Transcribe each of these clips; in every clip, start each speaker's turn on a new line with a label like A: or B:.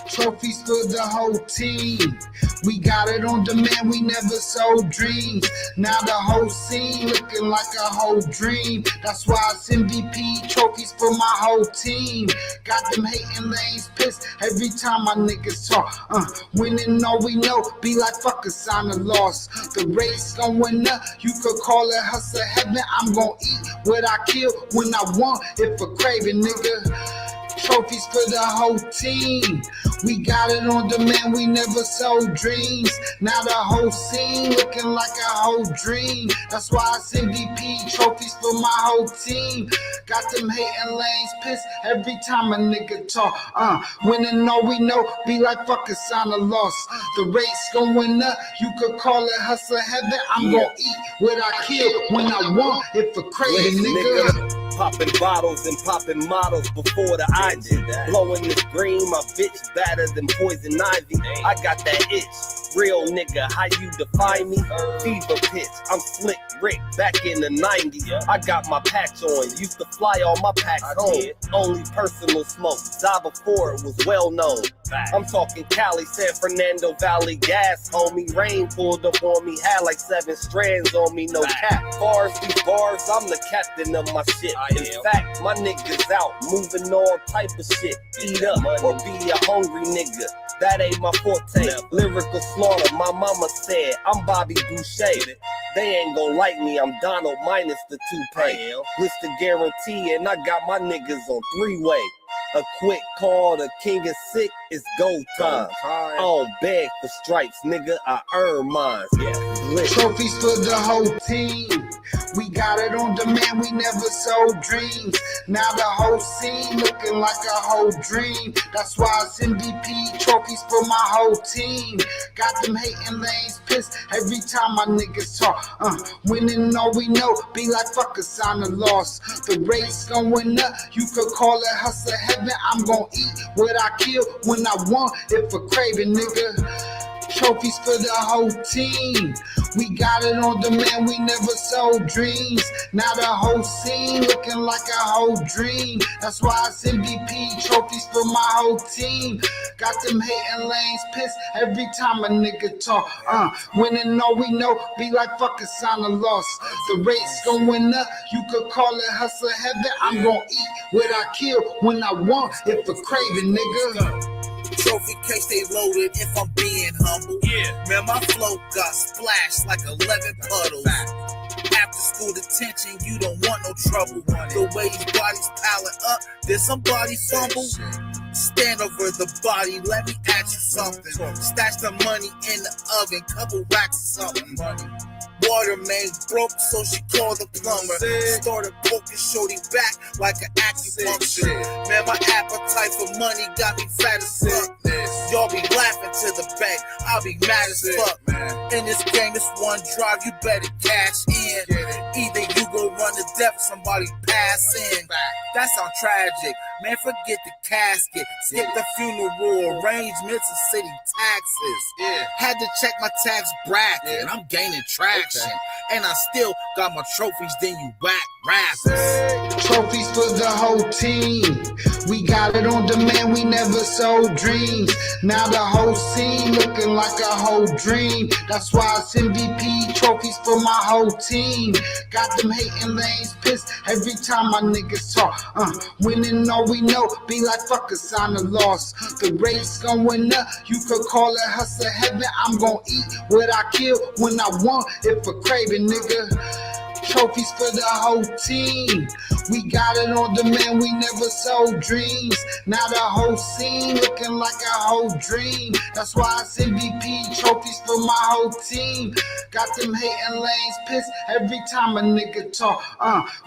A: Trophies for the whole team. We got it on demand, we never sold dreams. Now the whole scene looking like a whole dream. That's why it's MVP trophies for my whole team. Got them hating lanes pissed every time my niggas talk. Winning all we know, be like fuck a sign of loss. The race going up, you could call it hustle heaven. I'm gon' eat what I kill when I want, if a craving, nigga. Trophies for the whole team. We got it on demand, we never sold dreams. Now the whole scene looking like a whole dream. That's why it's MVP trophies for my whole team. Got them hating lanes pissed every time a nigga talk. Winning all we know, be like fuck a sign of loss. The race going up, you could call it hustle heaven. I'm gon' eat what I kill when I want, if a crazy nigga.
B: Popping bottles and popping models before the IG. Blowing this green, my bitch better than poison ivy. I got that itch, real nigga, how you define me? Fever pitch, I'm slick Rick back in the 90s. I got my patch on, used to fly all my packs home. Only personal smoke, die before it was well known. I'm talking Cali, San Fernando Valley gas, homie. Rain pulled up on me, had like 7 strands on me, no cap. These bars, I'm the captain of my shit. In fact, my niggas out, moving all type of shit. Eat up or be a hungry nigga. That ain't my forte. Lyrical slaughter, my mama said, I'm Bobby Boucher. They ain't gon' like me, I'm Donald minus the toupee. List the guarantee, and I got my niggas on 3-way. A quick call, the king is sick, it's go time. I don't beg for stripes, nigga, I earn mine.
A: Trophies for the whole team. We got it on demand, we never sold dreams. Now the whole scene looking like a whole dream. That's why it's MVP trophies for my whole team. Got them hating lanes pissed every time my niggas talk. Winning all we know, be like fuck a sign of loss. The race going up, you could call it hustle heaven. I'm gon' eat what I kill when I want, if a craving, nigga. Trophies for the whole team. We got it on demand, we never sold dreams. Now the whole scene looking like a whole dream. That's why it's MVP trophies for my whole team. Got them hating lanes pissed every time a nigga talk. Winning all we know, be like fuck a sign of loss. The race going up, you could call it hustle heaven. I'm gon' eat what I kill when I want, if a craving, nigga.
C: Trophy case they loaded, if I'm being humble. Man, my flow got splashed like 11 puddles. After school detention, you don't want no trouble. The way these bodies piling up, did somebody fumble? Stand over the body, let me ask you something. Stash the money in the oven, couple racks or something. Water main broke, so she called the plumber. Started poking shorty back like an acupuncture. Man, my appetite for money got me fat as fuck. Y'all be laughing to the bank, I'll be mad as fuck. In this game, it's one drive, you better cash in. Either you go run to death, somebody pass in. That sound tragic, man, forget the casket. Skip the funeral arrangements and city taxes. Had to check my tax bracket, I'm gaining traction. And I still got my trophies, then you whack rappers.
A: Trophies for the whole team. We got it on demand, we never sold dreams. Now the whole scene looking like a whole dream. That's why it's MVP trophies for my whole team. Got them hating lanes pissed every time my niggas talk. Winning all we know, be like fuck a sign of loss. The race going up, you could call it hustle heaven. I'm gon' eat what I kill when I want, if a craving, nigga. Trophies for the whole team. We got it on demand, we never sold dreams. Now the whole scene looking like a whole dream. That's why it's MVP trophies for my whole team. Got them hating lanes pissed every time a nigga talk.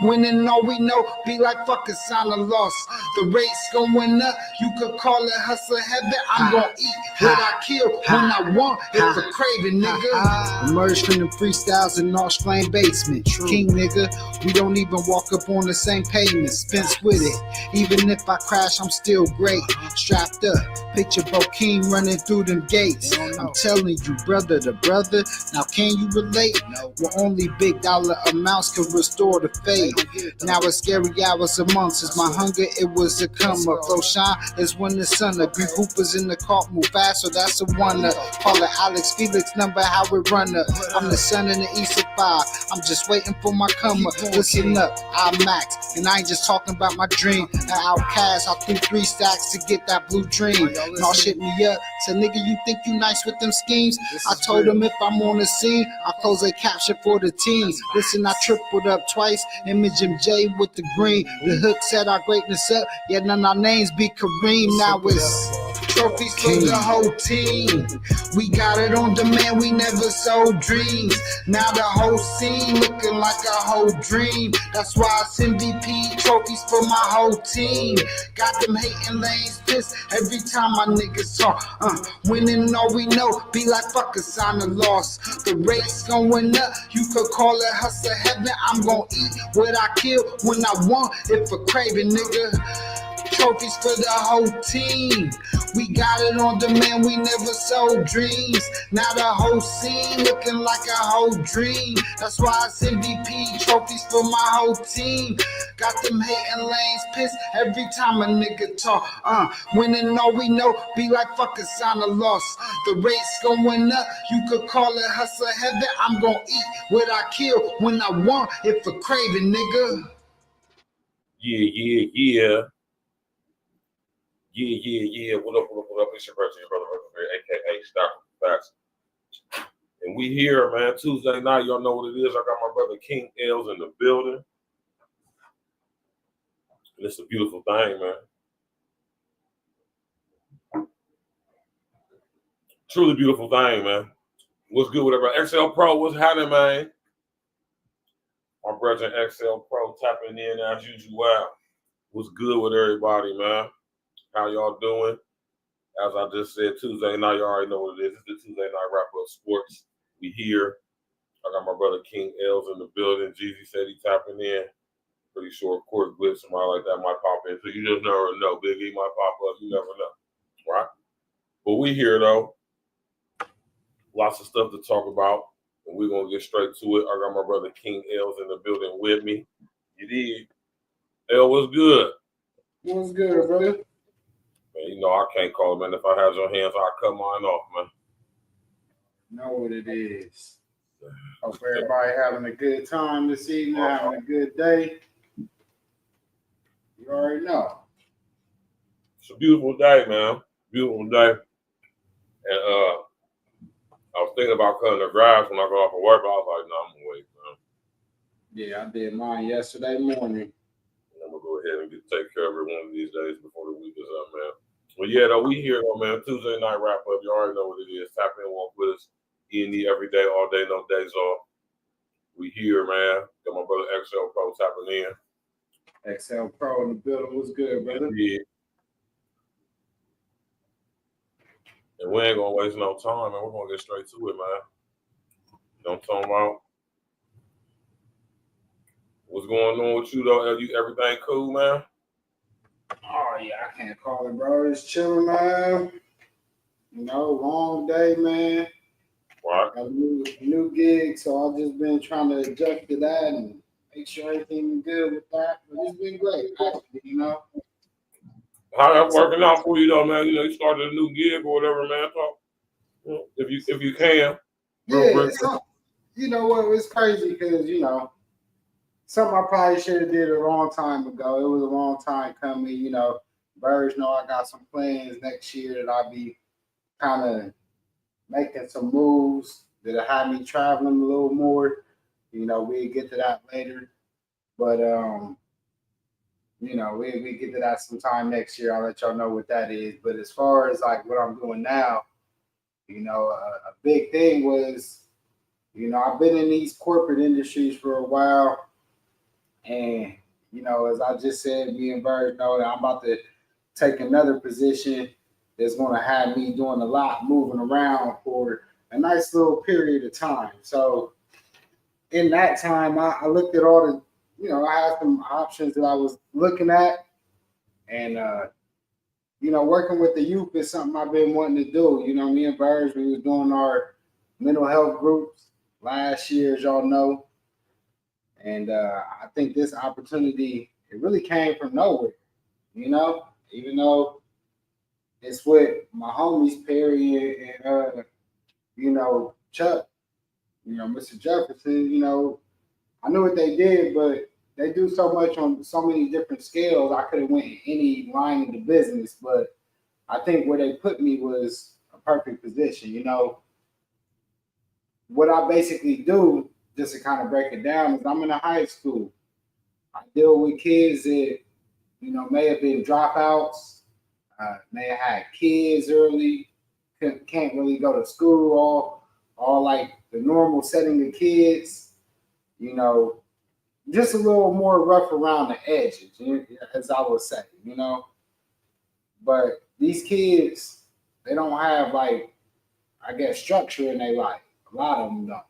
A: Winning all we know, be like fuck a sign of loss. The race going up, you could call it hustle heaven. I'm gon' eat what I kill when I want, if a craving, nigga.
D: Emerged from the freestyles in North Flame basement. King nigga, we don't even walk up on the same
A: same pavement, Spence with it. Even if I crash, I'm still great. Strapped up, picture Bokeem running through them gates. I'm telling you, brother to brother, now can you relate? Well, only big dollar amounts can restore the faith. Now it's scary hours amongst us. My hunger, it was a come up. Flow shine is when the sun up. Green Hoopers in the cart move fast, so that's a wonder. Call it Alex Felix number, how it run up. I'm the son in the east of 5. I'm just waiting for my come up. Listen up, I'm Max, and I ain't just talking about my dream. An outcast, I threw 3 stacks to get that blue dream. Y'all shit me up. So nigga, you think you nice with them schemes? I told them if I'm on the scene, I close a capture for the team. Listen, I tripled up twice. Image MJ with the green. The hook set our greatness up. Yet none of our names be Kareem. Now it's trophies for the whole team. We got it on demand, we never sold dreams. Now the whole scene looking like a whole dream. That's why it's MVP trophies for my whole team. Got them hating lanes pissed every time my niggas talk. Winning all we know, be like fuck a sign of loss. The rate's going up, you could call it hustle heaven. I'm gonna eat what I kill when I want. If a craving, nigga. Trophies for the whole team. We got it on demand, we never sold dreams. Now the whole scene looking like a whole dream. That's why it's MVP trophies for my whole team. Got them hating lanes pissed every time a nigga talk. Winning all we know, be like fuck a sign of loss. The rate's going up, you could call it hustle heaven. I'm gonna eat what I kill when I want. If a craving, nigga.
D: Yeah. What up? It's your brother, aka Stop Facts. And we here, man. Tuesday night, y'all know what it is. I got my brother King L's in the building. And it's a beautiful thing, man. Truly beautiful thing, man. What's good with everybody? XL Pro, what's happening, man? My brother XL Pro tapping in as usual. What's good with everybody, man? How y'all doing? As I just said, Tuesday night, you already know what it is. It's the Tuesday night wrap-up sports. We here. I got my brother King L's in the building. Jeezy said he tapping in. Pretty sure Court Blitz, somebody like that might pop in. So you just never know. Big E might pop up. You never know. Right? But we here, though. Lots of stuff to talk about. And we're going to get straight to it. I got my brother King L's in the building with me. You did. L, what's good?
A: What's good, brother?
D: Man, you know I can't call it, man. If I had your hands, I'd cut mine off, man.
A: Know what it is. Hope everybody having a good time this evening, having a good day. You already know.
D: It's a beautiful day, man. Beautiful day. And I was thinking about cutting the grass when I got off of work, but I was like, no, I'm gonna wait, man.
A: Yeah, I did mine yesterday morning.
D: I'm gonna go ahead and take care of it one of these days before the week is up, man. But yeah, though, we here, though, man. Tuesday night wrap up. You already know what it is. Tap in, walk with us. E.N.E every day, all day, no days off. We here, man. Got my brother XL Pro tapping in.
A: XL Pro in the building. What's good, brother?
D: Yeah. And we ain't gonna waste no time, man. We're gonna get straight to it, man. You know what I'm talking about? What's going on with you, though? Everything cool, man?
A: Oh, yeah, I can't call it, bro. It's chilling, man. You know, long day, man.
D: Right.
A: Got a new gig, so I've just been trying to adjust to that and make sure everything's good with that. But it's been great, actually, you know.
D: How that working out for you, though, man? You know, you started a new gig or whatever, man. Talk, if you can.
A: Yeah, you know what? It's crazy because, you know, something I probably should have did a long time ago. It was a long time coming, you know. Birds know I got some plans next year that I'll be kind of making some moves that'll have me traveling a little more. You know, we'll get to that later. But, you know, we get to that sometime next year. I'll let y'all know what that is. But as far as, like, what I'm doing now, you know, a big thing was, you know, I've been in these corporate industries for a while. And, you know, as I just said, me and Bird know that I'm about to take another position that's going to have me doing a lot, moving around for a nice little period of time. So in that time, I looked at all the, I had some options that I was looking at, and working with the youth is something I've been wanting to do. Me and Burge, we was doing our mental health groups last year, as y'all know, and I think this opportunity, it really came from nowhere. Even though it's with my homies Perry and Chuck, Mr. Jefferson. I knew what they did, but they do so much on so many different scales. I could have went in any line of the business, but I think where they put me was a perfect position. What I basically do, just to kind of break it down, is I'm in a high school. I deal with kids that may have been dropouts, may have had kids early, can't really go to school, all like the normal setting of kids. Just a little more rough around the edges, as I would say. But these kids, they don't have structure in their life. A lot of them don't.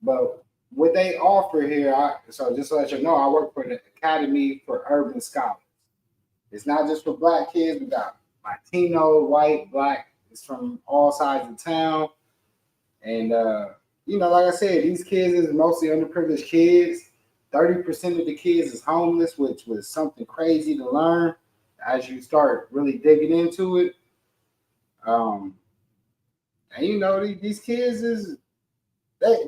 A: But what they offer here, so just to let you know, I work for the Academy for Urban Scholars. It's not just for Black kids. We got Latino, white, Black. It's from all sides of town. And, like I said, these kids is mostly underprivileged kids. 30% of the kids is homeless, which was something crazy to learn as you start really digging into it. These kids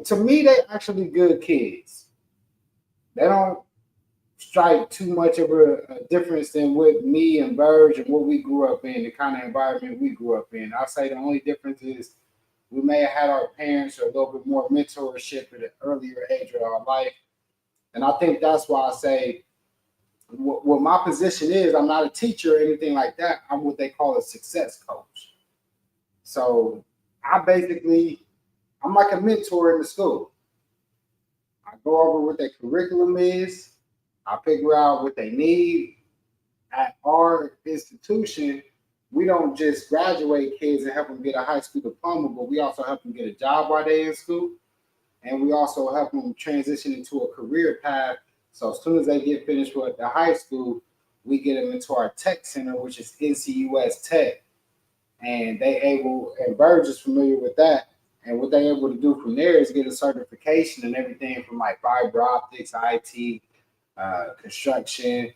A: to me, they actually good kids. They don't strike too much of a difference than what me and Burge and what we grew up in, the kind of environment we grew up in. I'll say the only difference is we may have had our parents or a little bit more mentorship at an earlier age of our life. And I think that's why I say what my position is, I'm not a teacher or anything like that. I'm what they call a success coach. So I'm like a mentor in the school. I go over what their curriculum is. I figure out what they need. At our institution, we don't just graduate kids and help them get a high school diploma, but we also help them get a job while they're in school. And we also help them transition into a career path. So as soon as they get finished with the high school, we get them into our tech center, which is NCUS Tech. And Burge is familiar with that. And what they're able to do from there is get a certification and everything from like fiber optics, IT, construction,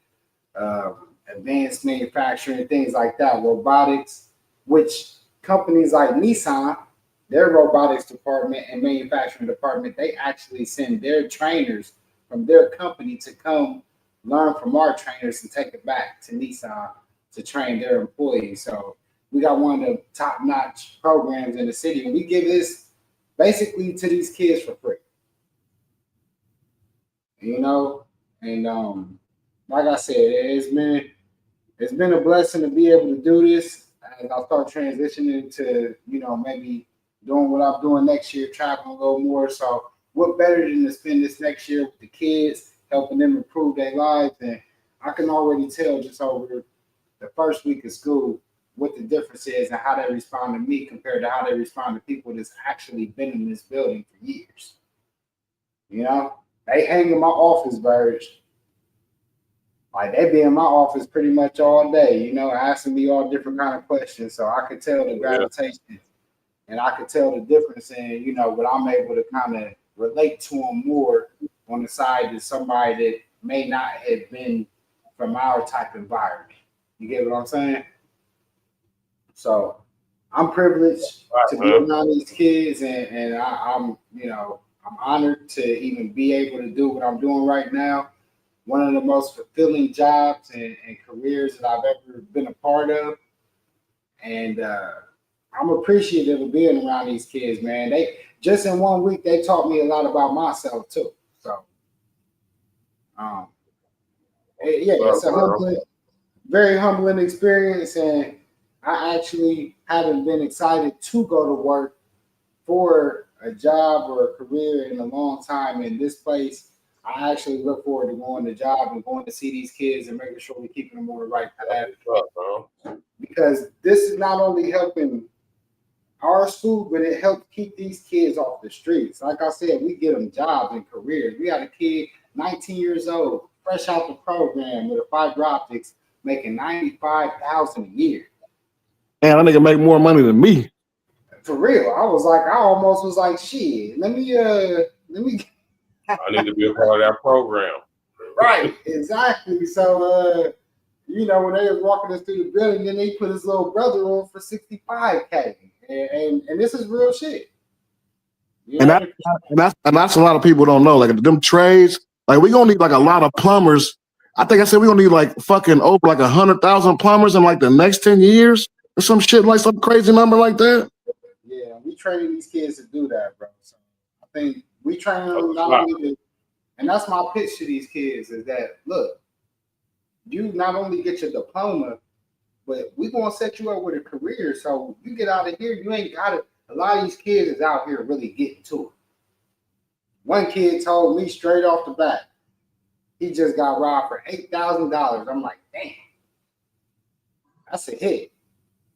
A: advanced manufacturing, things like that, robotics, which companies like Nissan, their robotics department and manufacturing department, they actually send their trainers from their company to come learn from our trainers and take it back to Nissan to train their employees. So we got one of the top-notch programs in the city, and we give this basically to these kids for free. And like I said, it's been a blessing to be able to do this as I start transitioning to, maybe doing what I'm doing next year, traveling a little more. So what better than to spend this next year with the kids, helping them improve their lives? And I can already tell just over the first week of school what the difference is and how they respond to me compared to how they respond to people that's actually been in this building for years. They hang in my office, Burge. Like they be in my office pretty much all day, asking me all different kind of questions. So I could tell the gravitation and I could tell the difference in, what I'm able to kind of relate to them more on the side of somebody that may not have been from our type environment. You get what I'm saying? So I'm privileged to be around these kids, and I'm honored to even be able to do what I'm doing right now. One of the most fulfilling jobs and careers that I've ever been a part of. And I'm appreciative of being around these kids, man. They just in 1 week, they taught me a lot about myself too. So, it's a very humbling experience. And I actually haven't been excited to go to work for a job or a career in a long time in this place. I actually look forward to going to job and going to see these kids and making sure we're keeping them on the right path. Because this is not only helping our school, but it helps keep these kids off the streets. Like I said, we get them jobs and careers. We had a kid 19 years old, fresh out the program with a fiber optics, making $95,000 a year.
E: Man, that nigga make more money than me.
A: For real, I almost was like, shit. Let me.
D: I need to be a part of that program.
A: Right, exactly. So, you know, when they was walking us through the building, then they put his little brother on for $65K, and this is real shit. You know?
E: And that's a lot of people don't know. Like them trades, like we gonna need like a lot of plumbers. I think I said we gonna need like fucking over like 100,000 plumbers in like the next 10 years or some shit, like some crazy number like that.
A: Yeah, we training these kids to do that, bro. So I think we train them not only to, and that's my pitch to these kids is that look, you not only get your diploma, but we gonna set you up with a career. So you get out of here, you ain't got it. A lot of these kids is out here really getting to it. One kid told me straight off the bat, he just got robbed for $8,000. I'm like, damn, that's a hit.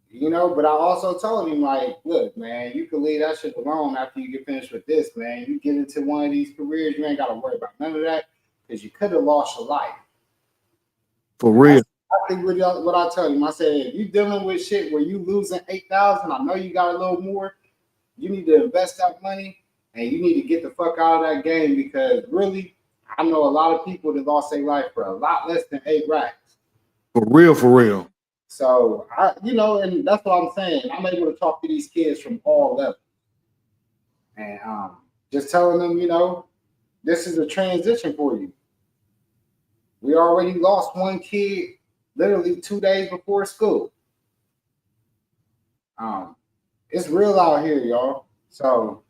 A: You know, but I also told him, like, look, man, you can leave that shit alone after you get finished with this, man. You get into one of these careers, you ain't got to worry about none of that because you could have lost your life.
E: For real.
A: I think what I tell him, I said, if you dealing with shit where you losing 8,000, I know you got a little more. You need to invest that money and you need to get the fuck out of that game because really, I know a lot of people that lost their life for a lot less than 8 racks.
E: For real, for real.
A: So, you know, and that's what I'm saying. I'm able to talk to these kids from all levels. And just telling them, you know, this is a transition for you. We already lost one kid literally 2 days before school. It's real out here, y'all. So,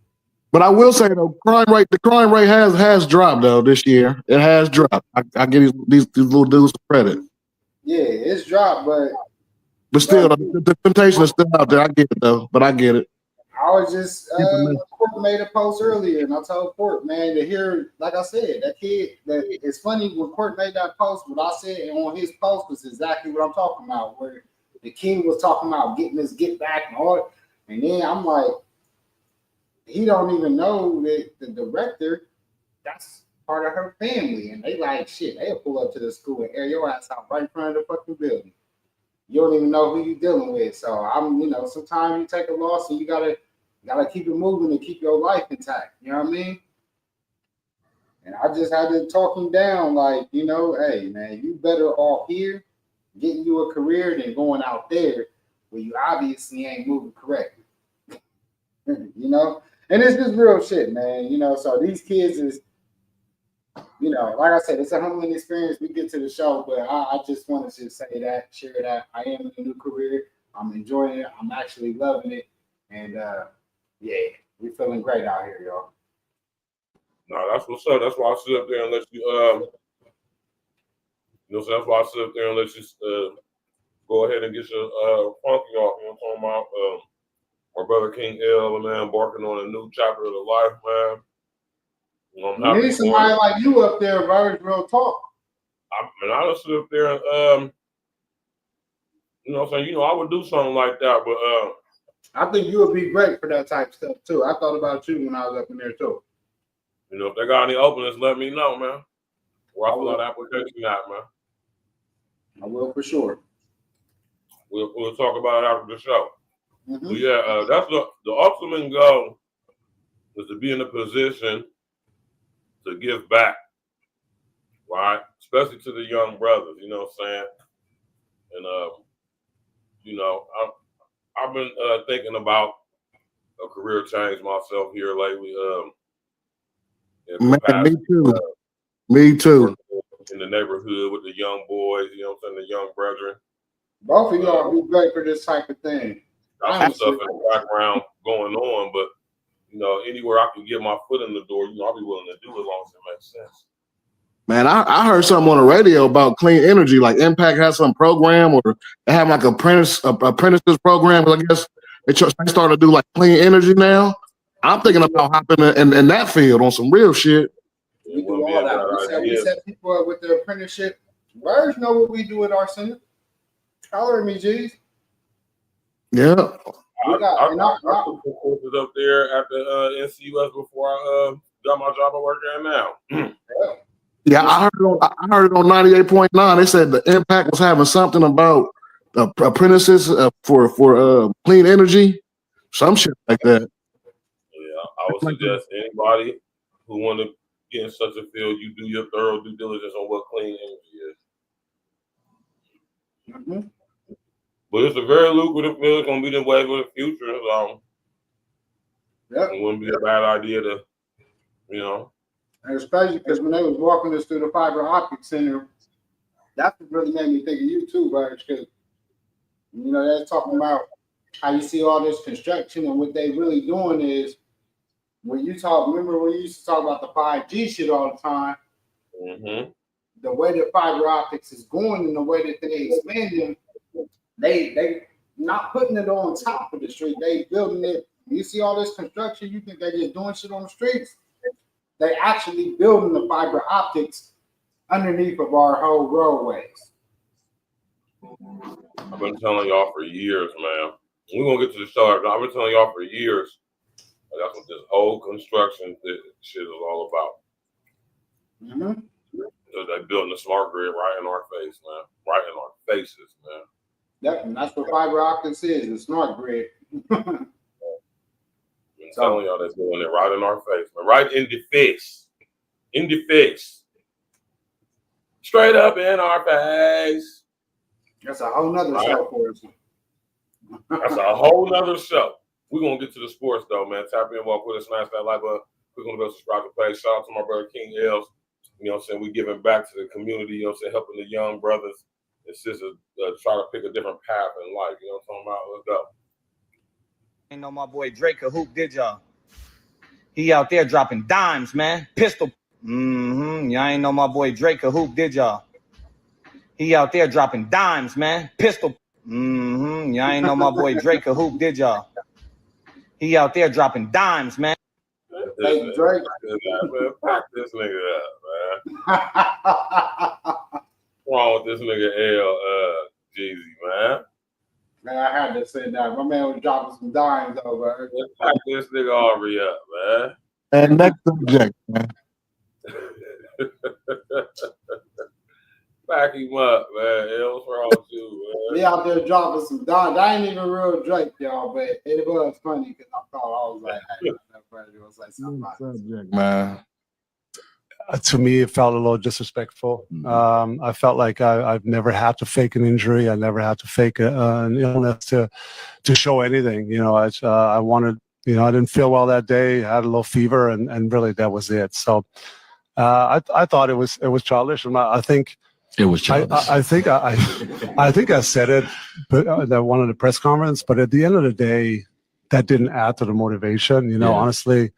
E: but I will say though, the crime rate has dropped though this year. It has dropped. I give these little dudes some credit.
A: Yeah, it's dropped, but
E: still, the temptation is still out there. I get it though, but I get it.
A: I was just Court made a post earlier, and I told Court, man, to hear, like I said, that kid. That it's funny when Court made that post. What I said on his post was exactly what I'm talking about. Where the kid was talking about getting his get back and all, and then I'm like, he don't even know that the director, that's part of her family, and they like shit. They'll pull up to the school and air your ass out right in front of the fucking building. You don't even know who you're dealing with. So I'm, you know, sometimes you take a loss and you gotta keep it moving and keep your life intact. You know what I mean? And I just had to talk him down, like, you know, hey man, you better off here getting you a career than going out there where you obviously ain't moving correctly. You know? And it's just real shit, man. You know, so these kids is, you know, like I said, it's a humbling experience. We get to the show, but I just wanted to say that, share that. I am in a new career. I'm enjoying it. I'm actually loving it. And yeah, we're feeling great out here, y'all.
D: No, that's what's up. That's why I sit up there and let you, you know, so that's why I sit up there and let you go ahead and get your funky off. You know what I'm talking about? My brother King L, man, embarking on a new chapter of the life, man. You know,
A: we need somebody like you up there, bro. Real talk.
D: I just sit up there and, you know what I'm saying? You know, I would do something like that, but
A: I think you would be great for that type of stuff too. I thought about you when I was up in there too.
D: You know, if they got any openings, let me know, man. Or I fill out application out, man.
A: I will for sure.
D: We'll talk about it after the show.
A: Mm-hmm.
D: So yeah, that's the ultimate goal is to be in a position to give back, right? Especially to the young brothers, you know what I'm saying? And you know, I've been thinking about a career change myself here lately.
E: Man, me too. Me too.
D: In the neighborhood with the young boys, you know what I'm saying, the young brethren.
A: Both of y'all be great for this type of thing.
D: Got some stuff in the background going on, but you know, anywhere I can get my foot in the door, you know, I'll be willing to do it as long as it makes sense.
E: Man, I heard something on the radio about clean energy, like Impact has some program or they have like apprentices program. I guess they started to do like clean energy now. I'm thinking about hopping in that field on some real shit.
A: We do all that. We set people up with their apprenticeship. Birds know what we do at our center. Holler at me, G's.
E: Yeah.
D: I took courses up there at the NCUS before I got my job I work at now.
A: Yeah.
E: Yeah, I heard it on 98.9. They said the Impact was having something about apprentices for clean energy, some shit like that.
D: Yeah, I would suggest anybody who want to get in such a field, you do your thorough due diligence on what clean energy is.
A: Mm-hmm.
D: But it's a very lucrative field. It's gonna be the way of the future. So it wouldn't be a bad idea to, you know.
A: And especially because when they was walking us through the fiber optic center, that's what really made me think of you too, Birch, because you know they're talking about how you see all this construction and what they really doing is when you talk. Remember when you used to talk about the 5G shit all the time?
D: Mm-hmm.
A: The way that fiber optics is going and the way that they expanding, they not putting it on top of the street. They building it. You see all this construction, you think they just doing shit on the streets? They actually building the fiber optics underneath of our whole roadways.
D: I've been telling y'all for years, man. We're gonna get to the show. I've been telling y'all for years. That's what this whole construction shit is all about.
A: Mm-hmm.
D: They're building a smart grid right in our face, man. Right in our faces, man.
A: That's what fiber optics is, the smart grid.
D: I'm telling y'all they're doing it right in our face, man. Right in the face. In the face. Straight up in our face.
A: That's a whole nother show for us.
D: That's a whole nother show. We're gonna get to the sports though, man. Tap in, walk with us, smash that like button. We're gonna go subscribe to the page. Shout out to my brother King Els. You know what I'm saying? We giving back to the community, you know what I'm saying, helping the young brothers and sisters try to pick a different path in life. You know what I'm talking about? Let's go.
F: Ain't know my boy Drake a hoop, did y'all? He out there dropping dimes, man. Pistol. Y'all ain't know my boy Drake a hoop, did y'all? He out there dropping dimes, man. Pistol. Y'all ain't know my boy Drake a hoop, did y'all? He out there dropping dimes, man.
A: Hey, Drake.
D: Pack this nigga up, man. What's wrong with this nigga L Jeezy, man?
A: Man, I had to say that. My man was dropping some dimes over.
D: Let's pack this nigga Aubrey up, man.
E: And next subject, man.
D: Back him up, man. L, what's wrong with you, man?
A: We out there dropping some dimes. That ain't even real Drake, y'all, but it was funny because I thought I was like, hey, it was like something.
E: Man.
G: To me, it felt a little disrespectful. I felt like I've never had to fake an injury. I never had to fake an illness to show anything. You know, I wanted, you know, I didn't feel well that day. I had a little fever, and really that was it. So I thought it was childish. And I think
H: it was childish.
G: I think I said it at one of the press conference, but at the end of the day, that didn't add to the motivation. You know, honestly.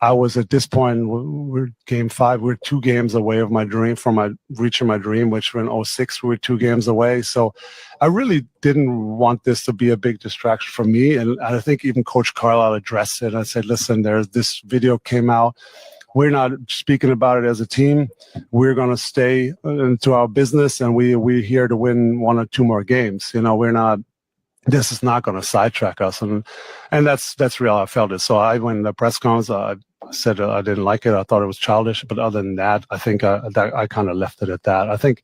G: I was at this point, we're game 5, we're 2 games away of my dream, from reaching my dream, which were in 2006, we were 2 games away. So I really didn't want this to be a big distraction for me. And I think even Coach Carlisle addressed it. I said, listen, there's this video came out. We're not speaking about it as a team. We're going to stay into our business, and we're here to win 1 or 2 more games. You know, we're not. This is not going to sidetrack us, and that's real. I felt it. So I went in the press conference. I said I didn't like it. I thought it was childish. But other than that, I think I kind of left it at that. I think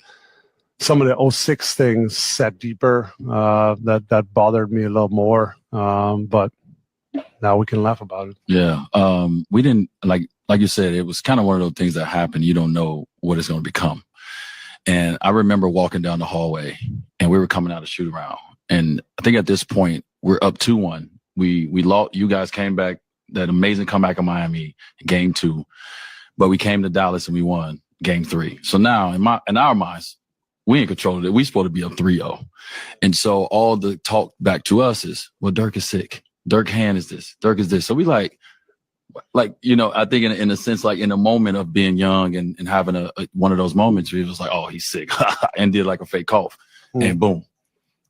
G: some of the 2006 things set deeper. That bothered me a little more. But now we can laugh about it.
H: Yeah. We didn't like you said. It was kind of one of those things that happen. You don't know what it's going to become. And I remember walking down the hallway, and we were coming out of shoot around. And I think at this point, we're up 2-1. We lost. You guys came back, that amazing comeback in Miami, game 2. But we came to Dallas and we won game 3. So now, in our minds, we in control of it. We're supposed to be up 3-0. And so all the talk back to us is, well, Dirk is sick. Dirk hand is this. Dirk is this. So we like, you know, I think in a sense, like in a moment of being young and having one of those moments, we was like, oh, he's sick. And did like a fake cough. And boom.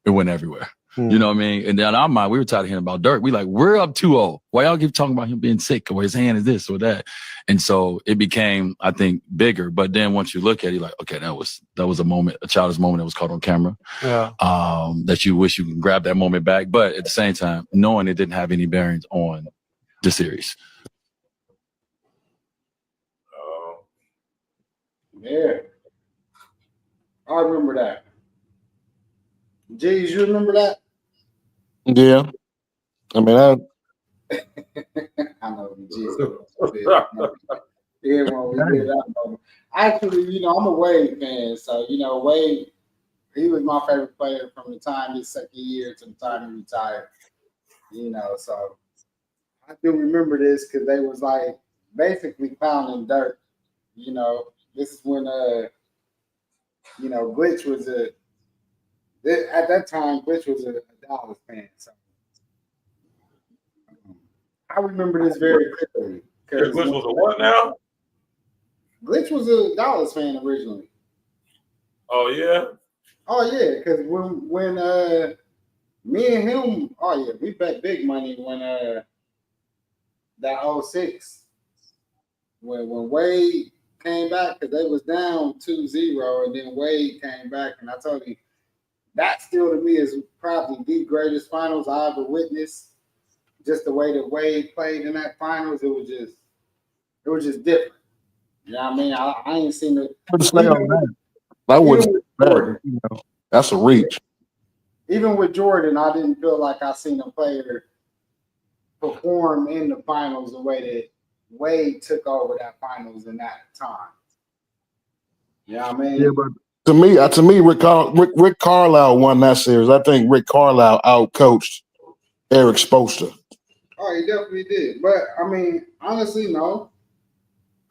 H: It went everywhere. You know what I mean? And then in our mind, we were tired of hearing about Dirk. We're up 2-0. Why y'all keep talking about him being sick or his hand is this or that? And so it became, I think, bigger. But then once you look at it, you're like, okay, that was a moment, a childish moment that was caught on camera. Yeah. That you wish you could grab that moment back. But at the same time, knowing it didn't have any bearings on the series.
A: Yeah, I remember that. Jeez, you remember that?
E: Yeah, I mean,
A: I know Jeez. Yeah, when we did that moment. Actually, I'm a Wade fan, so Wade, he was my favorite player from the time his second year to the time he retired. So I do remember this because they was like basically pounding dirt. This is when Glitch was at that time Glitch was a Dallas fan. So I remember this very clearly because
D: Glitch was a what now?
A: Glitch was a Dallas fan originally.
D: Oh yeah.
A: Oh yeah, because when me and him, oh yeah, we bet big money when that 06 when Wade came back because they was down 2-0 and then Wade came back and I told you that still to me is probably the greatest finals I ever witnessed. Just the way that Wade played in that finals, it was just different. You know what I mean? I ain't seen it.
E: I wouldn't. That's a reach.
A: Even with Jordan, I didn't feel like I seen a player perform in the finals the way that Wade took over that finals in that time. You know what I mean?
E: Yeah, but to me, Rick Carlisle won that series. I think Rick Carlisle outcoached Eric Spoelstra.
A: Oh, he definitely did. But I mean, honestly, no.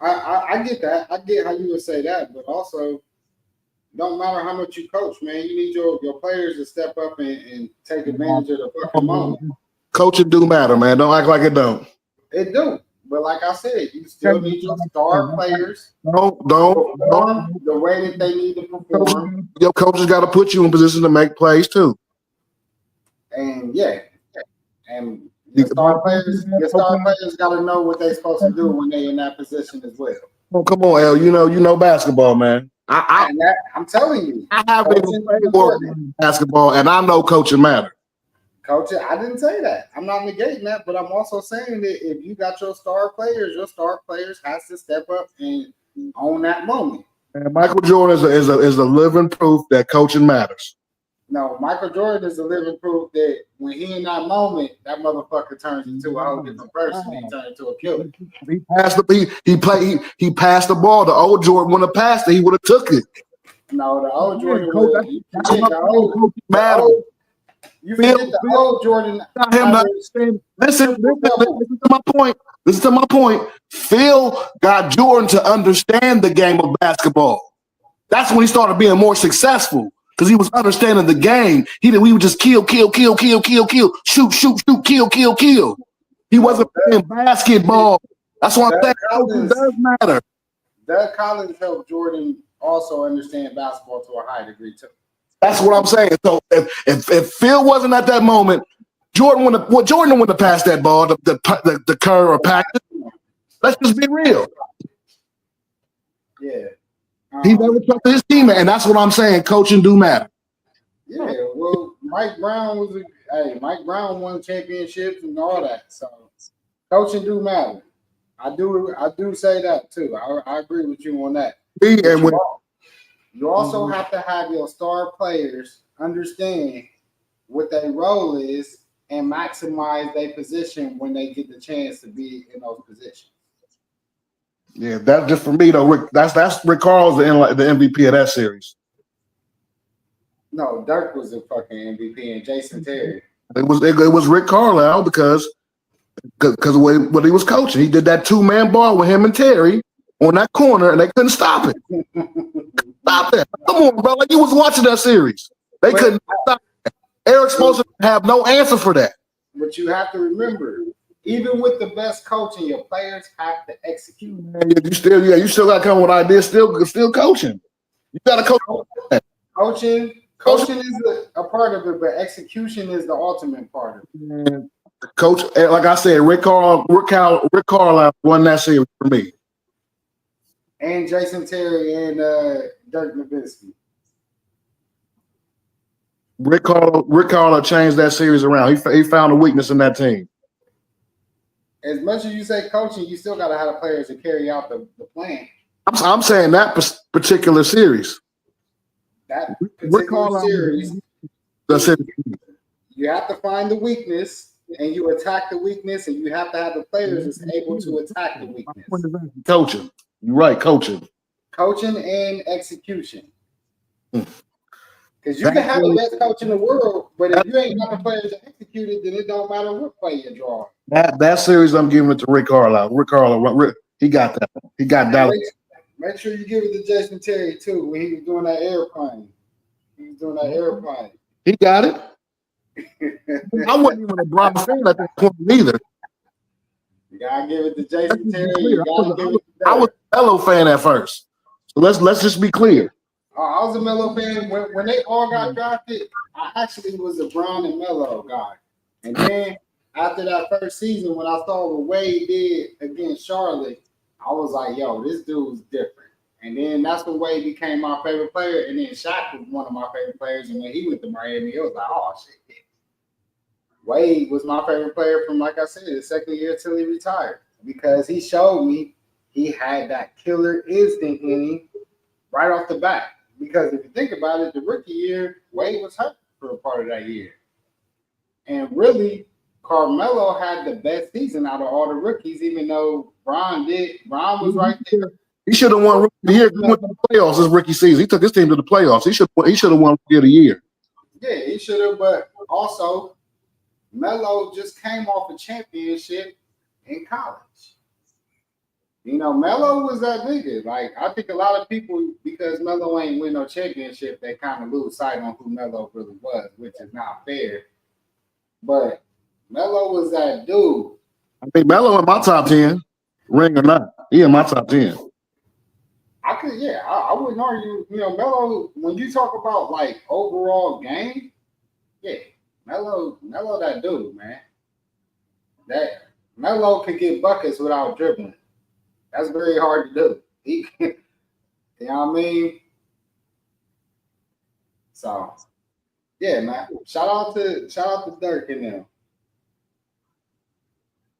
A: I get that. I get how you would say that, but also don't matter how much you coach, man. You need your players to step up and take advantage of the fucking moment.
E: Coaching do matter, man. Don't act like it don't.
A: It do. But like I said, you still need your star players
E: Don't
A: perform the way that they need to perform.
E: Your coaches got to put you in position to make plays too.
A: And and your star players got to know what they're supposed to do when they're in that position as well.
E: Oh, come on, L. You know basketball, man.
A: I'm telling you,
E: I haven't even played basketball, and I know coaching matters.
A: Coach, I didn't say that. I'm not negating that, but I'm also saying that if you got your star players has to step up and own that moment.
E: And Michael Jordan is a living proof that coaching matters.
A: No, Michael Jordan is a living proof that when he in that moment, that motherfucker turns into a whole different person. He turns into a killer.
E: He passed the ball. The old Jordan wouldn't have passed it. He would have took it.
A: No, the old Jordan you forget the old Jordan.
E: Listen to my point. Phil got Jordan to understand the game of basketball. That's when he started being more successful because he was understanding the game. We would just kill, shoot, kill. He wasn't playing basketball. That's why I'm saying coaching does matter.
A: Doug Collins helped Jordan also understand basketball to a high degree too.
E: That's what I'm saying. So if Phil wasn't at that moment, Jordan wouldn't have passed that ball, the curve or package. Let's just be real.
A: Yeah.
E: He never trusted his teammate, and that's what I'm saying. Coaching do matter.
A: Yeah, well, Mike Brown won championships and all that. So coaching do matter. I do say that too. I agree with you on that. You also have to have your star players understand what their role is and maximize their position when they get the chance to be in those positions.
E: Yeah, that's just for me though. Rick, that's Rick Carl's the MVP of that series.
A: No, Dirk was the fucking MVP and Jason Terry.
E: It was Rick Carlisle because of what he was coaching. He did that 2-man ball with him and Terry on that corner, and they couldn't stop it. Stop that! Come on, bro. Like you was watching that series. They couldn't stop it. Eric's supposed to have no answer for that.
A: But you have to remember, even with the best coaching, your players have to execute.
E: You still got to come with ideas. Still coaching. You got to coach.
A: Coaching is a part of it, but execution is the ultimate part of it.
E: Coach, like I said, Rick Carlisle won that series for me.
A: And Jason Terry and Dirk Nowitzki.
E: Rick Carlisle changed that series around. He found a weakness in that team.
A: As much as you say coaching, you still got to have the players to carry out the plan.
E: I'm saying that particular series.
A: That
E: We're
A: particular
E: calling
A: series,
E: that's it.
A: you have to find the weakness and you attack the weakness, and you have to have the players that's able to attack the weakness.
E: Coaching. You're right, coaching.
A: Coaching and execution. Because you can have the best coach in the world, but if you ain't got the players to execute it, then it don't matter what play you draw.
E: That series, I'm giving it to Rick Carlisle. Rick, he got that. He got that.
A: Make sure you give it to Jason Terry too when he was doing that airplane.
E: He got it. I wasn't even a Bron fan at that point either.
A: You gotta give it to Jason Terry.
E: I was a Melo fan at first. So let's just be clear.
A: I was a Melo fan when they all got drafted. I actually was a Bron and Melo guy, and then after that first season, when I saw what Wade did against Charlotte, I was like, "Yo, this dude's different." And then that's when Wade became my favorite player, and then Shaq was one of my favorite players. And when he went to Miami, it was like, "Oh shit." Wade was my favorite player from, like I said, the second year till he retired, because he showed me he had that killer instinct in him right off the bat. Because if you think about it, the rookie year, Wade was hurt for a part of that year. And really, Carmelo had the best season out of all the rookies, even though Bron was right there.
E: He should have won Rookie of the Year. He went to the playoffs this rookie season. He took his team to the playoffs. He should have won Rookie of the Year.
A: Yeah, he should have, but also Melo just came off a championship in college. You know, Melo was that nigga. Like, I think a lot of people, because Melo ain't win no championship, they kind of lose sight on who Melo really was, which is not fair. But Melo was that dude.
E: I think Melo in my top 10, ring or not. He in my top 10.
A: I wouldn't argue. You know, Melo, when you talk about like overall game, yeah, Melo that dude, man. That Melo could get buckets without dribbling. That's very hard to do. You know what I mean? So, yeah, man. Shout out to Dirk and them.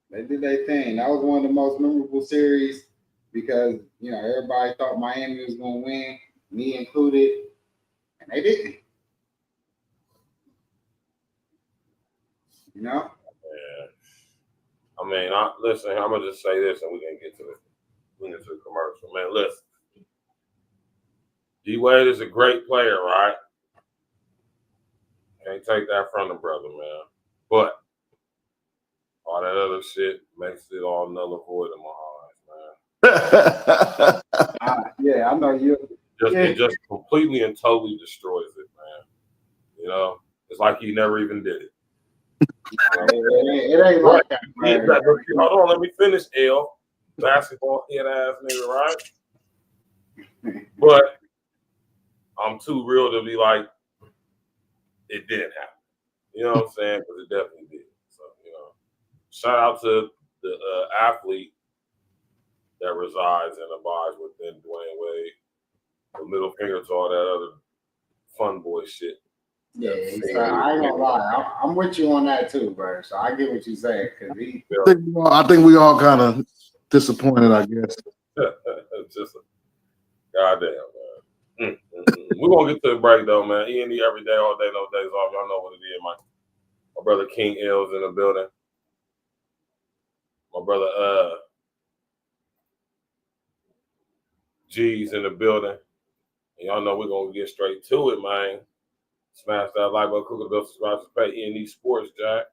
A: They did their thing. That was one of the most memorable series because, you know, everybody thought Miami was going to win, me included, and they didn't. You know?
D: Yeah. I mean, listen, I'm going to just say this and we can get to it. The commercial, man. Listen, D Wade is a great player, right? Can't take that from the brother, man. But all that other shit makes it all null and void in my eyes, man.
A: Yeah, I know you.
D: It just completely and totally destroys it, man. You know, it's like he never even did it.
A: It ain't like that.
D: Hold on, let me finish, L. Basketball head ass nigga, right? But I'm too real to be like, it didn't happen. You know what I'm saying? Because it definitely did. So, you know, shout out to the athlete that resides and abides within Dwayne Wade. The middle finger to all that other fun boy shit.
A: Yeah, so I ain't gonna lie. I'm with you on that too, bro. So I get what you're saying.
E: I think we all kind of disappointed, I guess.
D: Just goddamn, man. We're gonna get to the break though, man. E.N.E every day, all day, no days off. Y'all know what it is, my brother King L's in the building. My brother G's in the building. And y'all know we're gonna get straight to it, man. Smash that like button, click the bell, subscribe to pay E.N.E Sports, Jack.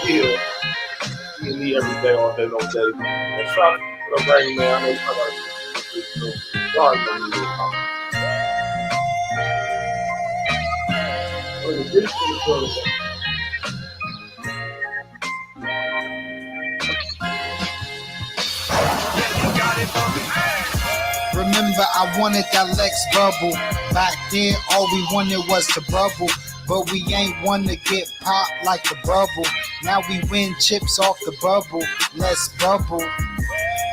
D: Yeah. E.N.E every day, all day, no day. And shout out to the rain, man. I know it's not sorry for me.
A: Remember, I wanted that Lex bubble. Back then, all we wanted was to bubble. But we ain't one to get popped like the bubble. Now we win chips off the bubble. Let's bubble.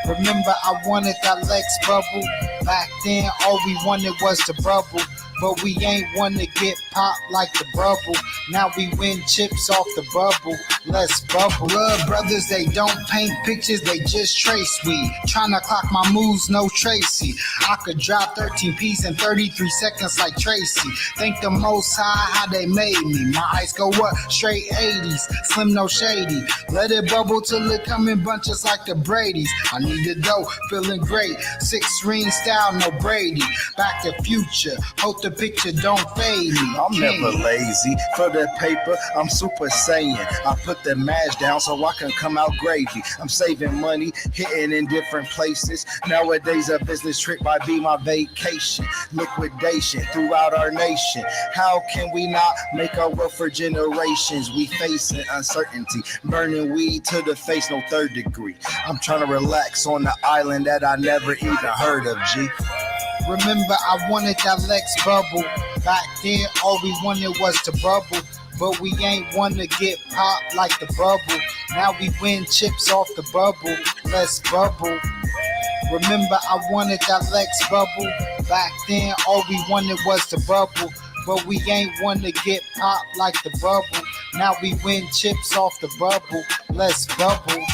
A: Remember, I wanted that Lex bubble. Back then, all we wanted was to bubble. but we ain't one to get popped like the bubble. Now we win chips off the bubble. Let's bubble. Blood brothers, they don't paint pictures, they just trace weed. Tryna clock my moves, no Tracy. I could drop 13 P's in 33 seconds like Tracy. Thank the Most High how they made me. My eyes go up, straight 80s, slim no shady. Let it bubble till it come in bunches like the Brady's. I need the dough, feeling great. 6 ring style, no Brady. Back to future, hope the picture don't fade me.
C: I'm never lazy. For the paper, I'm Super Saiyan. I put the mash down so I can come out gravy. I'm saving money, hitting in different places. Nowadays, a business trip might be my vacation. Liquidation throughout our nation. How can we not make our wealth for generations? We facing uncertainty, burning weed to the face, no third degree. I'm trying to relax on the island that I never even heard of, G.
A: Remember, I wanted that Lex bubble. Back then, all we wanted was to bubble. But we ain't one to get popped like the bubble. Now we win chips off the bubble. Let's bubble. Remember, I wanted that Lex bubble. Back then, all we wanted was to bubble. But we ain't one to get popped like the bubble. Now we win chips off the bubble. Let's bubble.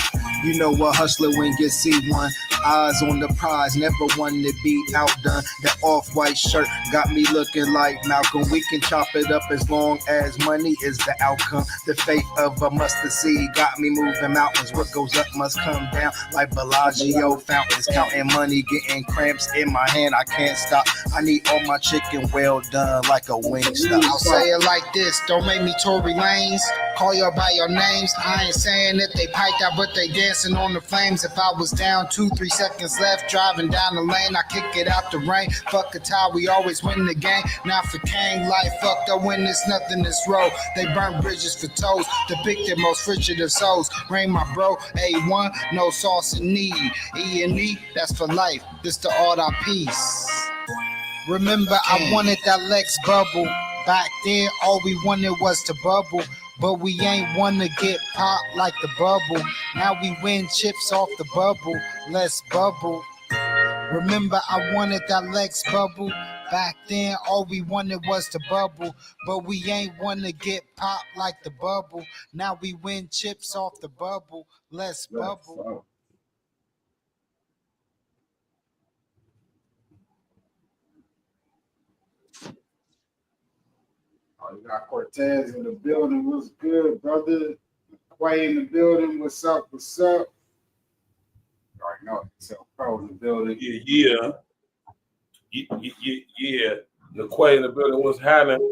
C: You know a hustler when you see one. Eyes on the prize, never one to be outdone. That off-white shirt got me looking like Malcolm. We can chop it up as long as money is the outcome. The fate of a mustard seed got me moving mountains. What goes up must come down like Bellagio fountains. Counting money, getting cramps in my hand, I can't stop. I need all my chicken well done like a Wingstop.
A: I'll say it like this, don't make me Tory Lanez. Call y'all by your names. I ain't saying that they piped out, but they dancing on the flames. If I was down 2-3 seconds left, driving down the lane, I kick it out the rain. Fuck a tie, we always win the game. Now for Kane, life fucked up when there's nothing this road. They burn bridges for toes, depicted most frigid souls. Rain my bro, A1, no sauce in need. E.N.E, that's for life, this the art of peace. Remember, I wanted that Lex bubble. Back then, all we wanted was to bubble. But we ain't one to get popped like the bubble. Now we win chips off the bubble. Let's bubble. Remember, I wanted that Lex bubble. Back then, all we wanted was to bubble. But we ain't one to get popped like the bubble. Now we win chips off the bubble. Let's bubble.
I: Oh, you got Cortez in the building. What's good, brother? Quay in the building. What's up? What's up? You already know it. Pro in the building.
D: Yeah. The Quay in the building. What's happening?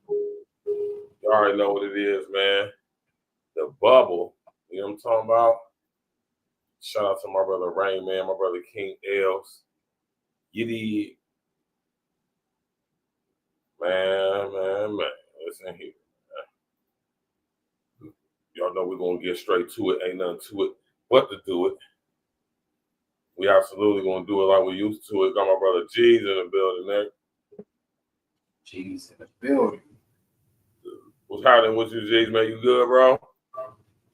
D: You already know what it is, man. The bubble. You know what I'm talking about? Shout out to my brother Rain, man. My brother King Els. Yiddy. Man. Listen here. Man. Y'all know we're going to get straight to it. Ain't nothing to it but to do it. We absolutely going to do it like we used to it. Got my brother G's in the building there.
I: G's in the building.
D: What's happening with you, G's, man? You good, bro?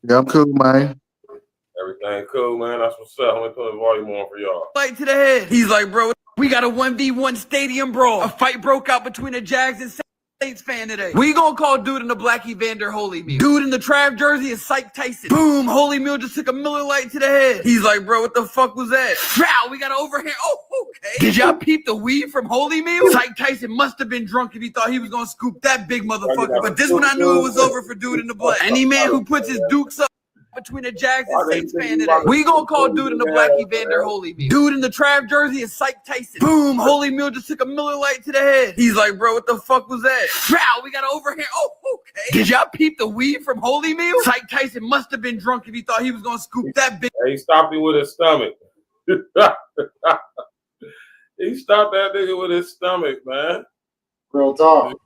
E: Yeah, I'm cool, man.
D: Everything cool, man. That's what's up. I'm going to put the volume on for y'all.
J: Light to the head. He's like, bro, we got a 1v1 stadium brawl. A fight broke out between the Jags and Saints fan today. We gonna call dude in the black Evander Holy Meal. Dude in the Trav jersey is Psych Tyson. Boom, Holy Meal just took a Miller Lite to the head. He's like, bro, what the fuck was that? Wow, we got an overhand. Oh, okay. Did y'all peep the weed from Holy Meal? Psych Tyson must have been drunk if he thought he was gonna scoop that big motherfucker. But this one I knew it was over for dude in the black. Any man who puts his dukes up between the Jags and Saints fan today. We gonna call dude in the black Evander Holy Meal. Dude in the Trav jersey is Psych Tyson. Boom, Holy Meal just took a Miller Lite to the head. He's like, bro, what the fuck was that? Wow, we got an overhand. Oh, okay. Did y'all peep the weed from Holy Meal? Psych Tyson must have been drunk if he thought he was gonna scoop that big.
D: He stopped him with his stomach. He stopped that nigga with his stomach, man.
I: Real talk.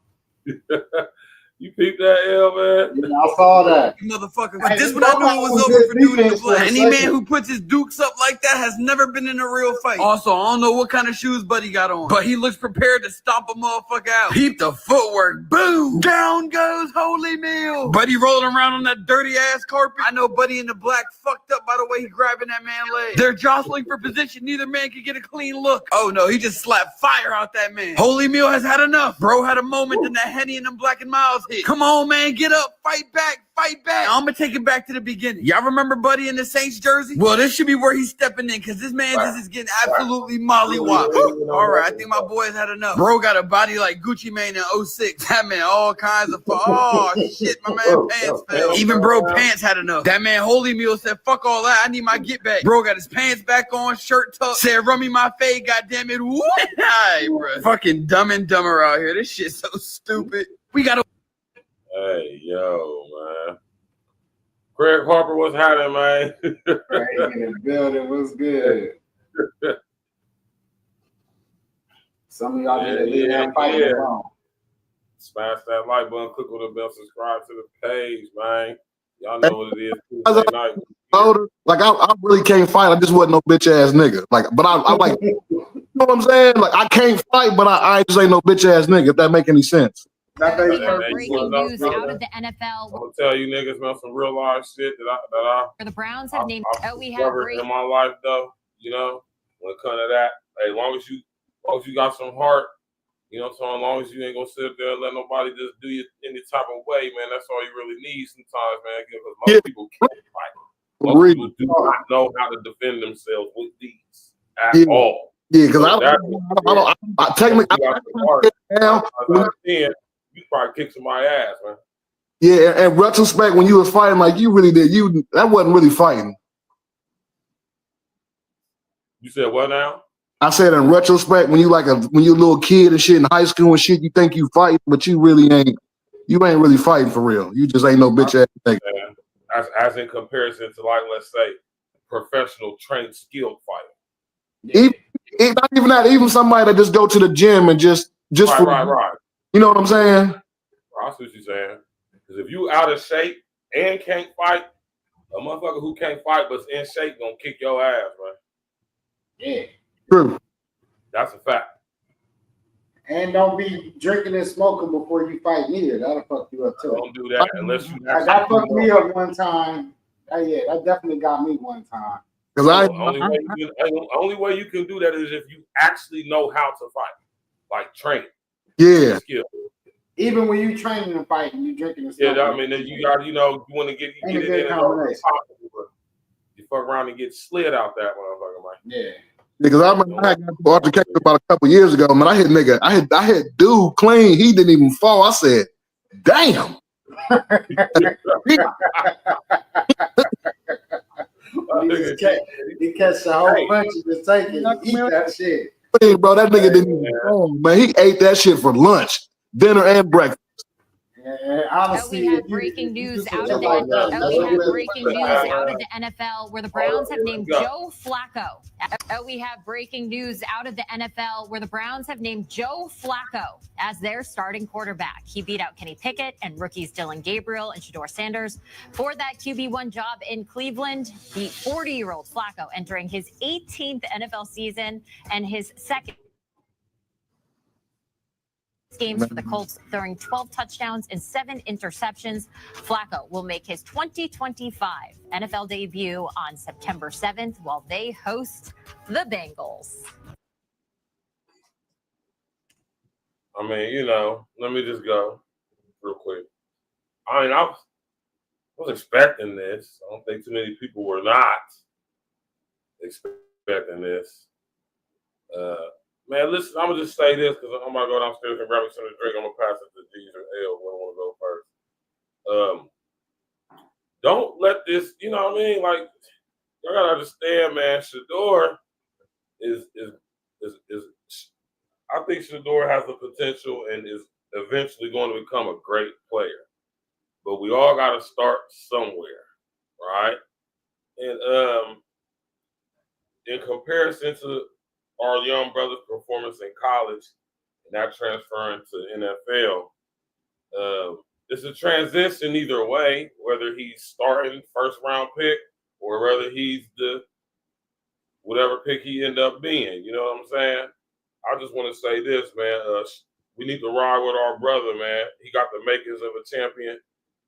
D: You peeped that L, man?
I: Yeah, I saw that.
J: Motherfucker.
I: Hey,
J: But this
I: he
J: one I
I: got
J: knew it was
I: some
J: over
I: good
J: for Dude in the
I: defense for a
J: Black. Any man
I: second.
J: who puts his dukes up like that has never been in a real fight. Also, I don't know what kind of shoes Buddy got on, but he looks prepared to stomp a motherfucker out. Peep the footwork. Boom! Down goes Holy Meal. Buddy rolling around on that dirty ass carpet. I know Buddy in the Black fucked up by the way he grabbing that man's leg. They're jostling for position. Neither man can get a clean look. Oh no, he just slapped fire out that man. Holy Meal has had enough. Bro had a moment in that Henny and them Black and Miles hit. Come on, man, get up, fight back, fight back. Now, I'm gonna take it back to the beginning. Y'all remember Buddy in the Saints jersey? Well, this should be where he's stepping in, because this man just is getting absolutely mollywopped. All right, I think my boys had enough. Bro got a body like Gucci Mane in 06. That man all kinds of oh shit, my man pants fell. Even bro pants had enough. That man Holy Meal said, fuck all that, I need my get back. Bro got his pants back on, shirt tucked, said run me my fade, goddamn it. Woo! Alright, bro. Fucking Dumb and Dumber out here. This shit's so stupid. We gotta.
D: Hey, yo, man. Greg Harper, what's happening, man?
I: Right in the building was good. Some of y'all need to leave that fight alone.
D: Smash that like button, click on the bell, subscribe to the page, man. Y'all know what it is.
E: Tuesday night. Older, like I really can't fight. I just wasn't no bitch ass nigga. Like, but I like, you know what I'm saying? Like, I can't fight, but I just ain't no bitch ass nigga. If that make any sense.
K: Breaking news out of the NFL.
D: I'm gonna tell you niggas, man, some real life shit that I
K: the Browns have named.
D: We have in my life though. You know, when it comes to that, hey, as long as you got some heart, you know, so as long as you ain't gonna sit there and let nobody just do you any type of way, man, that's all you really need sometimes, man. Because most people can't fight. Most people do not know how to defend themselves with these at all.
E: Yeah, because I technically
D: you probably kick somebody's ass, man.
E: Yeah, in retrospect, when you was fighting, like you really did, that wasn't really fighting.
D: You said what now?
E: I said in retrospect, when you're a little kid and shit in high school and shit, you think you fight, but you ain't really fighting for real. You just ain't no bitch ass nigga.
D: As in comparison to, like, let's say, professional trained skilled fighter.
E: Not even that, even somebody that just go to the gym and just
D: right.
E: You know what I'm saying?
D: I see what you're saying. Because if you out of shape and can't fight, a motherfucker who can't fight but's in shape gonna kick your ass, man.
I: Yeah.
E: True.
D: That's a fact.
I: And don't be drinking and smoking before you fight neither. That'll fuck you up too.
D: Don't do that unless you.
I: That fucked me up one time. Yeah, that definitely got me one time.
E: Because
D: only way you can do that is if you actually know how to fight, like train.
E: Yeah.
D: Skill.
I: Even when you training and fighting, you drinking and smoking.
D: Yeah, I mean, you got, you want to get it in and all possible, but you fuck around and get slid out that motherfucker, man.
I: Yeah.
E: Because I remember I got into altercation about a couple years ago, man. I hit nigga. I hit dude clean. He didn't even fall. I said, damn.
I: He catch the whole bunch and just take it. Eat that shit.
E: Hey, bro, that nigga didn't even fall, man. He ate that shit for lunch, dinner, and breakfast.
I: Honestly,
K: we have breaking news out of the NFL where the Browns have named Joe Flacco. We have breaking news out of the NFL where the Browns have named Joe Flacco as their starting quarterback. He beat out Kenny Pickett and rookies Dylan Gabriel and Shedeur Sanders for that QB1 job in Cleveland. The 40-year-old Flacco entering his 18th NFL season and his second games for the Colts, throwing 12 touchdowns and 7 interceptions. Flacco will make his 2025 NFL debut on September 7th while they host the Bengals.
D: I mean, let me just go real quick. I mean, I was expecting this. I don't think too many people were not expecting this. Man, listen, I'm going to just say this because I'm going to go downstairs and grab me some to drink. I'm going to pass it to G's or L when I want to go first. Don't let this, you know what I mean? Like, you got to understand, man, Shedeur is I think Shedeur has the potential and is eventually going to become a great player. But we all got to start somewhere, right? And in comparison to our young brother's performance in college and that transferring to NFL, it's a transition either way, whether he's starting first round pick or whether he's the whatever pick he end up being. You know what I'm saying? I just want to say this, man. We need to ride with our brother, man. He got the makings of a champion.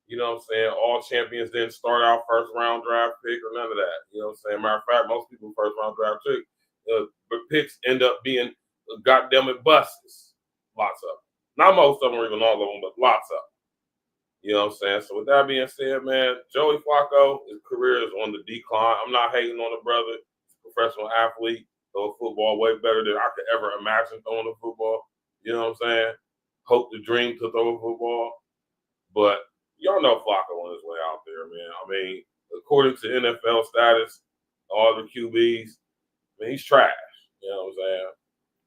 D: You know what I'm saying? All champions didn't start out first round draft pick or none of that. You know what I'm saying? Matter of fact, most people first round draft pick, but picks end up being goddamn it busts. Lots of them. Not most of them or even all of them, but lots of them. You know what I'm saying? So with that being said, man, Joey Flacco, his career is on the decline. I'm not hating on the brother. He's a professional athlete, throw football way better than I could ever imagine throwing a football. You know what I'm saying? Hope to dream to throw a football. But y'all know Flacco on his way out there, man. I mean, according to NFL status, all the QBs, I mean, he's trash. You know what I'm saying?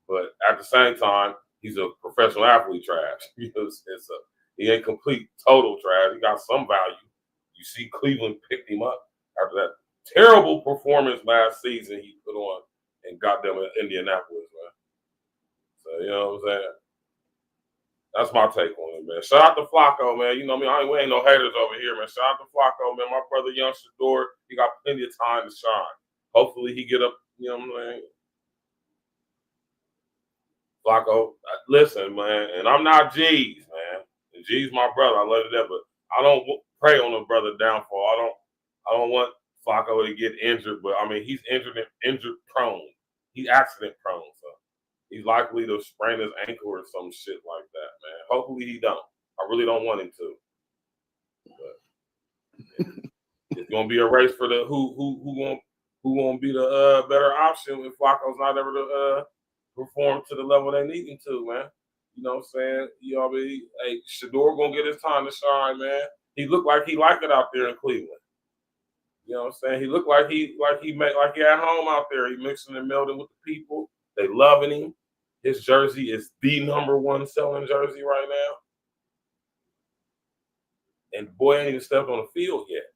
D: But at the same time, he's a professional athlete trash. He ain't complete total trash. He got some value. You see Cleveland picked him up after that terrible performance last season he put on and got them in Indianapolis, man. So, you know what I'm saying? That's my take on it, man. Shout out to Flacco, man. You know what I mean? We ain't no haters over here, man. Shout out to Flacco, man. My brother, young Shador, he got plenty of time to shine. Hopefully he get up, you know what I'm saying? Flacco, listen, man, and I'm not G's, man. And G's my brother. I love it there, but I don't pray on a brother downfall. I don't want Flacco to get injured, but I mean he's injured prone. He's accident prone, so he's likely to sprain his ankle or some shit like that, man. Hopefully he don't. I really don't want him to. But it's gonna be a race for the who gonna be the better option if Flacco's not able to perform to the level they need him to, man. You know what I'm saying? You know what I mean? Hey, Shador gonna get his time to shine, man. He looked like he liked it out there in Cleveland. You know what I'm saying? He looked like he at home out there. He mixing and melding with the people. They loving him. His jersey is the #1 selling jersey right now. And boy ain't even stepped on the field yet.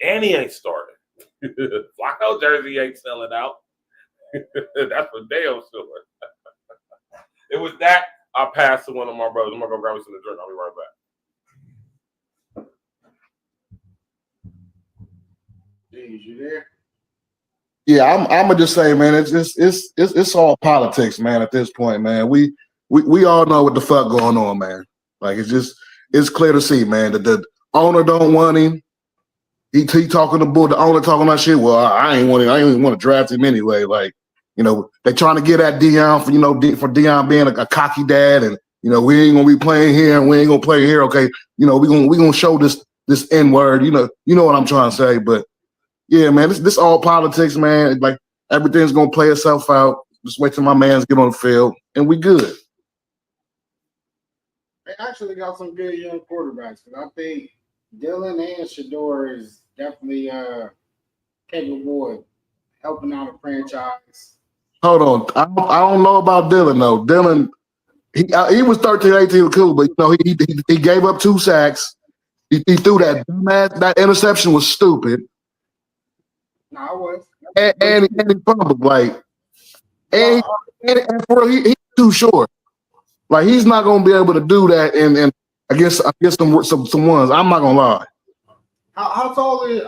D: And he ain't started. Flacco jersey ain't selling out. That's for damn sure. It was that I passed to one of my brothers. I'm gonna go grab me some to drink. I'll be right back.
I: Jeez, you there?
E: Yeah, I'm gonna just say, man, it's all politics, man. At this point, man, we all know what the fuck going on, man. Like it's clear to see, man, that the owner don't want him. He talking to bull. The owner talking that shit. Well, I ain't even want to draft him anyway. Like, you know, they trying to get at Deion for Deion being a cocky dad, and you know we ain't gonna be playing here and we ain't gonna play here. Okay, you know we gonna show this N-word. You know what I'm trying to say. But yeah, man, this all politics, man. Like everything's gonna play itself out. Just wait till my mans get on the field and we good.
I: They actually got some good young quarterbacks, but I think Dylan and Shador is definitely capable of helping out a franchise.
E: Hold on, I don't know about Dylan though. Dylan, he was 13-18 cool, but you know he gave up 2 sacks. He threw that dumbass. That interception was stupid.
I: No, I was.
E: And he fumbled like, and for real, he's too short. Like he's not gonna be able to do that. And against some ones. I'm not gonna lie.
I: How tall is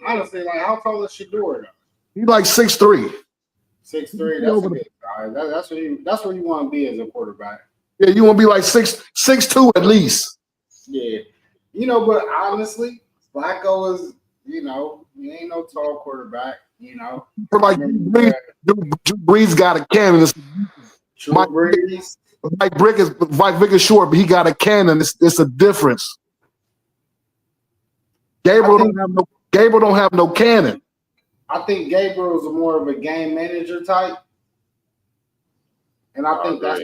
I: honestly, like how tall is Shador though?
E: He's like 6'3".
I: 6'3". That's a good guy. That's what you want to be as a quarterback.
E: Yeah, you want to be like 6'2" at least.
I: Yeah, you know, but honestly, Flacco is, you know, he ain't no tall quarterback. You know,
E: For like Drew Brees got a cannon. Mike Vick is short, but he got a cannon. It's a difference. Gabriel don't have no cannon.
I: I think Gabriel's more of a game manager type, and I think that's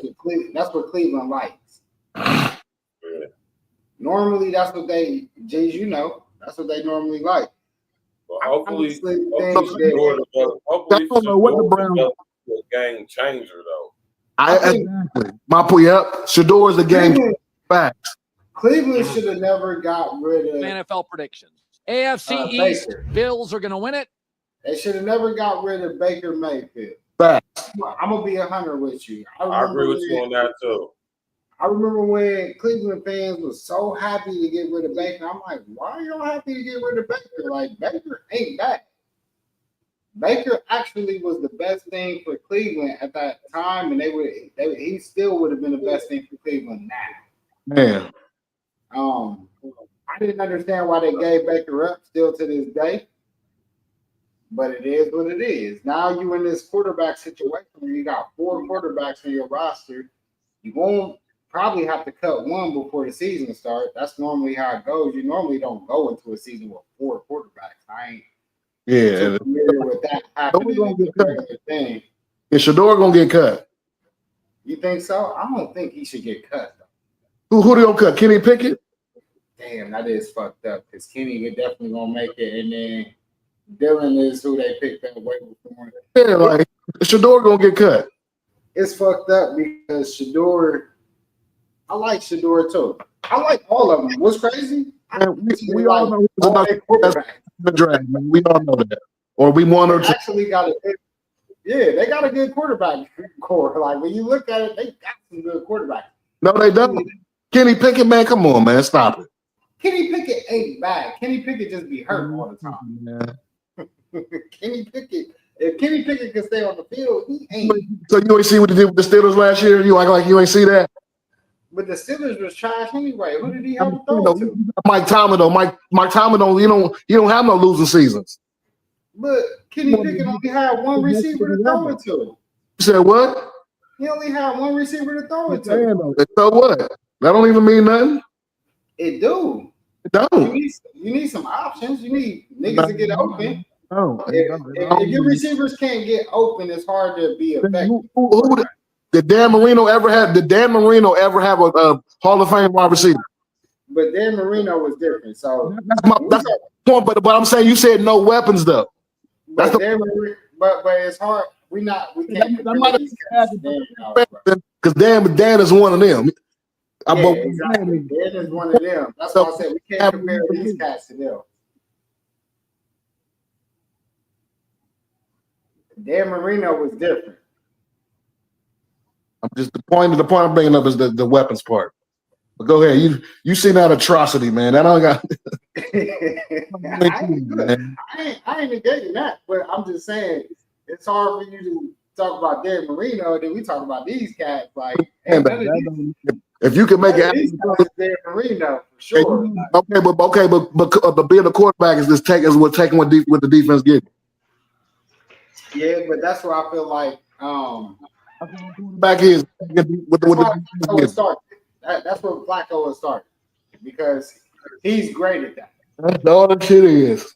I: what Cleveland likes.
D: Yeah.
I: Normally, that's what they, Jays, you know, that's what they normally like.
D: Well, hopefully,
E: I don't know what the Browns
D: a game changer though.
E: Exactly. My point. Yep. Shador is a game facts.
I: Cleveland should have never got rid of
L: NFL predictions. AFC East,
I: Baker.
L: Bills are going to win it.
I: They should have never got rid of Baker Mayfield.
E: Facts.
I: I'm gonna be 100 with you.
D: I agree with you on that too.
I: I remember when Cleveland fans was so happy to get rid of Baker. I'm like, why are y'all happy to get rid of Baker? Like, Baker ain't bad. Baker actually was the best thing for Cleveland at that time, and he still would have been the best thing for Cleveland now.
E: Man.
I: I didn't understand why they gave Baker up still to this day, but it is what it is. Now you in this quarterback situation where you got 4 quarterbacks on your roster. You won't probably have to cut one before the season starts. That's normally how it goes. You normally don't go into a season with 4 quarterbacks. I ain't too familiar with that happening. Thing.
E: Is Shador gonna get cut?
I: You think so? I don't think he should get cut. Though.
E: Who they gonna cut? Kenny Pickett?
I: Damn, that is fucked up. Because Kenny is definitely gonna make it, and then Dylan is who they picked up way before.
E: Yeah, like Shador gonna get cut.
I: It's fucked up because Shador. I like Shador too. I like all of them. What's crazy?
E: We all know who's the draft, man. We all know that. Or we want to
I: actually got a good, they got a good quarterback core. Like when you look at it, they got some good quarterbacks.
E: No, they don't. Kenny Pickett, man, come on, man, stop it.
I: Kenny Pickett ain't bad. Kenny Pickett just be hurt all the time.
E: Yeah.
I: Kenny Pickett, if Kenny Pickett can stay on the field, he ain't.
E: So you ain't see what he did with the Steelers last year? You act like you ain't see that?
I: But the Steelers was trash anyway. Who did he have to throw to?
E: Mike Tomlin though. Mike Tomlin you don't have no losing seasons.
I: But Kenny Pickett only had one receiver to throw it to.
E: You said what?
I: He only had one receiver to throw it to.
E: So what? That don't even mean nothing.
I: It do.
E: It don't.
I: You need some options. You need niggas to get open.
E: No.
I: If your receivers can't get open, it's hard to be effective.
E: Did Dan Marino ever have a Hall of Fame wide receiver?
I: But Dan Marino was different. So
E: that's my point. But I'm saying you said no weapons though.
I: But it's hard. We can't compare these guys
E: because Dan is one of them.
I: Exactly. Dan is one of them. That's why I said we can't compare these guys to them. Dan Marino was different.
E: I'm just the point I'm bringing up is the weapons part. But go ahead. You seen that atrocity, man. That don't got.
I: I ain't negating that, but I'm just saying it's hard for you to talk about Dan Marino, then we talk about these cats. Like,
E: if you can make it,
I: Dan Marino for sure.
E: But being a quarterback is what the defense gives.
I: Yeah, but that's where I feel like
E: back is with
I: the that's where Flacco has started because he's great at that.
E: That's all the shit is.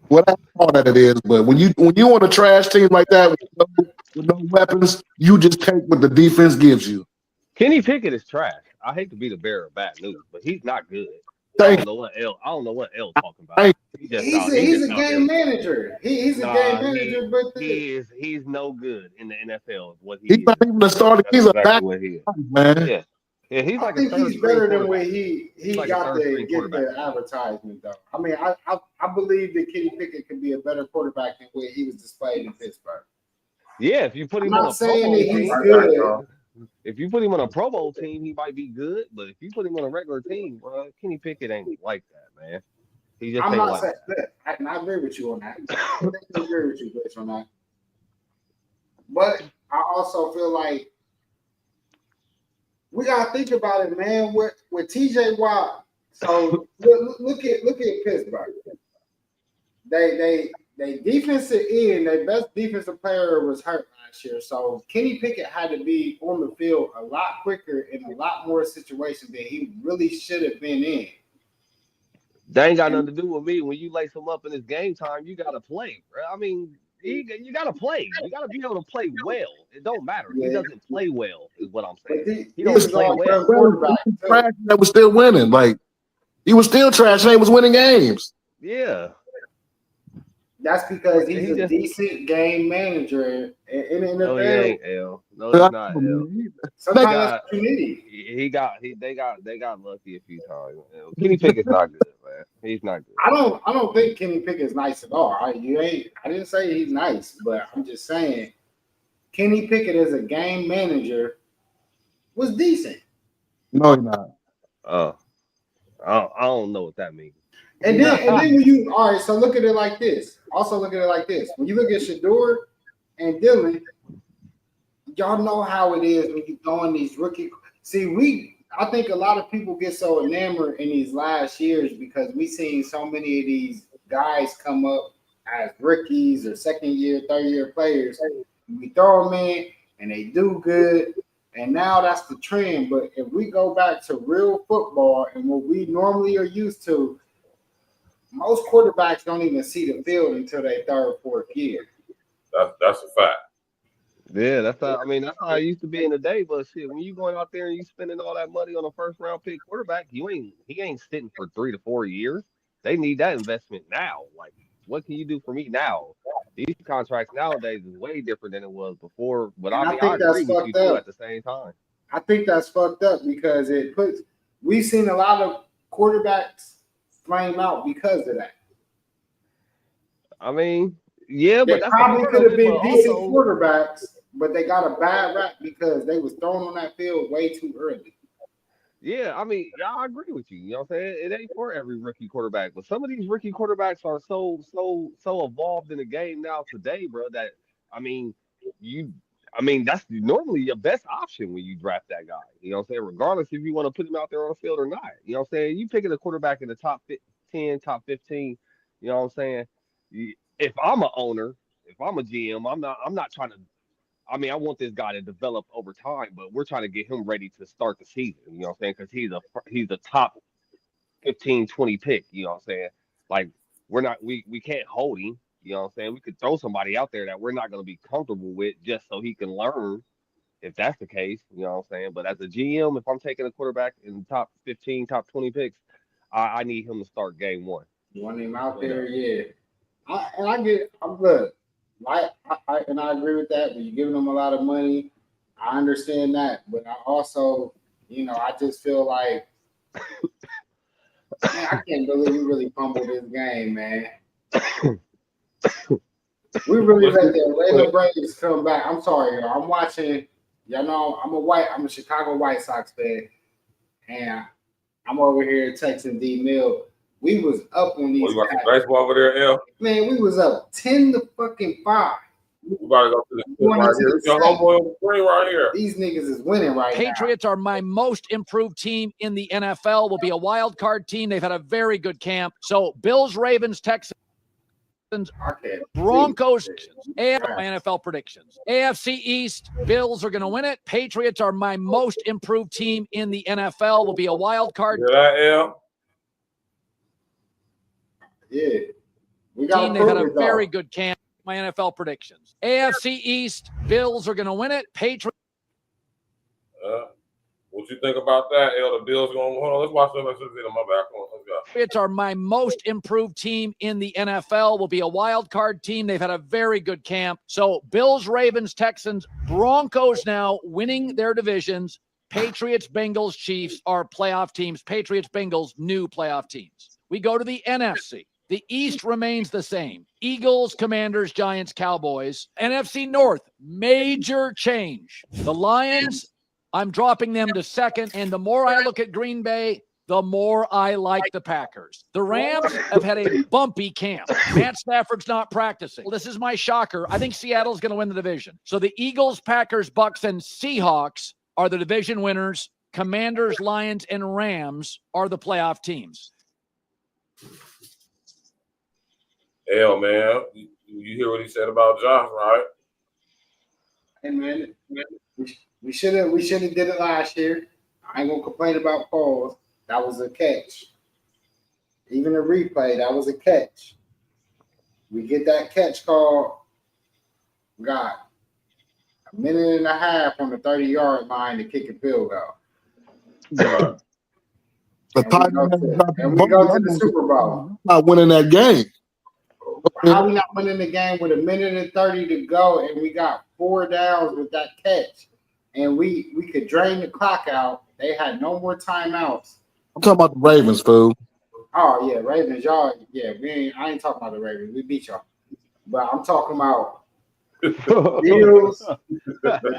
E: What I thought that it is, but when you on a trash team like that with no weapons, you just take what the defense gives you.
B: Kenny Pickett is trash. I hate to be the bearer of bad news, but he's not good. I don't know what L talking about.
I: He's a game manager. He's a game manager, but
B: he's no good in the NFL.
E: He's not even a starter. He's a back man.
B: Yeah, he's like
I: he's better than what he got to get the advertisement though. I mean, I believe that Kenny Pickett can be a better quarterback than what he was displayed in Pittsburgh.
B: Yeah, if you put him on a Pro Bowl team, if you put him on a Pro Bowl team, he might be good. But if you put him on a regular team, well, Kenny Pickett ain't like that, man. He just ain't like that.
I: I agree with you on that. I agree with you, Chris, on that. But I also feel like we gotta think about it, man. With T.J. Watt, so look at Pittsburgh. They defensive end, their best defensive player was hurt last year. So Kenny Pickett had to be on the field a lot quicker in a lot more situations than he really should have been in.
B: That ain't got nothing to do with me. When you lace him up in his game time, you gotta play, bro. I mean, you gotta play. You gotta be able to play well. It don't matter. He doesn't play well, is what I'm saying. He don't play well.
E: That was still winning. Like he was still trash and he was winning games.
B: Yeah.
I: That's because he's a decent game manager in the NFL.
B: No, he ain't, L. No, he's not, L.
I: Sometimes that's what you need.
B: They got lucky a few times. Kenny Pickett's not good, man. He's not good.
I: I don't think Kenny Pickett's nice at all. I didn't say he's nice, but I'm just saying Kenny Pickett as a game manager was decent.
E: No, he's not.
B: I don't know what that means.
I: And then when you all right, so look at it like this. Also look at it like this. When you look at Shador and Dylan, y'all know how it is when you throwing these rookie. See, I think a lot of people get so enamored in these last years because we seen so many of these guys come up as rookies or second year, third year players. We throw them in and they do good. And now that's the trend. But if we go back to real football and what we normally are used to, most quarterbacks don't even see the field until their third, fourth year.
D: That's a fact.
B: Yeah, that's how it used to be in the day. But shit, when you going out there and you spending all that money on a first round pick quarterback, he ain't sitting for 3 to 4 years. They need that investment now. Like, what can you do for me now? These contracts nowadays is way different than it was before. But I agree with you too at the same time.
I: I think that's fucked up because we've seen a lot of quarterbacks flame out because of that.
B: I mean, yeah, but
I: they
B: that's
I: probably could have been decent
B: also
I: quarterbacks, but they got a bad rap because they was thrown on that field way too early.
B: Yeah, I mean, I agree with you. You know what I'm saying? It ain't for every rookie quarterback, but some of these rookie quarterbacks are so evolved in the game now today, bro, that that's normally your best option when you draft that guy. You know what I'm saying? Regardless if you want to put him out there on the field or not. You know what I'm saying? You picking a quarterback in the top 10, top 15, you know what I'm saying? If I'm an owner, if I'm a GM, I'm not trying to. I mean, I want this guy to develop over time, but we're trying to get him ready to start the season. You know what I'm saying? Because he's a top 15, 20 pick. You know what I'm saying? Like we can't hold him. You know what I'm saying? We could throw somebody out there that we're not going to be comfortable with just so he can learn. If that's the case, you know what I'm saying? But as a GM, if I'm taking a quarterback in the top 15, top 20 picks, I need him to start game one.
I: You want him out there, yeah. I'm good. I agree with that. When you're giving them a lot of money, I understand that. But I also, I just feel like, man, I can't believe we really fumbled this game, man. We really let the Atlanta Braves come back. I'm sorry, y'all. I'm watching. Y'all know I'm a Chicago White Sox fan, and I'm over here texting D Mill. We was up on these.
D: You watching baseball over there, L?
I: Man, we was up 10-5.
D: We about to go to the screen right here. Your homeboy on the screen right here.
I: These niggas is winning right now.
L: Patriots are my most improved team in the NFL. Will be a wild card team. They've had a very good camp. So Bills, Ravens, Texans, Broncos, and my NFL predictions. AFC East, Bills are going to win it. Patriots are my most improved team in the NFL. Will be a wild card.
I: Yeah. We got
L: team. They've had a very good camp. My NFL predictions. AFC East, Bills are going to win it. Patriots.
D: What you think about that, L? The Bills going to hold on. Let's watch them. Let's see them. My back. Let's go.
L: Patriots are my most improved team in the NFL. Will be a wild card team. They've had a very good camp. So Bills, Ravens, Texans, Broncos now winning their divisions. Patriots, Bengals, Chiefs are playoff teams. Patriots, Bengals, new playoff teams. We go to the NFC. The East remains the same. Eagles, Commanders, Giants, Cowboys. NFC North, major change. The Lions, I'm dropping them to second. And the more I look at Green Bay, the more I like the Packers. The Rams have had a bumpy camp. Matt Stafford's not practicing. Well, this is my shocker. I think Seattle's going to win the division. So the Eagles, Packers, Bucks, and Seahawks are the division winners. Commanders, Lions, and Rams are the playoff teams.
D: Hell, man, you hear what he said about Josh, right?
I: Hey, man, we should have did it last year. I ain't gonna complain about calls. That was a catch. Even a replay, that was a catch. We get that catch call. Got a minute and a half on the 30-yard line to kick a field goal. And we go to the Super Bowl.
E: Not winning that game.
I: How we not winning the game with a minute and 30 to go, and we got 4 downs with that catch, and we could drain the clock out. They had no more timeouts.
E: I'm talking about the Ravens, fool.
I: Oh yeah, Ravens, y'all. Yeah, I ain't talking about the Ravens. We beat y'all, but I'm talking about the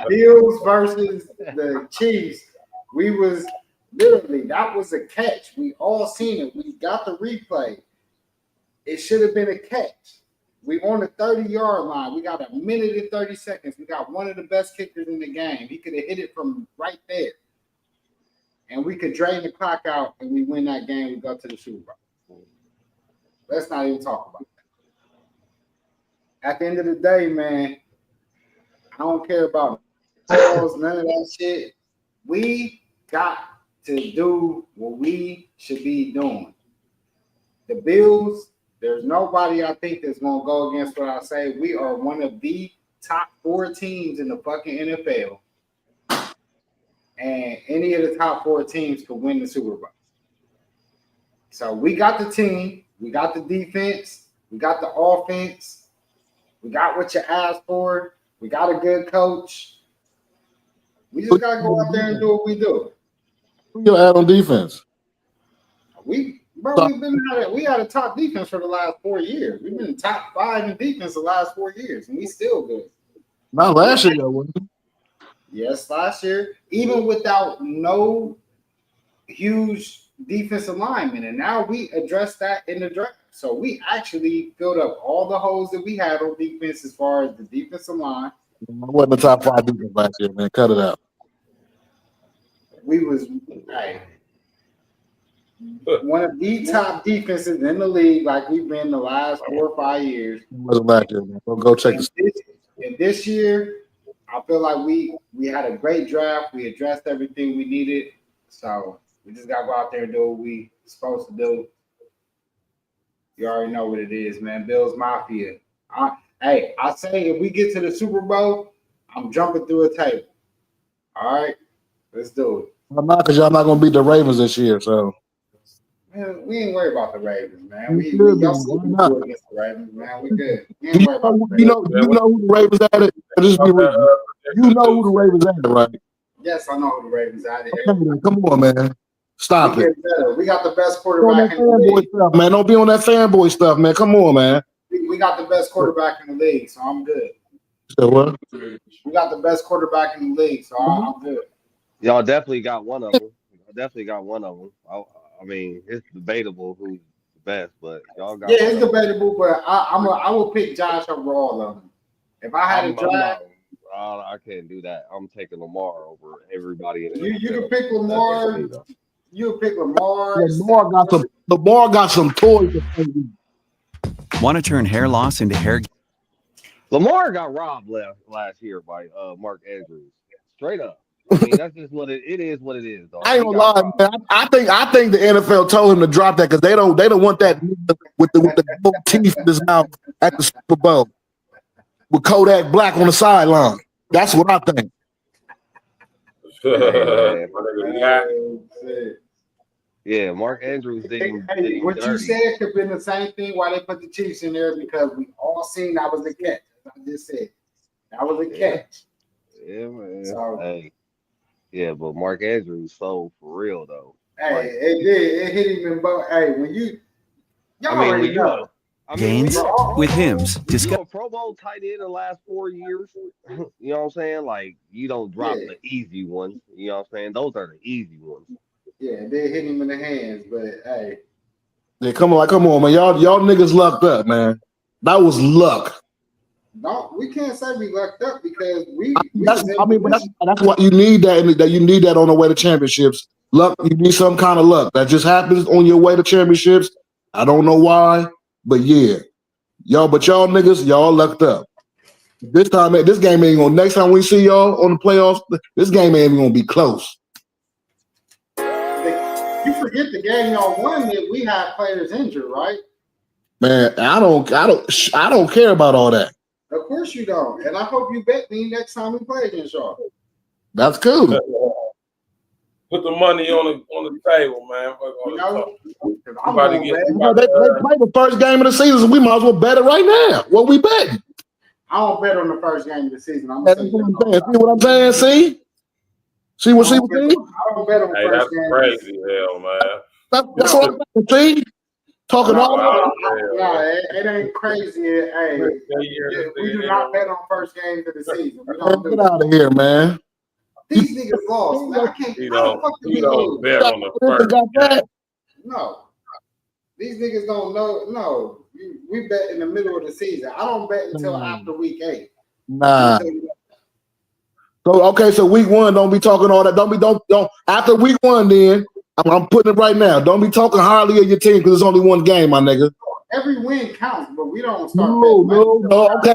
I: Bills versus the Chiefs. We was Literally, that was a catch. We all seen it. We got the replay. It should have been a catch. We on the 30-yard line. We got a minute and 30 seconds. We got one of the best kickers in the game. He could have hit it from right there. And we could drain the clock out and we win that game. We go to the Super Bowl. Let's not even talk about that. At the end of the day, man, I don't care about calls, none of that shit. We got to do what we should be doing. The Bills, there's nobody I think that's going to go against what I say. We are one of the top 4 teams in the fucking NFL. And any of the top 4 teams could win the Super Bowl. So we got the team. We got the defense. We got the offense. We got what you asked for. We got a good coach. We just got to go out there and do what we do.
E: Who you add on defense?
I: We had a top defense for the last 4 years. We've been top 5 in defense the last 4 years, and we still good.
E: Not last year, though, wasn't it?
I: Yes, last year, even without no huge defensive linemen, and now we addressed that in the draft. So we actually filled up all the holes that we had on defense as far as the defensive line.
E: I wasn't the top 5 defense last year, man. Cut it out.
I: We was one of the top defenses in the league, like we've been the last 4 or 5 years.
E: It wasn't last year, man. Go check
I: and this year, I feel like we had a great draft. We addressed everything we needed. So we just got to go out there and do what we supposed to do. You already know what it is, man. Bills Mafia. I say if we get to the Super Bowl, I'm jumping through a table. All right? Let's do it.
E: I'm not, because y'all not going to beat the Ravens this year, so.
I: Man, we ain't worried about the Ravens, man. Y'all see we do against the Ravens, man. We good. We ain't worried about the Ravens.
E: You know who the Ravens at it? You know who the Ravens at it, right?
I: Yes, I know who the Ravens at it.
E: Come on, man. Stop it.
I: We got the best quarterback in the league.
E: Stuff, man. Don't be on that fanboy stuff, man. Come on, man.
I: We got the best quarterback in the league, so I'm good.
E: So what?
I: We got the best quarterback in the league, so I'm good.
B: Y'all definitely got one of them. I mean, it's debatable who's the best, but y'all got.
I: Yeah, it's debatable, but I will pick Josh over all of them. If I had a draft,
B: I can't do that. I'm taking Lamar over everybody in the
I: You can pick Lamar. You pick Lamar.
E: Lamar got some toys.
M: Want to turn hair loss into hair?
B: Lamar got robbed last year by Mark Andrews. Straight up. I mean, that's just what it is. What it is, dog.
E: I ain't gonna lie, man. I think the NFL told him to drop that because they don't want that with the gold teeth in his mouth at the Super Bowl with Kodak Black on the sideline. That's what I think.
B: Yeah, Mark Andrews didn't.
I: What you said could have been the same thing why they put the Chiefs in there, because we all seen that was a catch. I just said that was a catch.
B: Yeah, man. Hey. Yeah, but Mark Andrews sold for real though.
I: Hey, like, it hit him in both. Hey, when you, already know.
M: Gains with Hims.
B: You a Pro Bowl tight end in the last 4 years. You know what I'm saying? Like, you don't drop the easy ones. You know what I'm saying? Those are the easy ones.
I: Yeah, they hit him in the hands, but hey.
E: Yeah, come on, man. Y'all niggas lucked up, man. That was luck.
I: No, we can't say we lucked up because
E: that's what you need. You need that on the way to championships. Luck. You need some kind of luck that just happens on your way to championships. I don't know why, but yeah, y'all niggas, y'all lucked up. This game ain't gonna. Next time we see y'all on the playoffs, this game ain't even gonna be close.
I: You forget the game y'all won that we had players injured, right?
E: Man, I don't care about all that.
I: Of course you don't, and I hope you bet me next time we play against y'all.
E: That's cool.
D: Put the money on the table, man.
E: They play the first game of the season, so we might as well bet it right now. What we betting?
I: I don't bet on the first game of the season.
E: See what I'm saying? See what she was saying?
I: I don't bet on the first game.
D: That's crazy, hell, man.
E: That's what I'm saying. See? Talking all
I: about it ain't crazy. Hey, we do not bet on first games of the season.
E: Get out of here, man.
I: These niggas lost, man. I can't.
D: You
I: How the
D: know,
I: fuck did
D: you
I: we
D: know,
I: lose?
D: bet on the first.
E: Got that?
I: No. These niggas don't know. No. We bet in the middle of the season. I don't bet until after week 8.
E: Nah. So week 1, don't be talking all that. Don't after week 1, then I'm putting it right now. Don't be talking highly of your team because it's only one game, my nigga.
I: Every win counts, but we don't start
E: No. Okay.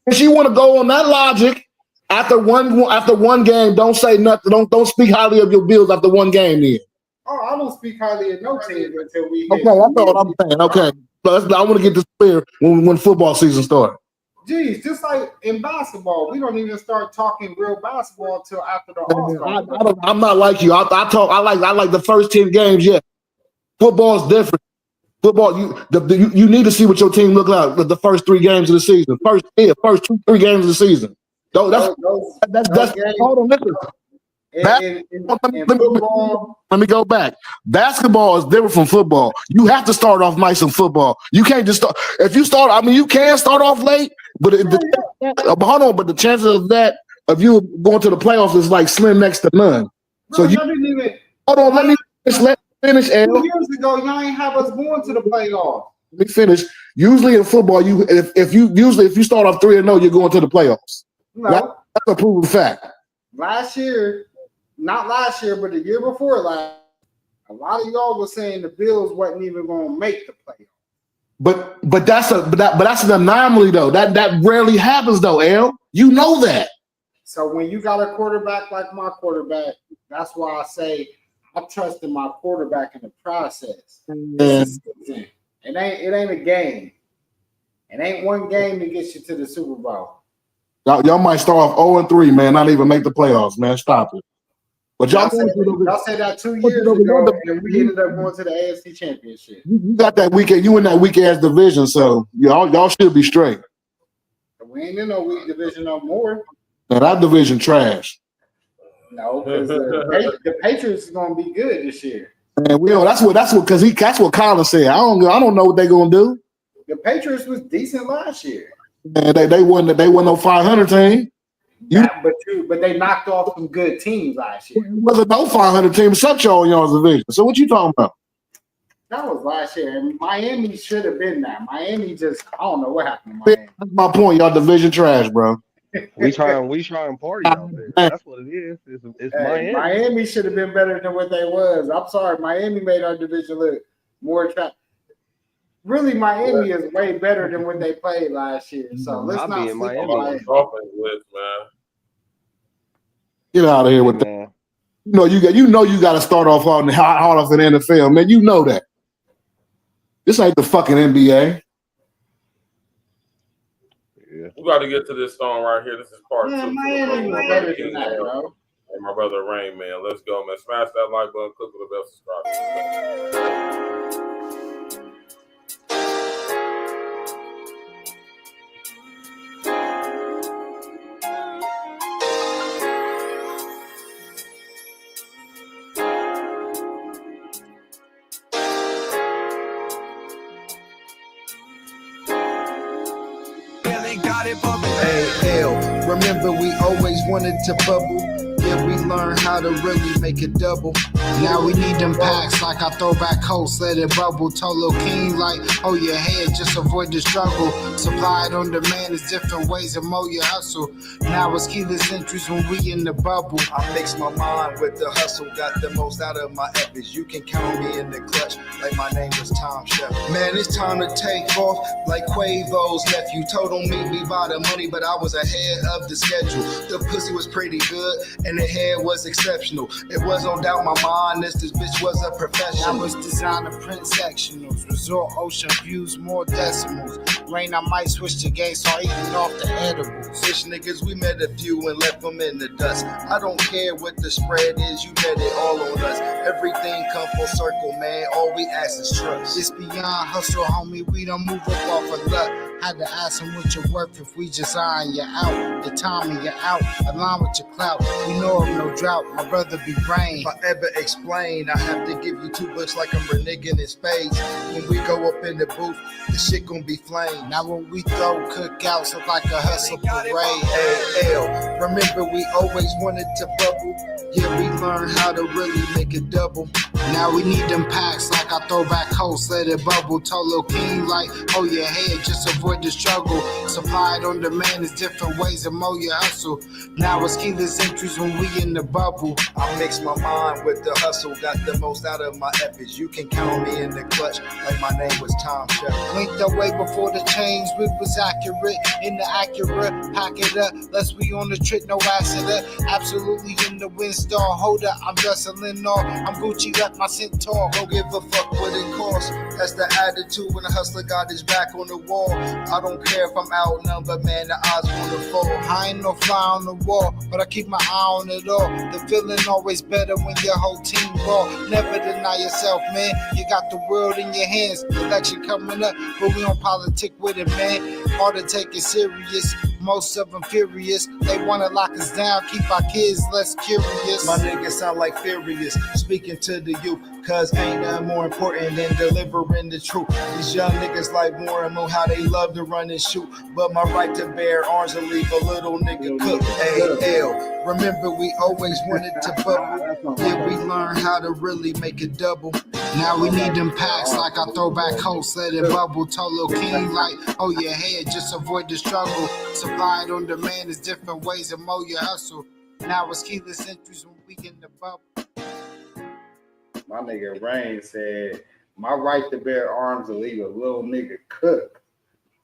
E: If you want to go on that logic, after one game, don't say nothing. Don't speak highly of your Bills after one game. Then.
I: Oh, I don't speak highly of no team until we
E: hit. Okay, that's all I'm saying. Okay, I want to get this clear when football season starts.
I: Geez, just like in basketball, we don't even start talking real basketball until after the All-Star.
E: I'm not like you. I like the first 10 games. Yeah, football is different. Football, you need to see what your team look like the first 3 games of the season. First 2-3 games of the season. That's hold on, listen. Let me go back. Basketball is different from football. You have to start off nice in football. You can't just start. If you start, I mean, you can start off late, but hold on. But the chances of that of you going to the playoffs is like slim next to none. So hold on. Let me finish. 2
I: years ago, y'all ain't have us going to the playoffs.
E: Let me finish. Usually in football, if you start off 3-0, you're going to the playoffs.
I: No,
E: that's a proven fact.
I: Not last year, but the year before last, a lot of y'all was saying the Bills wasn't even going to make the playoffs.
E: But that's an anomaly though. That rarely happens though, L. You know that.
I: So when you got a quarterback like my quarterback, that's why I say I trust in my quarterback in the process. It ain't a game. It ain't one game that gets you to the Super Bowl.
E: Y'all might start off 0-3, man. Not even make the playoffs, man. Stop it. But y'all
I: said that 2 years ago, and we ended up going to the AFC Championship.
E: You got that weekend. You in that weak ass division, so y'all should be straight.
I: We ain't in no weak division no more.
E: Now that division trash.
I: No, because the Patriots is gonna be good this year.
E: Man, that's what Colin said. I don't know what they're gonna do.
I: The Patriots was decent last year.
E: Man, they won no 500 team.
I: But they knocked off some good teams last year.
E: It wasn't no 500 team. Such y'all division. So what you talking about?
I: That was last year, and Miami should have been that. Miami just, I don't know what happened to Miami.
E: That's my point. Y'all division trash, bro.
B: We trying party out there. That's what it is. It's Miami.
I: Miami should have been better than what they was. I'm sorry, Miami made our division look more attractive. Really, Miami is way better than what they played last year. So let's not sleep on Miami.
E: Get out of here with that. You got to start off hard off in the NFL, man. You know that. This ain't the fucking NBA.
D: Yeah. We got to get to this song right here. This is part 2.
I: Miami was better than that, bro.
D: And my brother Rain, man. Let's go, man. Smash that like button, click with the bell, subscribe.
A: Hey, L, remember we always wanted to bubble. Yeah, we learned how to really make it double. Now we need them packs like I throw back hosts, let it bubble. Told Lil King like, hold your head, just avoid the struggle. Supplied on demand is different ways to mow your hustle. Now it's keyless entries when we in the bubble.
N: I mix my mind with the hustle, got the most out of my efforts. You can count me in the clutch like my name was Tom Shepard.
A: Man, it's time to take off like Quavo's nephew. Told him meet me by the money, but I was ahead of the schedule. The pussy was pretty good and the head was exceptional. It was no doubt my mind, this bitch was a professional. I was designing print sectionals, resort ocean views, more decimals. Rain, I might switch the game, so eating off the edibles.
N: Bitch niggas, we met a few and left them in the dust. I don't care what the spread is, you bet it all on us. Everything come full circle, man, all we ask is trust.
A: It's beyond hustle, homie, we don't move up off of luck. Had to ask him what you're worth if we just eyeing you out. The timing you out, along with your clout. We know of no drought, my brother be brain.
N: If I ever explain, I have to give you 2 books like I'm reneging in space. When we go up in the booth, the shit gon' be flame.
A: Now when we throw cookouts, look like a hustle parade.
N: Hey, L, remember we always wanted to bubble. Yeah, we learned how to really make it double.
A: Now we need them packs like our throwback host, let it bubble. Told Lil King like, hold your head, just avoid the struggle. Supplied on demand is different ways to mow your hustle. Now it's keyless entries when we in the bubble.
N: I mix my mind with the hustle, got the most out of my efforts. You can count me in the clutch like my name was Tom Shepard.
A: Linked away before the change, we was accurate. In the accurate, pack it up, lest we on the trip, no accident. Absolutely in the windstar, hold up, I'm wrestling off. I'm Gucci, left my centaur.
N: Don't give a fuck what it costs. That's the attitude when a hustler got his back on the wall. I don't care if I'm outnumbered, man, the odds gonna fall.
A: I ain't no fly on the wall, but I keep my eye on it all. The feeling always better when your whole team ball. Never deny yourself, man. You got the world in your hands. Election coming up, but we don't politic with it, man. Hard to take it serious. Most of them furious. They wanna lock us down, keep our kids less curious.
N: My niggas sound like furious, speaking to the youth. Cause ain't nothing more important than delivering the truth. These young niggas like more and more how they love to run and shoot. But my right to bear arms and leave a little nigga cook. Hey, L, remember we always wanted to bubble. Yeah, we learned how to really make it double.
A: Now we need them packs like our throwback host, let it bubble. Told Lil King like, hold your head, just avoid the struggle. Supplied on demand is different ways to mow your hustle. Now it's keyless entries when we in the bubble.
I: My nigga Rain said, my right to bear arms will leave a little nigga cook.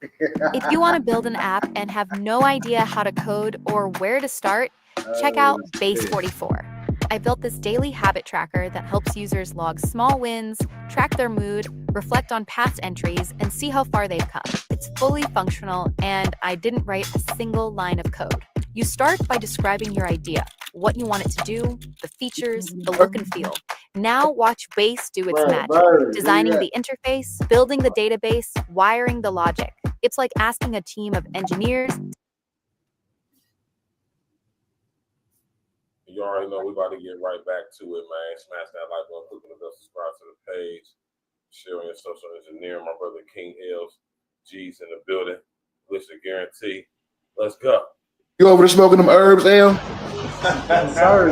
O: If you want to build an app and have no idea how to code or where to start, check out Base 44. I built this daily habit tracker that helps users log small wins, track their mood, reflect on past entries, and see how far they've come. It's fully functional, and I didn't write a single line of code. You start by describing your idea, what you want it to do, the features, the look and feel. Now watch Base do its magic, designing the interface, building the database, wiring the logic. It's like asking a team of engineers.
D: You already know we about to get right back to it, man. Smash that like button, click on the bell, subscribe to the page, share on your social engineer. My brother King Els, G's in the building. Listen, guarantee. Let's go.
E: You over there smoking them herbs, L?
I: Sorry,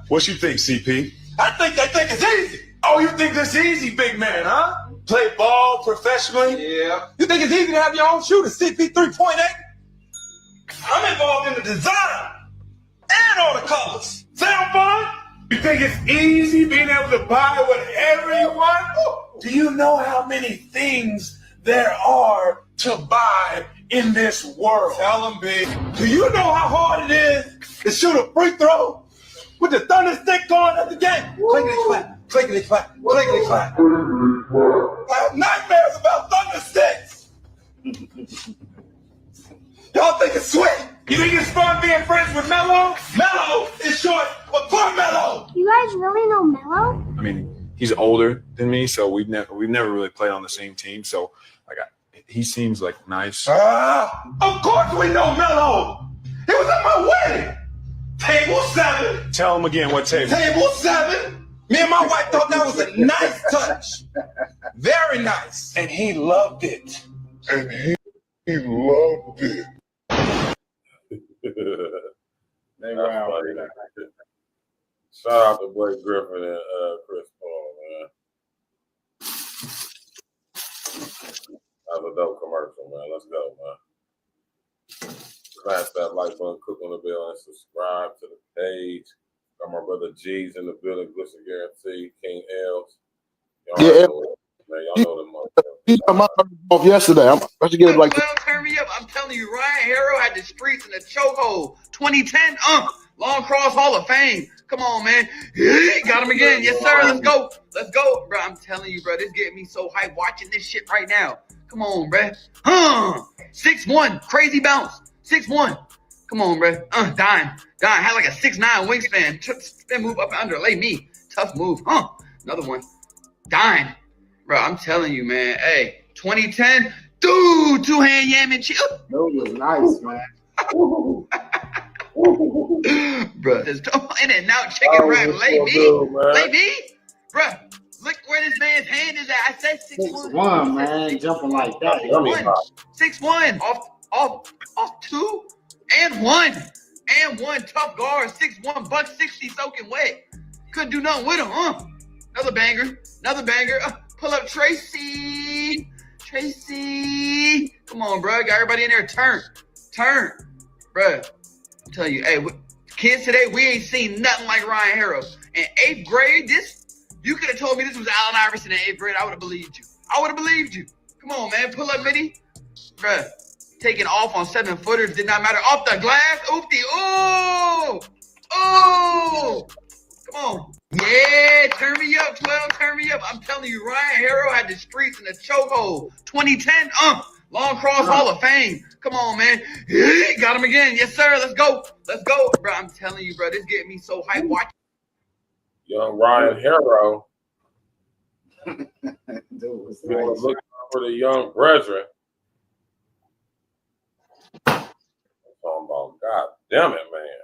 P: What you think, CP? I think it's easy. Oh, you think this easy, big man, huh? Play ball professionally? Yeah. You think it's easy to have your own shooter, CP 3.8? I'm involved in the design and all the colors. Sound fun? You think it's easy being able to buy whatever you want? Do you know how many things there are to buy in this world? Tell them, big. Do you know how hard it is to shoot a free throw with the thunder stick going at the game? Clickety clap, clickety clap, clickety clap. I have nightmares about thunder sticks. Y'all think it's sweet? You think it's fun being friends with Mello? Mello is short for Carmelo.
Q: You guys really know Mello?
R: I mean, he's older than me, so we've never really played on the same team. So, he seems like nice.
P: Of course we know Mello. He was at my wedding. Table 7.
R: Tell him again what table.
P: Table 7. Me and my wife thought that was a nice touch. Very nice. And he loved it. And he loved it.
I: They round.
D: Shout out to Blake Griffin and Chris Paul, man. That was a dope commercial, man. Let's go, man. Smash that like button, click on the bell, and subscribe to the page. Got my brother G's in the building, Glisten Guarantee, King Els. Y'all know them.
E: He got my off yesterday. I should get it like.
J: Turn me up. I'm telling you, Ryan Harrow had the streets in a chokehold. 2010, Long Cross Hall of Fame. Come on, man. Got him again. Yes, sir. Let's go. Let's go, bro. I'm telling you, bro. This getting me so hyped watching this shit right now. Come on, bro. 6'1", crazy bounce. 6'1". Come on, bro. Dime. Had like a 6'9" wingspan. Spin move up and under. Lay me. Tough move. Another one. Dime. Bro, I'm telling you, man. Hey, 2010, dude, two-hand yam and chill.
I: That was nice, man.
J: Bruh, this in and out chicken wrap, lady. Bruh, look where this man's hand is at. I said 6'1".
I: 6'1", man, jumping like that.
J: 6'1", off 2 and 1. And 1 tough guard, 6'1", buck 60 soaking wet. Couldn't do nothing with him, Another banger. Pull up Tracy. Come on, bro. Got everybody in there. Turn. Bro, I'm telling you, hey, kids today, we ain't seen nothing like Ryan Harrow. In 8th grade, you could have told me this was Allen Iverson in 8th grade. I would have believed you. Come on, man. Pull up, Mitty. Bro, taking off on 7-footers did not matter. Off the glass. Oopty. Oh. Come on. Yeah, turn me up, 12. Turn me up. I'm telling you, Ryan Harrow had the streets in the chokehold. 2010, Long Cross Hall of Fame. Come on, man. Got him again. Yes, sir. Let's go. Bro, I'm telling you, bro, this getting me so hyped. Watch.
D: Young Ryan Harrow.
I: Dude, was
D: You want
I: nice.
D: to look for the young brethren. I'm talking about, God damn it, man.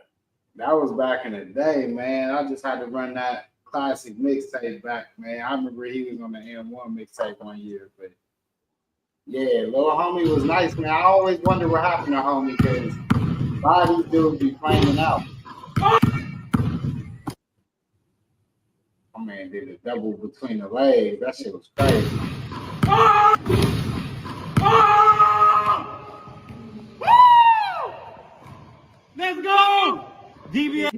I: That was back in the day, man. I just had to run that classic mixtape back, man. I remember he was on the E.N.E mixtape one year, but yeah, little homie was nice, man. I always wonder what happened to homie because a lot of these dudes be flaming out. My man did a double between the legs. That shit was crazy.
J: Let's go. DBA.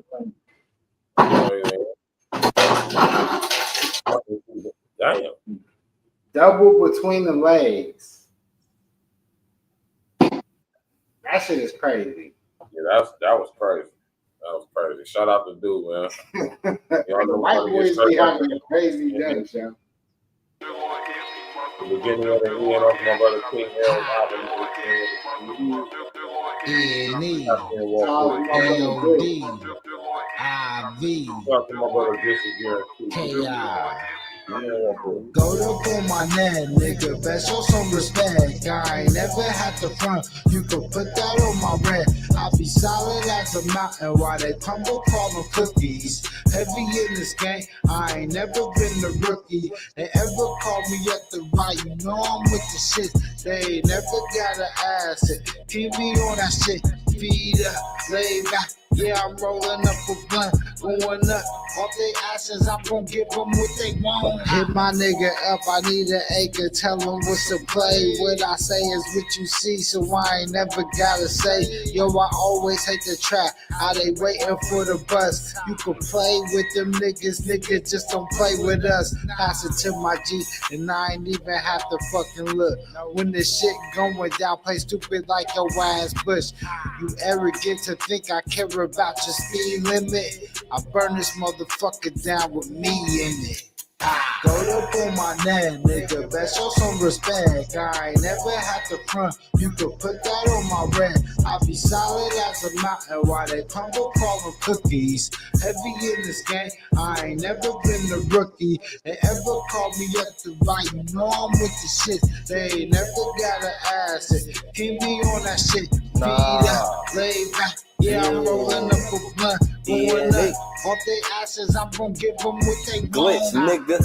D: Damn.
I: Double between the legs. That shit is crazy.
D: Yeah, that was crazy. Shout out to dude, man.
I: The white boys be having a crazy day, yo.
D: The beginning of the E.N.E of my brother King
A: E.N.E. L.D. I.V.
D: Shout out to my brother Jesse
A: K.I. Go to pull my neck, nigga. Best show some respect. I ain't never had to front. You can put that on my red. I be solid as a mountain while they tumble crawling cookies. Heavy in this game, I ain't never been the rookie. They ever call me at the right, you know I'm with the shit. They ain't never gotta ask it. Keep me on that shit. Feet up, lay back. Yeah, I'm rolling up a blunt, going up. All they asses, I'm gonna give them what they want. Hit my nigga up, I need an acre. Tell them what's the play. What I say is what you see, so I ain't never gotta say. Yo, I always hate the trap. How they waiting for the bus. You can play with them niggas, just don't play with us. Pass it to my G, and I ain't even have to fucking look. When this shit going down, play stupid like your ass Bush. You arrogant to think I care about your speed limit. I burn this motherfucker down with me in it. Go up on my neck, nigga. Best show some respect. I ain't never had to front. You can put that on my red. I be solid as a mountain while they tumble crawling cookies. Heavy in this game, I ain't never been the rookie. They ever call me up to right, you know I'm with the shit. They ain't never gotta ask it. Keep me on that shit. Feet up, lay back. Yeah, I'm rolling up a blunt, going up. Off they asses, I'm gonna give them what they
B: Glitch,
A: want.
B: nigga.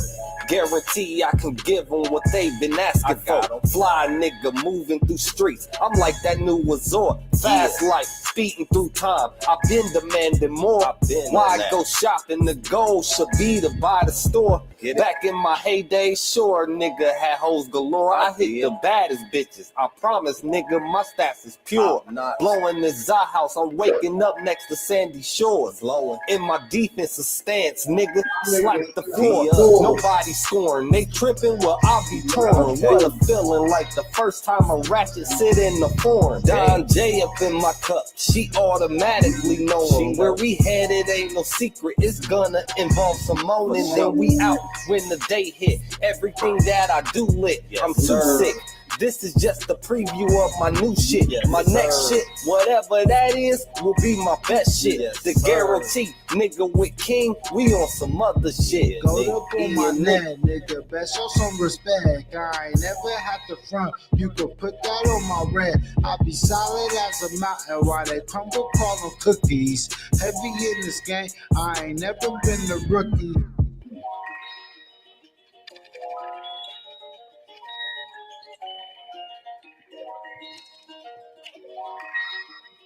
B: Guarantee I can give them what they've been asking for. Fly nigga moving through streets. I'm like that new resort. Fast life, speeding through time. I've been demanding more. Why go shopping? The goal should be to buy the store. Back in my heyday, sure, nigga had hoes galore. I hit the baddest bitches. I promise, nigga, my stats is pure. Blowing this Za house, I'm waking up next to Sandy Shores. In my defensive stance, nigga, slap the floor. Nobody scoring, they tripping, well, I'll be torn. What a feeling like the first time a ratchet sit in the foreign. Don J up in my cup, she automatically knowing. Where we headed ain't no secret, it's gonna involve some moaning. Then we out when the day hit, everything that I do lit. I'm too sick. This is just a preview of my new shit. My next shit, whatever that is, will be my best shit. The guarantee, nigga with King, we on some other shit.
A: Go up on my neck, nigga. Best show some respect. I ain't never had to front. You could put that on my red. I be solid as a mountain while they crumble, call them cookies. Heavy in this game, I ain't never been the rookie.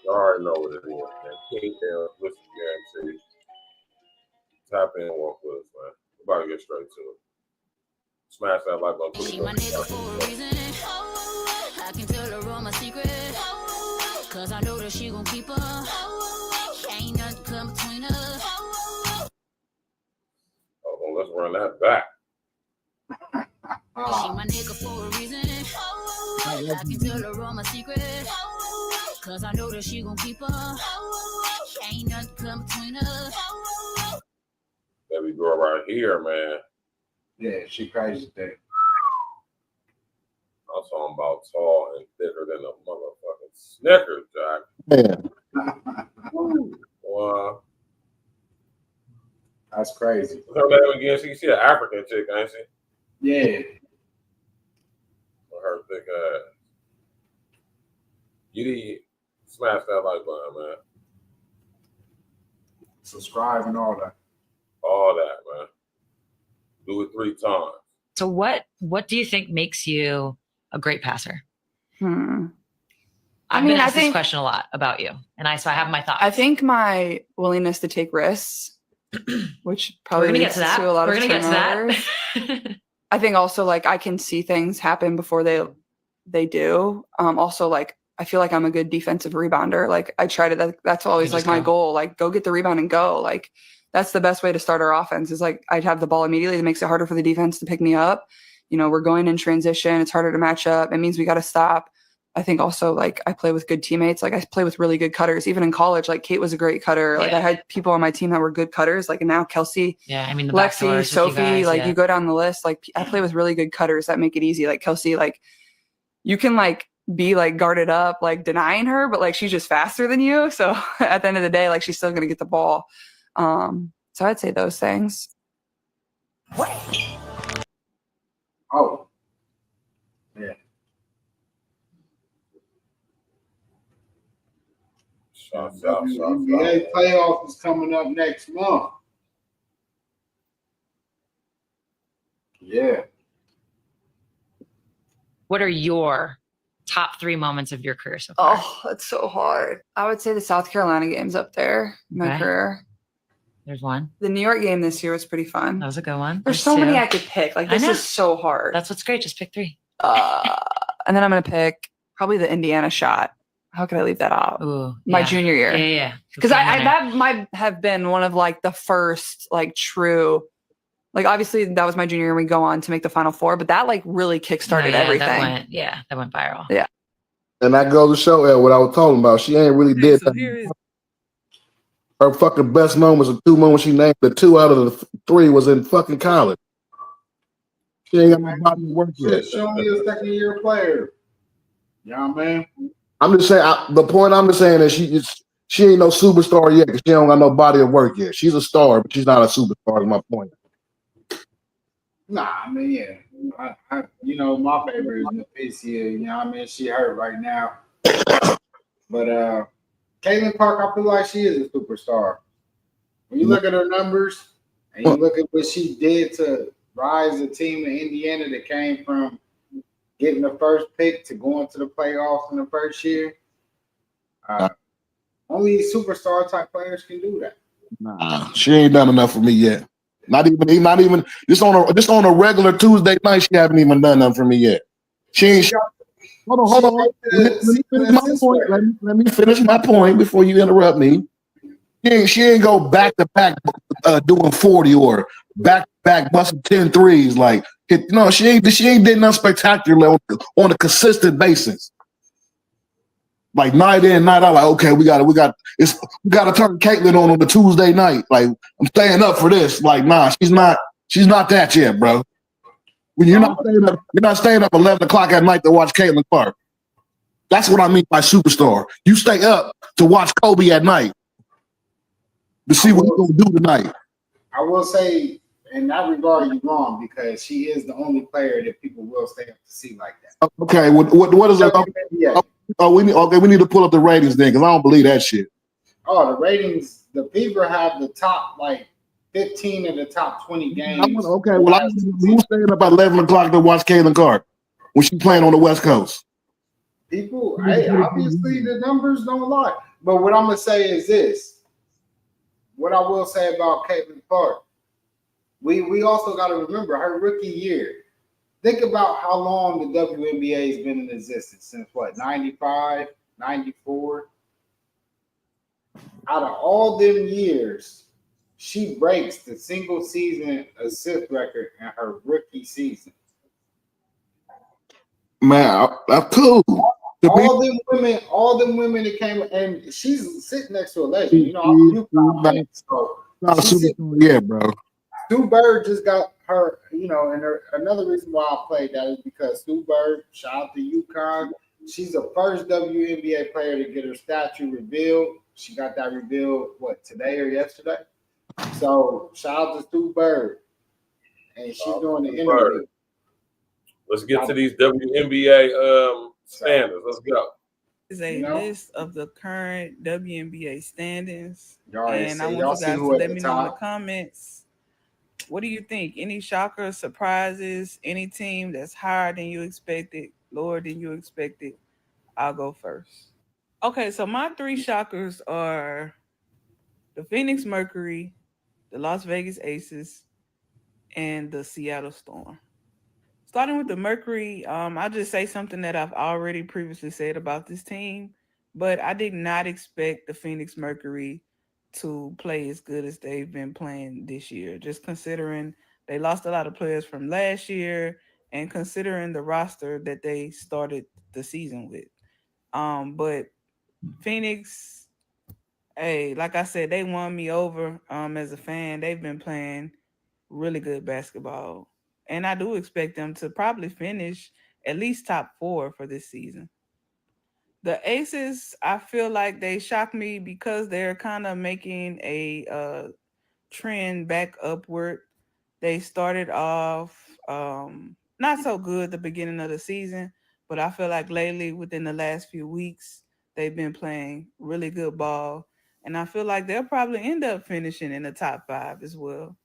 D: You already know what it is, man. King Down, listen, guarantee. Tap in one for us, man. We're about to get straight to it. Smash that like button.
S: She my nigga for a reason. I can tell her all my secrets. Cause I know that she gon' keep her. Ain't nothing come between us.
D: Oh, let's run that back.
S: She my nigga for a reason. I can tell her all my secrets. Cause I know that she gon' keep her. Ain't nothing come between us.
D: Baby girl right here, man.
I: Yeah, she crazy thick.
D: I'm talking about tall and thicker than a motherfucking Snickers, Jack. Wow.
I: That's crazy.
D: Her name again? She an African chick, ain't she?
I: Yeah.
D: With her thick ass. You need to smash that like button, man.
I: Subscribe and all that.
D: All that, man. Do it 3 times.
T: So what do you think makes you a great passer? I've been asked this question a lot about you, and so I have my thoughts.
U: I think my willingness to take risks, which probably leads to a lot of turnovers. I think also like I can see things happen before they do. Also like I feel like I'm a good defensive rebounder. Like I try to that's always like my goal. Like go get the rebound and go. Like that's the best way to start our offense is like I'd have the ball immediately. It makes it harder for the defense to pick me up. You know, we're going in transition. It's harder to match up. It means we got to stop. I think also like I play with good teammates. Like I play with really good cutters. Even in college, like Kate was a great cutter. Like I had people on my team that were good cutters. Like and now Kelsey,
T: the
U: Lexi, Sophie,
T: guys,
U: like you go down the list. Like I play with really good cutters that make it easy. Like Kelsey, like you can like be like guarded up, like denying her, but like she's just faster than you. So at the end of the day, like she's still gonna get the ball. So I'd say those things.
I: Oh. Yeah. NBA playoff is coming up next month. Yeah.
T: What are your top 3 moments of your career so far?
U: Oh, that's so hard. I would say the South Carolina game's up there in my career.
T: There's one.
U: The New York game this year was pretty fun.
T: That was a good one.
U: There's so many I could pick. Like this is so hard.
T: That's what's great. Just pick 3.
U: And then I'm gonna pick probably the Indiana shot. How could I leave that out?
T: Ooh,
U: my junior year.
T: Yeah.
U: Because I that might have been one of like the first like true, like obviously that was my junior year. We go on to make the Final Four, but that like really kickstarted everything.
T: That went viral.
U: Yeah.
E: And that goes to show what I was talking about. She ain't really did that. Her fucking best moments are 2 moments she named. The 2 out of the 3 was in fucking college. She ain't got no body to work yet.
I: She's only a second-year player. You know what I mean?
E: I'm just saying. The point I'm just saying is she ain't no superstar yet because she don't got no body of work yet. She's a star, but she's not a superstar. Is my point.
I: Nah, I mean, yeah. I you know, my favorite is Napicia. You know what I mean? She hurt right now. But Caitlin Clark, I feel like she is a superstar. When you look at her numbers and you look at what she did to rise a team in Indiana that came from getting the first pick to going to the playoffs in the first year, only superstar type players can do that.
E: Nah, she ain't done enough for me yet. Not even just on a regular Tuesday night. She haven't even done nothing for me yet. She ain't. Hold on. Let me finish my point before you interrupt me. She ain't go back to back doing 40 or back to back busting 10 threes. Like no, she ain't did nothing spectacular on a consistent basis. Like night in, night out. Like okay, we got to turn Caitlin on the Tuesday night. Like I'm staying up for this. Like nah, she's not that yet, bro. When you're not staying up 11 o'clock at night to watch Caitlin Clark. That's what I mean by superstar. You stay up to watch Kobe at night to see what he's gonna do tonight.
I: I will say, in that regard, you're wrong because she is the only player that people will stay up to see like that.
E: Okay, what is it? We need to pull up the ratings then, because I don't believe that shit.
I: Oh, the ratings. The Fever have the top 15 of the top 20 games.
E: Okay, well, I'm staying up at 11 o'clock to watch Caitlin Clark when she's playing on the West Coast.
I: People, hey, obviously the numbers don't lie. But what I'm gonna say is this. What I will say about Caitlin Clark, we also got to remember her rookie year. Think about how long the WNBA has been in existence, since what, 95, 94? Out of all them years, she breaks the single season assist record in her rookie season.
E: Man, that's cool.
I: All them women that came, and she's sitting next to a legend. You know, I'm a UConn fan, so
E: yeah, bro.
I: Stu Bird just got her, you know, and another reason why I played that is because Stu Bird, shout out to UConn, she's the first WNBA player to get her statue revealed. She got that revealed, today or yesterday? So shout out to Stu Bird. And she's doing the interview.
D: Let's get to these WNBA standards. Let's go.
F: Is a list of the current WNBA standings. And I want you guys to let me know in the comments. What do you think? Any shockers, surprises, any team that's higher than you expected, lower than you expected? I'll go first. Okay, so my 3 shockers are the Phoenix Mercury, the Las Vegas Aces, and the Seattle Storm. Starting with the Mercury, I'll just say something that I've already previously said about this team, but I did not expect the Phoenix Mercury to play as good as they've been playing this year, just considering they lost a lot of players from last year and considering the roster that they started the season with. But Phoenix, hey, like I said, they won me over as a fan. They've been playing really good basketball. And I do expect them to probably finish at least top 4 for this season. The Aces, I feel like they shock me because they're kind of making a trend back upward. They started off not so good the beginning of the season, but I feel like lately, within the last few weeks, they've been playing really good ball. And I feel like they'll probably end up finishing in the top 5 as well.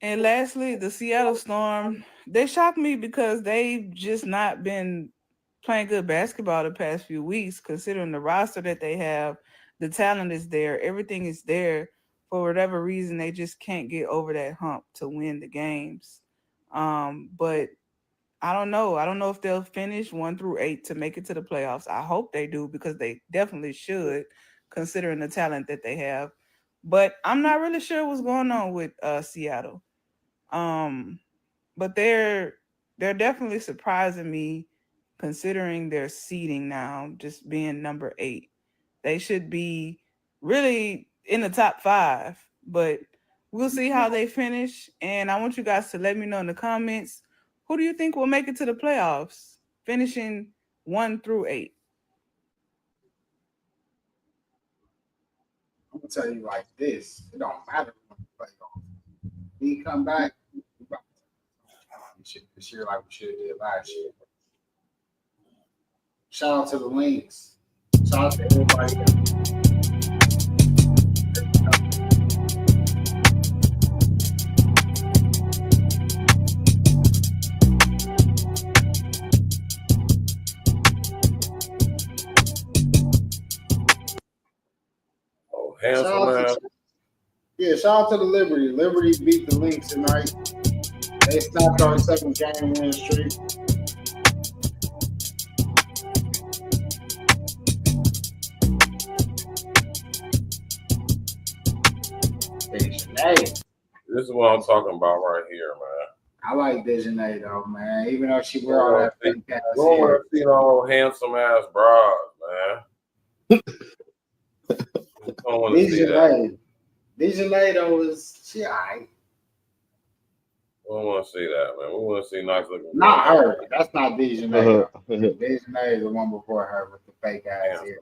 F: And lastly, the Seattle Storm, they shocked me because they've just not been playing good basketball the past few weeks, considering the roster that they have. The talent is there. Everything is there. For whatever reason, they just can't get over that hump to win the games. But I don't know. I don't know if they'll finish 1 through 8 to make it to the playoffs. I hope they do because they definitely should, considering the talent that they have. But I'm not really sure what's going on with Seattle. But they're definitely surprising me considering their seeding now, just being number 8. They should be really in the top 5, but we'll see how they finish. And I want you guys to let me know in the comments, who do you think will make it to the playoffs, finishing 1 through 8?
I: I'm gonna tell you like this: it don't matter when you play off. We come back, this year like we should have did last year. Shout out to the Wings. Shout out to everybody. Shout out to the Liberty. Liberty beat the Lynx tonight. They stopped our 2nd game win streak. Dejanay.
D: This is what I'm talking about right here, man.
I: I like Dejanay though, man. Even though she wear all that fake ass
D: Don't
I: hair.
D: see no handsome ass bras, man.
I: Dejanay though she alright.
D: We don't want to see that, man. We want to see nice looking.
I: Not her. That's not DeJohnette. DeJohnette is the one before her with the fake ass hair.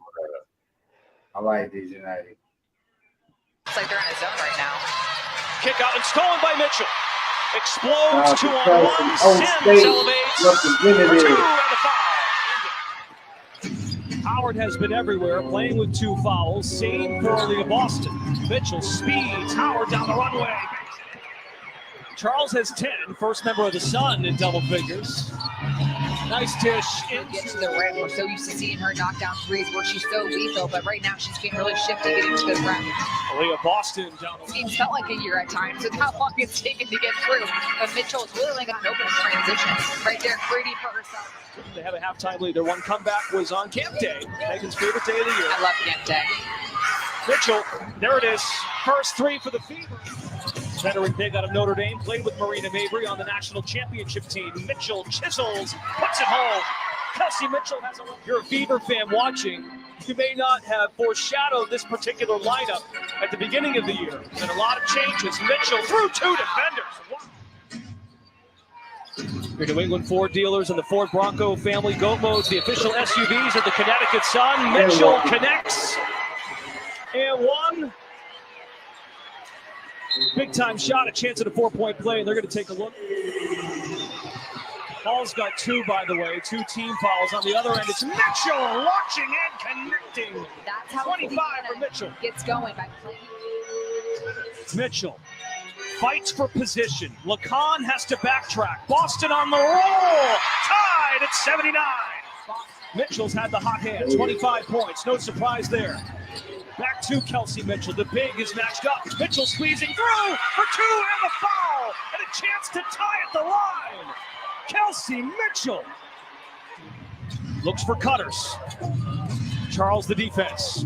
I: I like DeJohnette.
G: Looks like they're in a zone right now.
L: Kick out and stolen by Mitchell. Explodes 2 on 1.
I: State
L: Sims elevates for 2 and a foul. Howard has been everywhere, playing with 2 fouls. Same for Leah Boston. Mitchell speeds Howard down the runway. Charles has 10, first member of the Sun in double figures. Nice dish.
G: Get to the rim. We're so used to seeing her knock down threes where she's so lethal, but right now she's being really shifty getting to the rim.
L: Leah Boston down the
G: It felt like a year at times with how long it's taken to get through. But Mitchell's really gotten open in transition. Right there, creating for herself.
L: They have a halftime lead. Their one comeback was on camp day, Megan's favorite day of the year.
G: I love camp day.
L: Mitchell, there it is. First 3 for the Fever. Veteran big out of Notre Dame, played with Marina Mabry on the national championship team. Mitchell chisels, puts it home. Kelsey Mitchell has a... You're a Fever fan watching. You may not have foreshadowed this particular lineup at the beginning of the year. And a lot of changes. Mitchell through 2 defenders. Wow. Your New England Ford dealers and the Ford Bronco family goat modes, the official SUVs of the Connecticut Sun. Mitchell connects. And 1. Big time shot, a chance at a 4-point play, and they're going to take a look. Hall's got 2, by the way, 2 team fouls. On the other end, it's Mitchell launching and connecting.
G: That's how
L: 25 for Mitchell.
G: Gets going by playing.
L: Mitchell fights for position. Lacan has to backtrack. Boston on the roll, tied at 79. Mitchell's had the hot hand, 25 points, no surprise there. Back to Kelsey Mitchell. The big is matched up. Mitchell squeezing through for 2 and the foul. And a chance to tie at the line. Kelsey Mitchell looks for cutters. Charles the defense.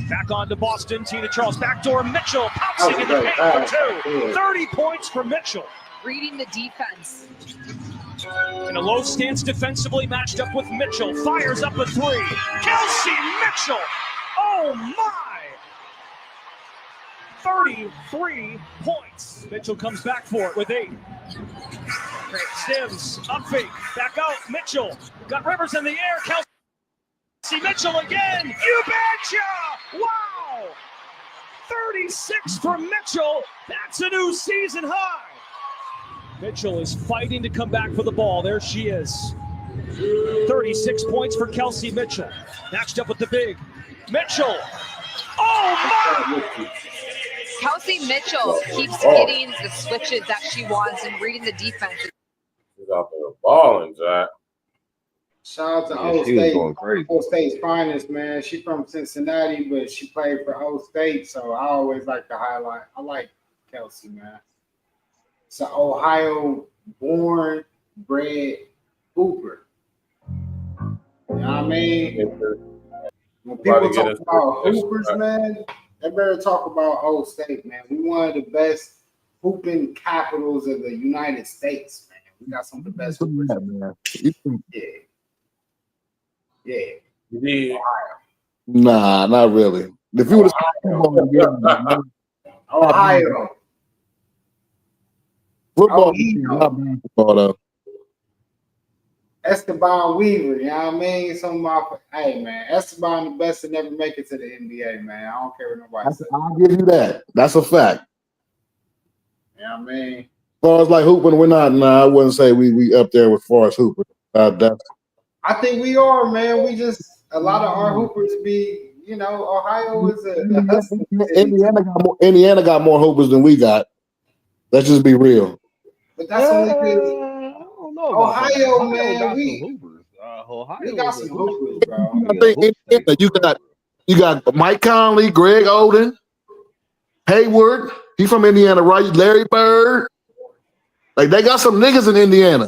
L: Back on to Boston. Tina Charles. Backdoor Mitchell pouncing in the paint for 2. 30 points for Mitchell.
G: Reading the defense.
L: In a low stance defensively, matched up with Mitchell. Fires up a 3. Kelsey Mitchell. Oh my! 33 points. Mitchell comes back for it with 8. Sims, up fake, back out. Mitchell got Rivers in the air. Kelsey Mitchell again. You betcha! Wow! 36 for Mitchell. That's a new season high. Mitchell is fighting to come back for the ball. There she is. 36 points for Kelsey Mitchell. Matched up with the big. Mitchell. Oh my!
G: Kelsey Mitchell keeps getting the switches that she wants and reading the defense.
D: She's out there balling, Jack.
I: Shout out to Old State. Old State's finest, man. She's from Cincinnati, but she played for Old State, so I always like to highlight. I like Kelsey, man. It's an Ohio-born, bred hooper. You know what I mean? When people talk about hoopers, man, they better talk about Old State, man. We one of the best hooping capitals of the United States, man. We got some of the best hoopers. Yeah.
E: Yeah. Nah, not really. If you would have
I: Ohio.
E: Football, not basketball, though.
I: Esteban Weaver, you know what I mean? Hey, man, Esteban the best to never make it to the NBA, man. I don't care what nobody says.
E: I'll give you that. That's a fact.
I: You know what I mean?
E: As far as like hooping, we're not. Nah, I wouldn't say we up there with far as hooping.
I: I think we are, man. We just a lot of our hoopers be, you know, Ohio is a
E: Indiana got more hoopers than we got. Let's just be real.
I: But that's only because Ohio, man, we got some hoopers, bro.
E: I think Indiana, you got Mike Conley, Greg Oden, Hayward. He's from Indiana, right? Larry Bird. Like they got some niggas in Indiana.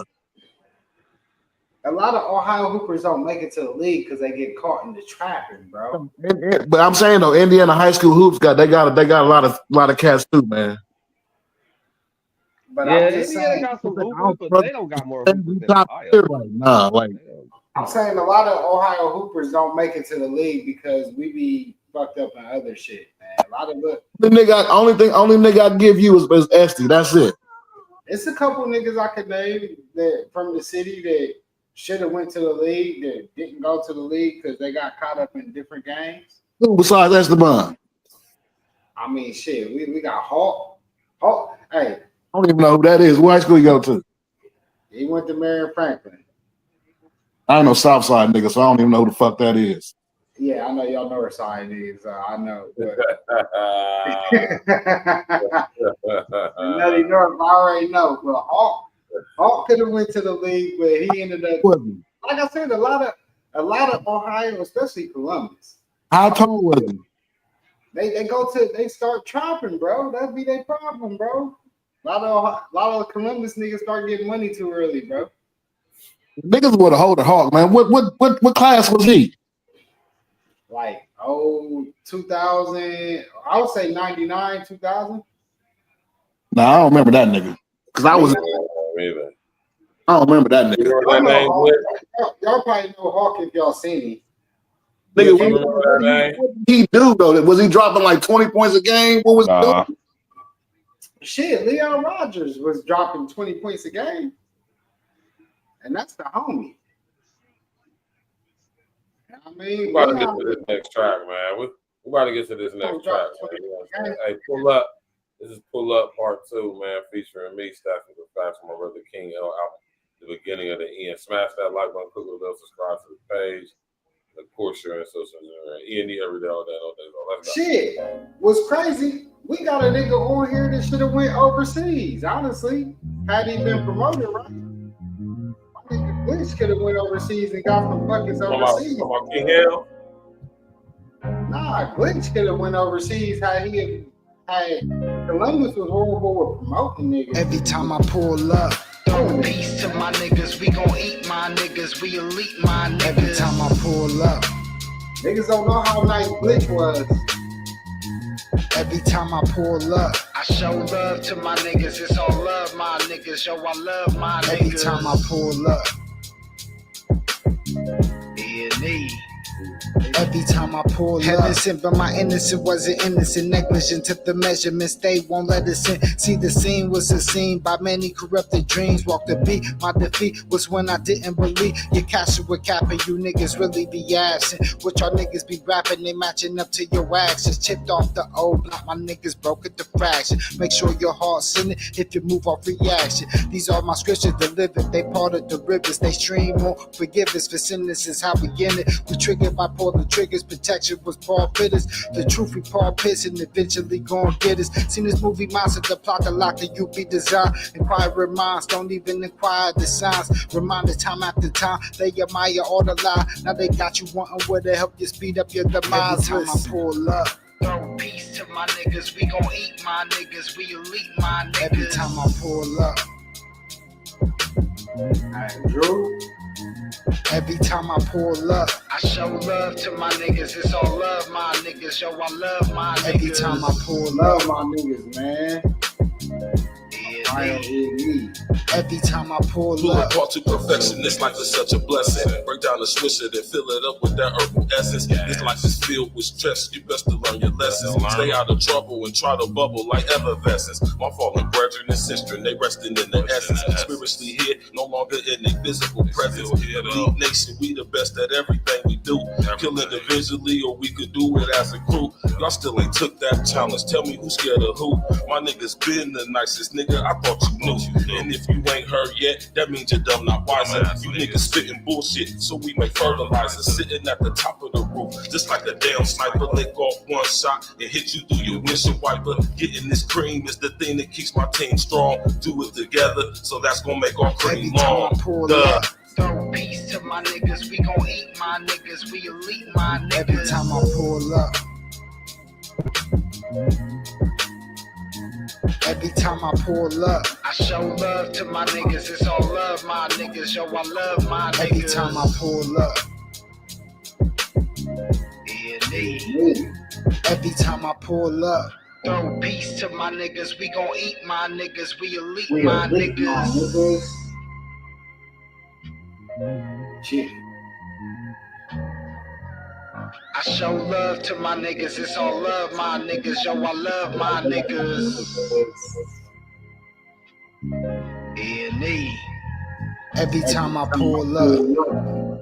I: A lot of Ohio hoopers don't make it to the league because they get caught in the trapping, bro.
E: But I'm saying though, Indiana high school hoops got a lot of cats too, man.
I: But I'm just saying,
V: got some hoopers, but they don't got more hoopers than Ohio.
I: I'm saying a lot of Ohio hoopers don't make it to the league because we be fucked up in other shit, man. A lot of
E: only nigga I give you is Esty. That's it.
I: It's a couple niggas I could name that from the city that should have went to the league that didn't go to the league because they got caught up in different games.
E: Who besides Esteban?
I: I mean, shit, we got Hawk. Hawk, hey.
E: I don't even know who that is. What high school you go to?
I: He went to Marion Franklin.
E: I ain't no Southside nigga, so I don't even know who the fuck that is.
I: Yeah, I know y'all know where side is. I know. But Nutty North, I already know. But Hawk could have went to the league, but he ended up. Like I said, a lot of Ohio, especially Columbus.
E: How tall was he?
I: They start trapping, bro. That'd be their problem, bro. A lot of Columbus niggas start getting money too early, bro.
E: Niggas would have hold the Hawk, man. What class was he?
I: Like 2000. I would say 99, 2000.
E: Nah, I don't remember that nigga. Cause I was. I don't remember that nigga.
I: Y'all probably know Hawk if y'all seen him.
E: Nigga, what did he do though? Was he dropping like 20 points a game? What was he doing?
I: Shit, Leon Rogers was dropping 20 points a game. And that's the homie. I mean,
D: we about to get to this next track, man. We about to get to this next track, man. Hey, pull up. This is Pull Up Part 2, man, featuring me, Stacking the Facts, my brother King L out the beginning of the E.N.E. Smash that like button, click the bell, subscribe to the page. Of course, you're in social media. E.N.E. every day, all day, all day. Let's go.
I: Shit, what's crazy? We got a nigga on here that should have went overseas. Honestly, had he been promoted, right? My nigga Glitch could have went overseas and got some buckets overseas.
D: King Hell?
I: Nah, Glitch could have went overseas had he had. Columbus was horrible with promoting niggas.
N: Every time I pull up, throw peace to my niggas. We gon' eat my niggas. We elite my niggas. Every time I pull up,
I: niggas don't know how nice Glitch was.
N: Every time I pull up, I show love to my niggas. It's all love, my niggas. Yo, I love my niggas. Every time I pull up, E.N.E. Every time I pull up, heaven sent, but my innocence wasn't innocent. Negligent took the measurements, they won't let us in. See, the scene was a scene by many corrupted dreams. Walk the beat, my defeat was when I didn't believe. Your castle with capping, you niggas really be absent. What y'all niggas be rapping, they matching up to your actions. Chipped off the old block, my niggas broke at the fraction. Make sure your heart's in it if you move off reaction. These are my scriptures delivered, they part of the rivers. They stream on forgive us for sinless is how we in it. We triggered by the triggers, protection was Paul Pitters. The truth we Paul Pitts and eventually gon' get us. Seen this movie monster, the plot to lock the UP design. Inquire minds, don't even inquire the signs. Remind us time after time, they admire all the lie. Now they got you wanting where to help you speed up your demise. Every time I pull up, throw peace to my niggas. We gon' eat my niggas. We elite my niggas. Every time I pull up,
I: Drew.
N: Every time I pull up, I show love to my niggas. It's all love, my niggas. Yo, I love my niggas. Every time I pull up,
I: my niggas, man.
N: E.N.E. Every time I pull
C: up, part to perfection. This life is such a blessing. Break down the swisher, then fill it up with that herbal essence. This life is filled with stress. You best to learn your lessons. Stay out of trouble and try to bubble like effervescence. My fallen brethren and sister, they resting in the essence. Spiritually here, no longer in a physical presence. Elite nation, we the best at everything we do. Kill individually, or we could do it as a crew. Y'all still ain't took that challenge. Tell me who's scared of who? My niggas been the nicest nigga. I thought you knew. And if you ain't heard yet, that means you're dumb, not wiser. You niggas spitting bullshit, so we make fertilizer. Sitting at the top of the roof, just like a damn sniper. Lick off one shot and hit you through your windshield wiper. Getting this cream is the thing that keeps my team strong. Do it together, so that's gonna make our cream long.
N: Throw peace to my niggas. We gon' eat my niggas. We elite my niggas. Every time I pull up. Every time I pull up, I show love to my niggas. It's all love, my niggas. Yo, I love my niggas. Every time I pull up, E.N.E. Every time I pull up, throw peace to my niggas. We gon' eat my niggas. We elite my niggas.
I: Shit.
N: I show love to my niggas, it's all love, my niggas. Yo, I love my niggas.
A: E.N.E. Every time I pull up.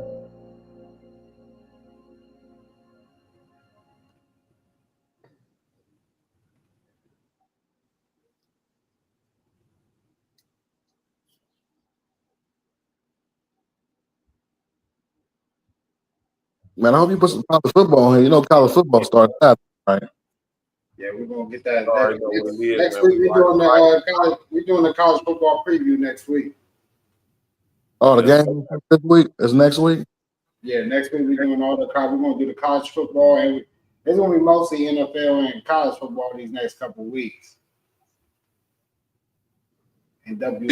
E: Man, I hope you put some college football on here. You know, college football starts Saturday, right?
I: Yeah, we're gonna get that
D: Sorry,
I: next week. We're doing the college football preview next week.
E: Oh, the game this week is next week.
I: Yeah, next week we're doing all the college. We're gonna do the college football, and it's gonna be mostly NFL and college football these next couple of weeks.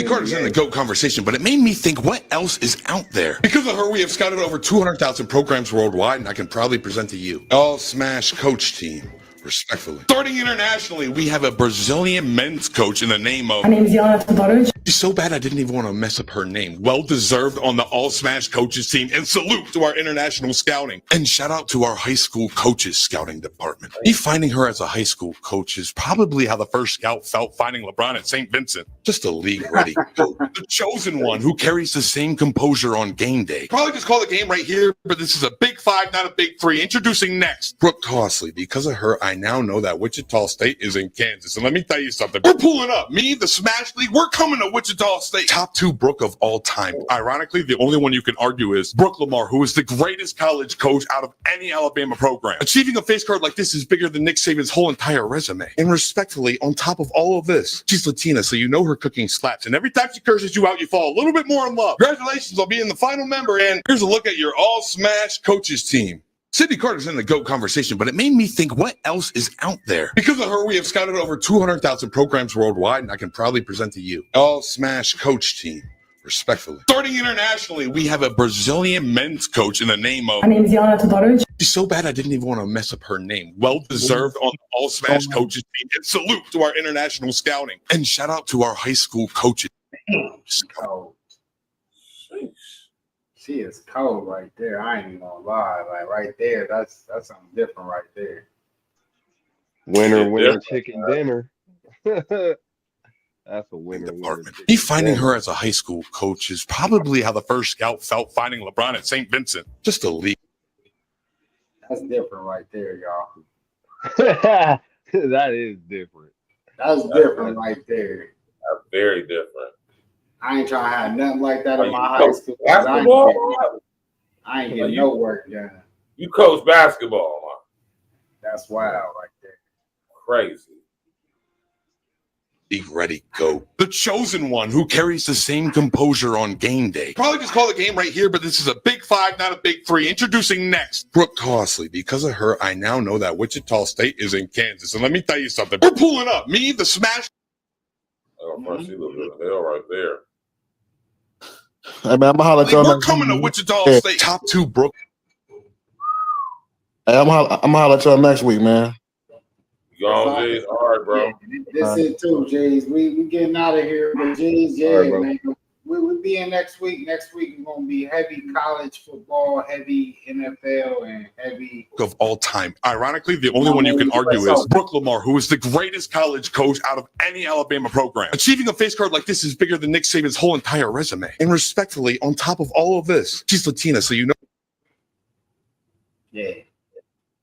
H: Carter's in the GOAT conversation, but it made me think, what else is out there? Because of her, we have scouted over 200,000 programs worldwide, and I can proudly present to you All Smash Coach Team, respectfully. Starting internationally, we have a Brazilian men's coach in the name of... My name is YALL. She's so bad I didn't even want to mess up her name. Well-deserved on the All Smash Coaches Team, and salute to our international scouting. And shout out to our high school coaches scouting department. Me finding her as a high school coach is probably how the first scout felt finding LeBron at St. Vincent. Just a league-ready GOAT. The chosen one who carries the same composure on game day. Probably just call the game right here, but this is a big 5, not a big 3. Introducing next, Brooke Costley. Because of her, I now know that Wichita State is in Kansas. And let me tell you something. We're pulling up. Me, the Smash League, we're coming to Wichita State. Top 2 Brooke of all time. Ironically, the only one you can argue is Brooke Lamar, who is the greatest college coach out of any Alabama program. Achieving a face card like this is bigger than Nick Saban's whole entire resume. And respectfully, on top of all of this, she's Latina, so you know her cooking slaps. And every time she curses you out, you fall a little bit more in love. Congratulations on being the final member. And here's a look at your All Smash Coaches Team. Sydney Carter's in the GOAT conversation, but it made me think, what else is out there? Because of her, we have scouted over 200,000 programs worldwide, and I can proudly present to you All Smash Coach Team, respectfully. Starting internationally, we have a Brazilian men's coach in the name of... My name is YALL. She's so bad I didn't even want to mess up her name. Well-deserved on the All Smash Coaches Team, and salute to our international scouting. And shout out to our high school coaches.
I: She is cold right there. I ain't even gonna lie. Like right there, that's something different right there.
V: Winner chicken dinner. That's a winner.
H: Me finding her as a high school coach is probably how the first scout felt finding LeBron at St. Vincent. Just a league.
I: That's different right there, y'all.
V: That is different.
I: That's different right there.
D: That's very different.
I: I ain't trying to have nothing like that in my high school. I ain't getting no work done.
D: You coach basketball, man.
I: That's wild right there.
D: Crazy.
H: League ready, go. The chosen one who carries the same composure on game day. Probably just call the game right here, but this is a big 5, not a big 3. Introducing next, Brooke Costley. Because of her, I now know that Wichita State is in Kansas. And let me tell you something. We're pulling up. Me, the Smash.
D: Oh, man, she looks good hell right there.
E: Hey, man, I'm gonna holler at y'all.
H: We're coming to Wichita State. Top 2 Brooke.
E: Hey, I'm gonna holler at y'all next week, man.
D: All right, bro.
I: This is too, Jays. We getting out of here, but Jays, yeah, right, man. We'll be in next week. Next week we're gonna be heavy college football, heavy NFL, and heavy
H: of all time. Ironically, the only one you can argue is Brooke Lamar, who is the greatest college coach out of any Alabama program. Achieving a face card like this is bigger than Nick Saban's whole entire resume. And respectfully, on top of all of this, she's Latina, so you know.
I: Yeah.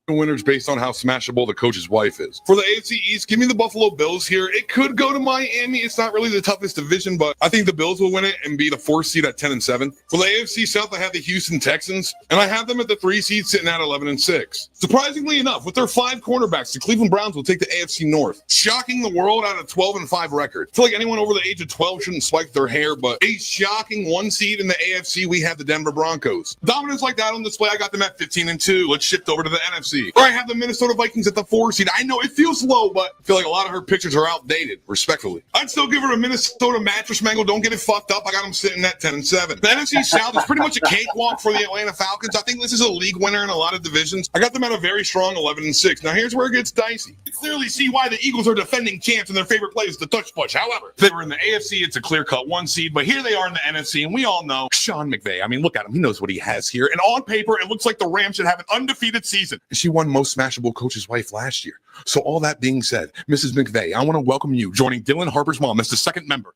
H: Winners based on how smashable the coach's wife is. For the AFC East, give me the Buffalo Bills here. It could go to Miami. It's not really the toughest division, but I think the Bills will win it and be the 4th seed at 10-7. For the AFC South, I have the Houston Texans, and I have them at the 3 seed sitting at 11-6. Surprisingly enough, with their 5 cornerbacks, the Cleveland Browns will take the AFC North, shocking the world at a 12-5 record. I feel like anyone over the age of 12 shouldn't spike their hair, but a shocking 1 seed in the AFC, we have the Denver Broncos. Dominance like that on display, I got them at 15-2. Let's shift over to the NFC. Or I have the Minnesota Vikings at the 4 seed. I know it feels low, but I feel like a lot of her pictures are outdated, respectfully. I'd still give her a Minnesota mattress mangle. Don't get it fucked up. I got them sitting at 10-7. The NFC South is pretty much a cakewalk for the Atlanta Falcons. I think this is a league winner in a lot of divisions. I got them at a very strong 11-6. Now here's where it gets dicey. You clearly see why the Eagles are defending champs and their favorite play is the touch push. However, if they were in the AFC, it's a clear-cut 1 seed, but here they are in the NFC, and we all know Sean McVay. I mean, look at him. He knows what he has here. And on paper, it looks like the Rams should have an undefeated season. she won Most Smashable Coach's Wife last year. So all that being said, Mrs. McVeigh, I want to welcome you, joining Dylan Harper's mom as the second member.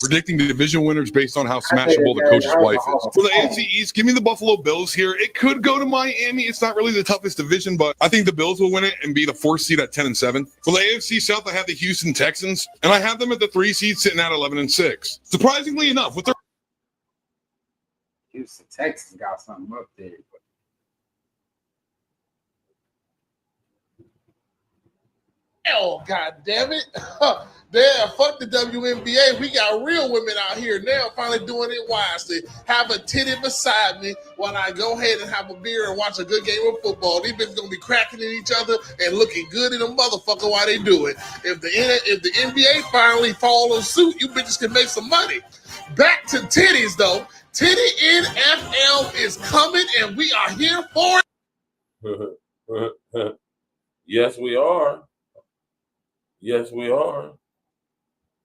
H: Predicting the division winners based on how smashable the coach's wife is. For the AFC East, give me the Buffalo Bills here. It could go to Miami. It's not really the toughest division, but I think the Bills will win it and be the 4th seed at 10-7. For the AFC South, I have the Houston Texans, and I have them at the 3 seed sitting at 11-6. Surprisingly enough, with their
I: Houston Texans got something up there.
K: Hell, God damn it. Damn, fuck the WNBA. We got real women out here now finally doing it wisely. Have a titty beside me while I go ahead and have a beer and watch a good game of football. These bitches gonna be cracking at each other and looking good in a motherfucker while they do it. If the NBA finally follows suit, you bitches can make some money. Back to titties though. Titty NFL is coming and we are here for
D: it. Yes, we are. Yes, we are.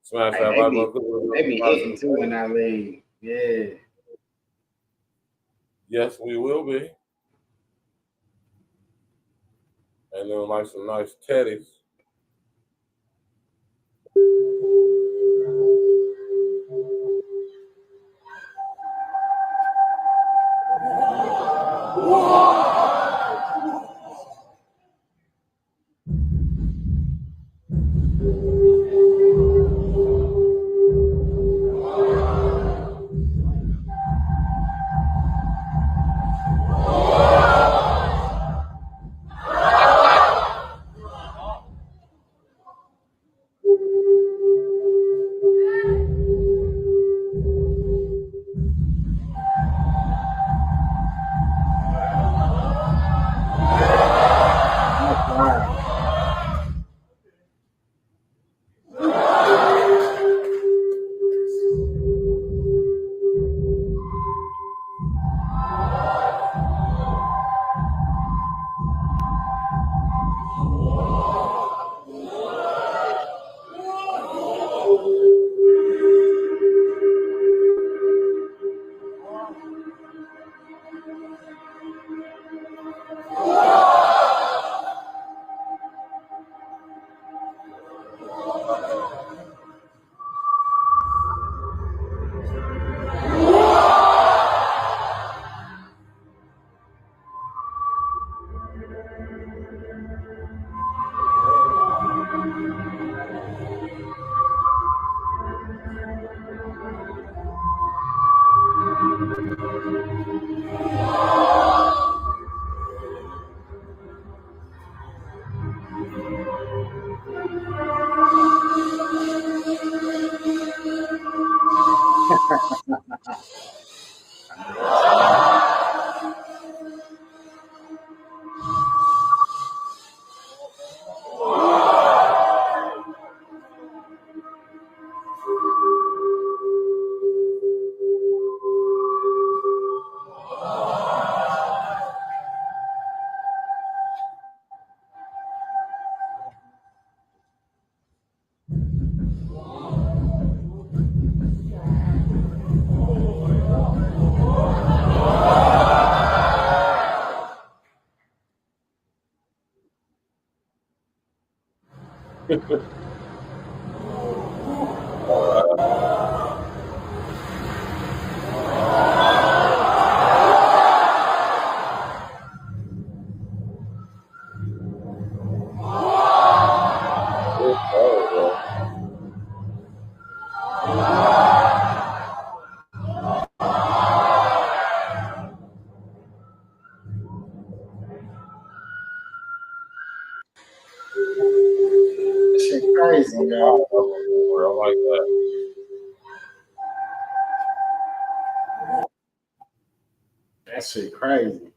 D: Smash that
I: they be hitting too in that league. Yeah.
D: Yes, we will be. And then like some nice teddies.
I: Shit crazy, yo.
D: I like that.
I: That shit crazy.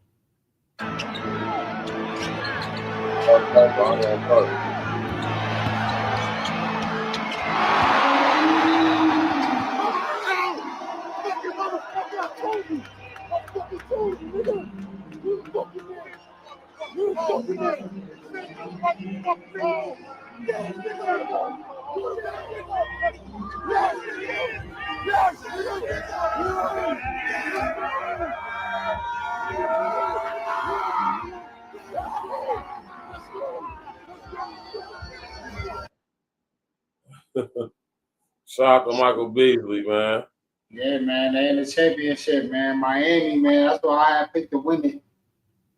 D: Shout out to Michael Beasley, man.
I: Yeah, man, they in the championship, man. Miami, man, that's why I picked to win it.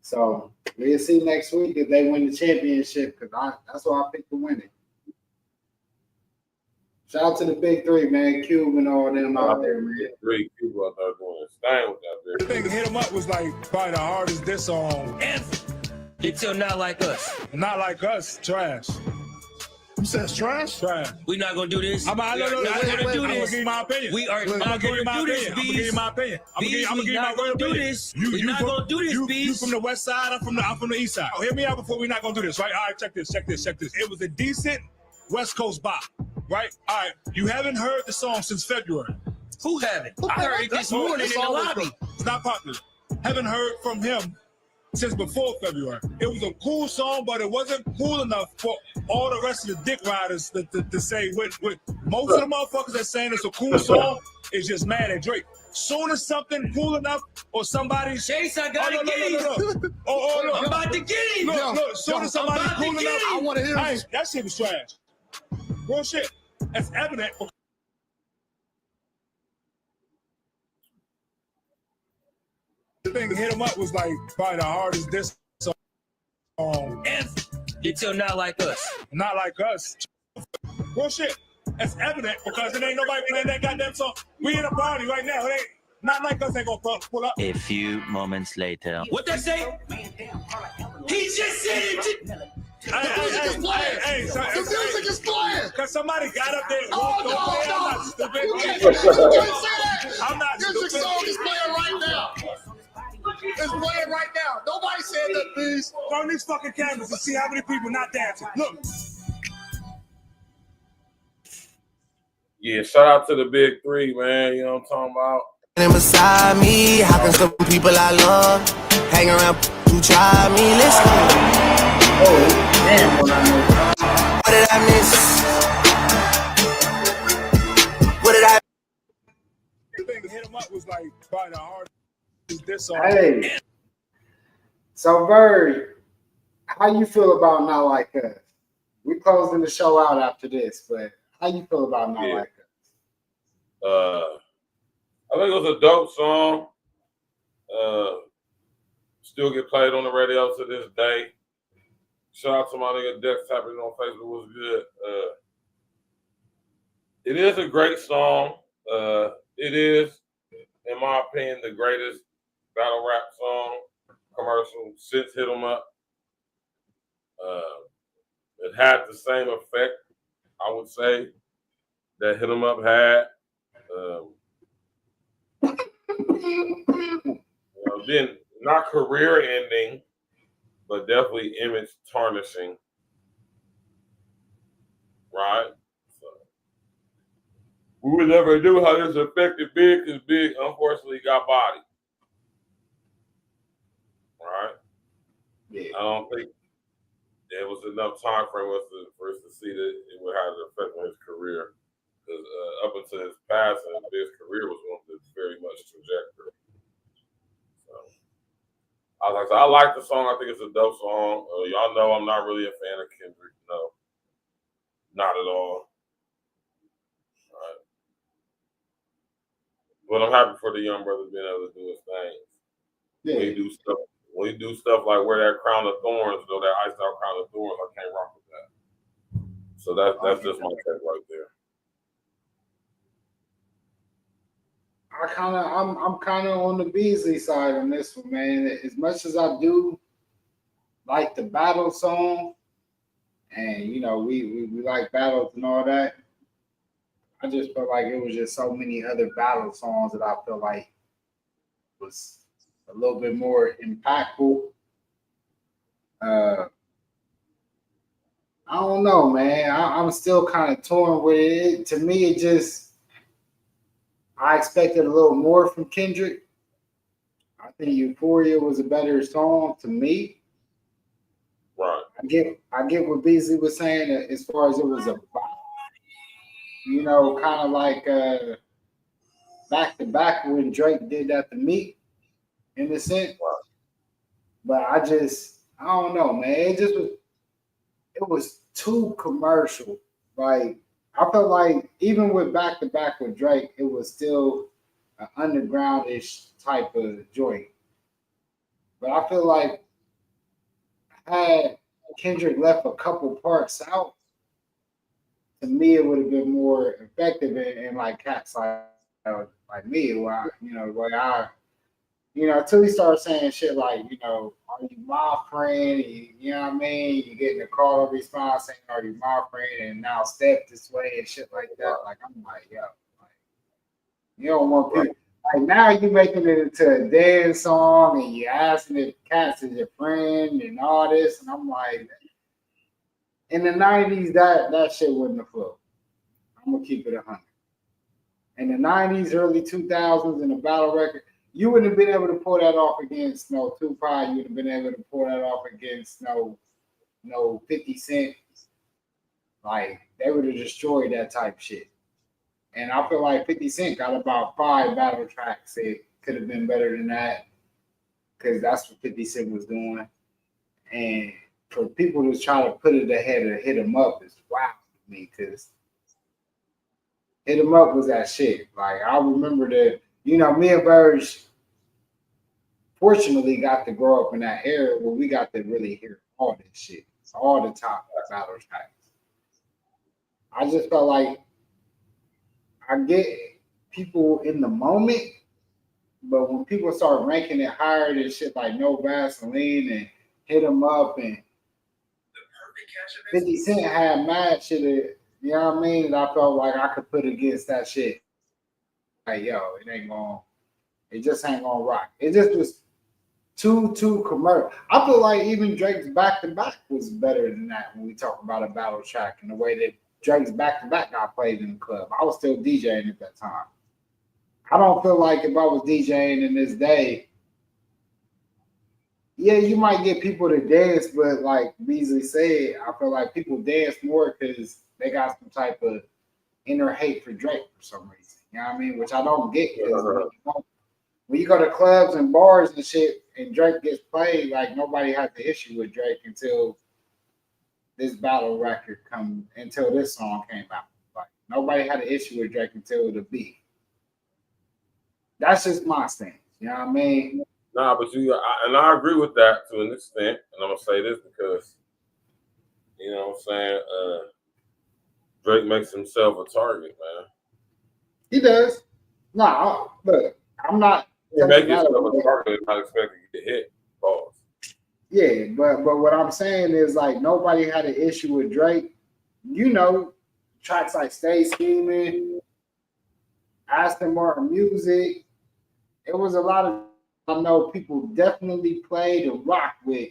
I: So we'll see next week if they win the championship, because that's why I picked to win it. Shout out to the big three, man. Cube and all them out there, man.
D: Three people out there doing it. Staying with that bitch.
M: The thing hit him up was like probably the hardest diss song.
O: Until Not Like Us.
M: Not Like Us, trash.
W: You said it's trash?
M: Trash.
O: We're not gonna do this.
M: I'm gonna give you my opinion.
O: We are not gonna do this,
M: I'm gonna give you my opinion. I'm gonna give you my real opinion.
O: We're not gonna do this,
M: You from the west side, I'm from the east side. Oh, hear me out before we're not gonna do this, right? All right, check this. It was a decent West Coast bop, right? All right, you haven't heard the song since February.
O: Who haven't? I heard it this morning in the lobby.
M: It's not popular. Haven't heard from him since before February. It was a cool song, but it wasn't cool enough for all the rest of the dick riders to say with most of the motherfuckers that saying it's a cool song is just mad at Drake. Soon as something cool enough or somebody
O: Chase, I gotta get him.
M: Look.
O: I'm about to get him.
M: Look, soon as somebody cool enough,
W: I want to hear this.
M: That shit was trash. Real shit. That's evident. The thing hit him up was like probably the hardest diss song.
O: Until Not Like Us.
M: Not Like Us. Real shit. That's evident because it ain't nobody playing that goddamn song. We in a party right now. It ain't Not Like Us ain't gonna pull up.
X: A few moments later.
O: What that say? He just said it.
M: Hey,
W: the music is playing.
M: Because somebody got up there and walked over there. I'm not stupid.
W: You can't say that.
M: I'm not
W: Music
M: stupid.
W: song is playing right now. It's playing right now. Nobody said that, please.
M: Turn these fucking cameras and see how many people not dancing. Look.
D: Yeah, shout out to the big three, man. You know what I'm talking about?
Y: And beside me, how can some people I love hang around who try me? Let's go.
I: Oh, damn,
Y: what did I miss? What did I?
M: The thing that hit him up was like probably the hardest diss song.
I: Hey, so Bird, how you feel about Not Like Us? We closing the show out after this, but how you feel about Not Like Us?
D: I think it was a dope song. Still get played on the radio to this day. Shout out to my nigga Dex tapping on Facebook, was good. It is a great song. It is, in my opinion, the greatest battle rap song commercial since Hit 'Em Up. It had the same effect, I would say, that Hit 'Em Up had. Then not career ending, but definitely image tarnishing. Right? So we would never do how this affected Big, because Big unfortunately got bodied. Right? Yeah. I don't think there was enough time frame for us to see that it would have an effect on his career. Because up until his passing, Big's career was on this very much trajectory. So I like the song. I think it's a dope song. Y'all know I'm not really a fan of Kendrick. No, not at all. Right. But I'm happy for the young brother being able to do his thing. Yeah. When you do stuff like wear that crown of thorns, that iced out crown of thorns, I can't rock with that. So that's just my take right there.
I: I'm kind of on the Beasley side on this one, man. As much as I do like the battle song, and you know we like battles and all that, I just felt like it was just so many other battle songs that I feel like was a little bit more impactful. I don't know, man. I'm still kind of torn with it. To me, it just. I expected a little more from Kendrick. I think Euphoria was a better song to me.
D: Right.
I: I get what Beasley was saying as far as it was a bop. you know, kind of like back to back when Drake did that to me, in a sense. But I don't know, man. It was too commercial. Like I felt like even with back to back with Drake, it was still an underground-ish type of joint. But I feel like had Kendrick left a couple parts out, to me it would have been more effective and like cats like me, until he started saying shit like, are you my friend? You know what I mean? You getting a call or response saying, are you my friend? And now step this way and shit like that. Like I'm like, yo, like, you don't want people like now you making it into a dance song and you asking if Cats is your friend and all this, and I'm like, in the 90s that shit wouldn't have flown. I'm gonna keep it 100. In the 90s, early 2000s, in the battle record, you wouldn't have been able to pull that off against no Tupac. You would have been able to pull that off against no 50 Cent. Like they would have destroyed that type shit. And I feel like 50 Cent got about 5 battle tracks. It could have been better than that because that's what 50 Cent was doing. And for people to try to put it ahead of Hit 'Em Up is wild to me because Hit 'Em Up was that shit. Like I remember that, me and Verge fortunately got to grow up in that era where we got to really hear all this shit. All the top battle tracks. I just felt like I get people in the moment, but when people start ranking it higher than shit like No Vaseline and Hit 'Em Up and 50 Cent had mad shit, you know what I mean? And I felt like I could put against that shit. Like, yo, it just ain't gonna rock. It just was too commercial. I feel like even Drake's back to back was better than that when we talk about a battle track and the way that Drake's back to back got played in the club. I was still DJing at that time. I don't feel like if I was DJing in this day, yeah, you might get people to dance, but like Beasley said, I feel like people dance more because they got some type of inner hate for Drake for some reason. You know what I mean? Which I don't get because when you go to clubs and bars and shit and Drake gets played, like nobody had the issue with Drake until this battle record until this song came out. Like nobody had an issue with Drake until the beat. That's just my stance. You know what I mean?
D: Nah, but I agree with that to an extent, and I'm gonna say this because you know what I'm saying. Drake makes himself a target, man.
I: He does. Nah, look, I'm not.
D: He makes himself a target, not expecting to get hit. Pause.
I: Yeah, but what I'm saying is like nobody had an issue with Drake. Tracks like Stay Scheming, Aston Martin Music. It was a lot of I know people definitely played and rocked with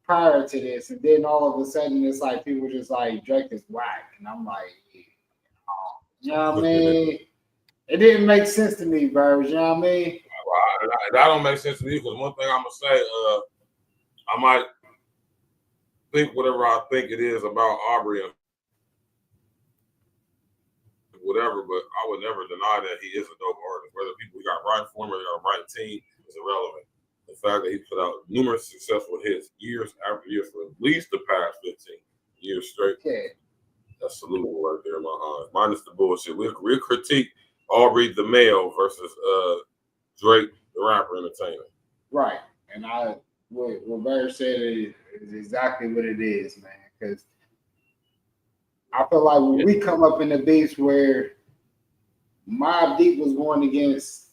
I: prior to this, and then all of a sudden it's like people just like Drake is whack, and I'm like, you know what I mean? It didn't make sense to me, Verge. You know what I mean?
D: That don't make sense to me because one thing I'm gonna say, I might think whatever I think it is about Aubrey and whatever, but I would never deny that he is a dope artist. Whether people got right for him or they got a right team is irrelevant. The fact that he put out numerous successful hits years after years for at least the past 15 years straight.
I: Yeah.
D: That's salutable right there in my eyes. Minus the bullshit. We'll critique Aubrey the male versus Drake the rapper entertainer.
I: Right. And what Verge said is exactly what it is, man. Because I feel like when we come up in the beefs where Mobb Deep was going against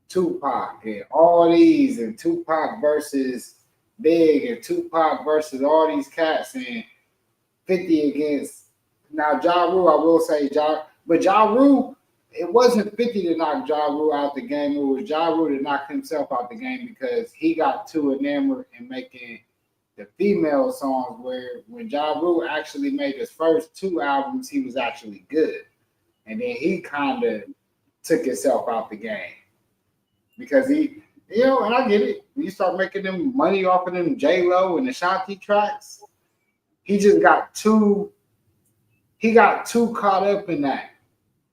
I: Tupac and all these, and Tupac versus Big, and Tupac versus all these cats, and 50 against now Ja Rule, I will say but Ja Rule, it wasn't 50 to knock Ja Rule out the game. It was Ja Rule to knock himself out the game because he got too enamored in making the female songs where when Ja Rule actually made his first 2 albums, he was actually good. And then he kind of took himself out the game. Because he, and I get it. When you start making them money off of them J-Lo and the Shanti tracks, he just got too he got too caught up in that.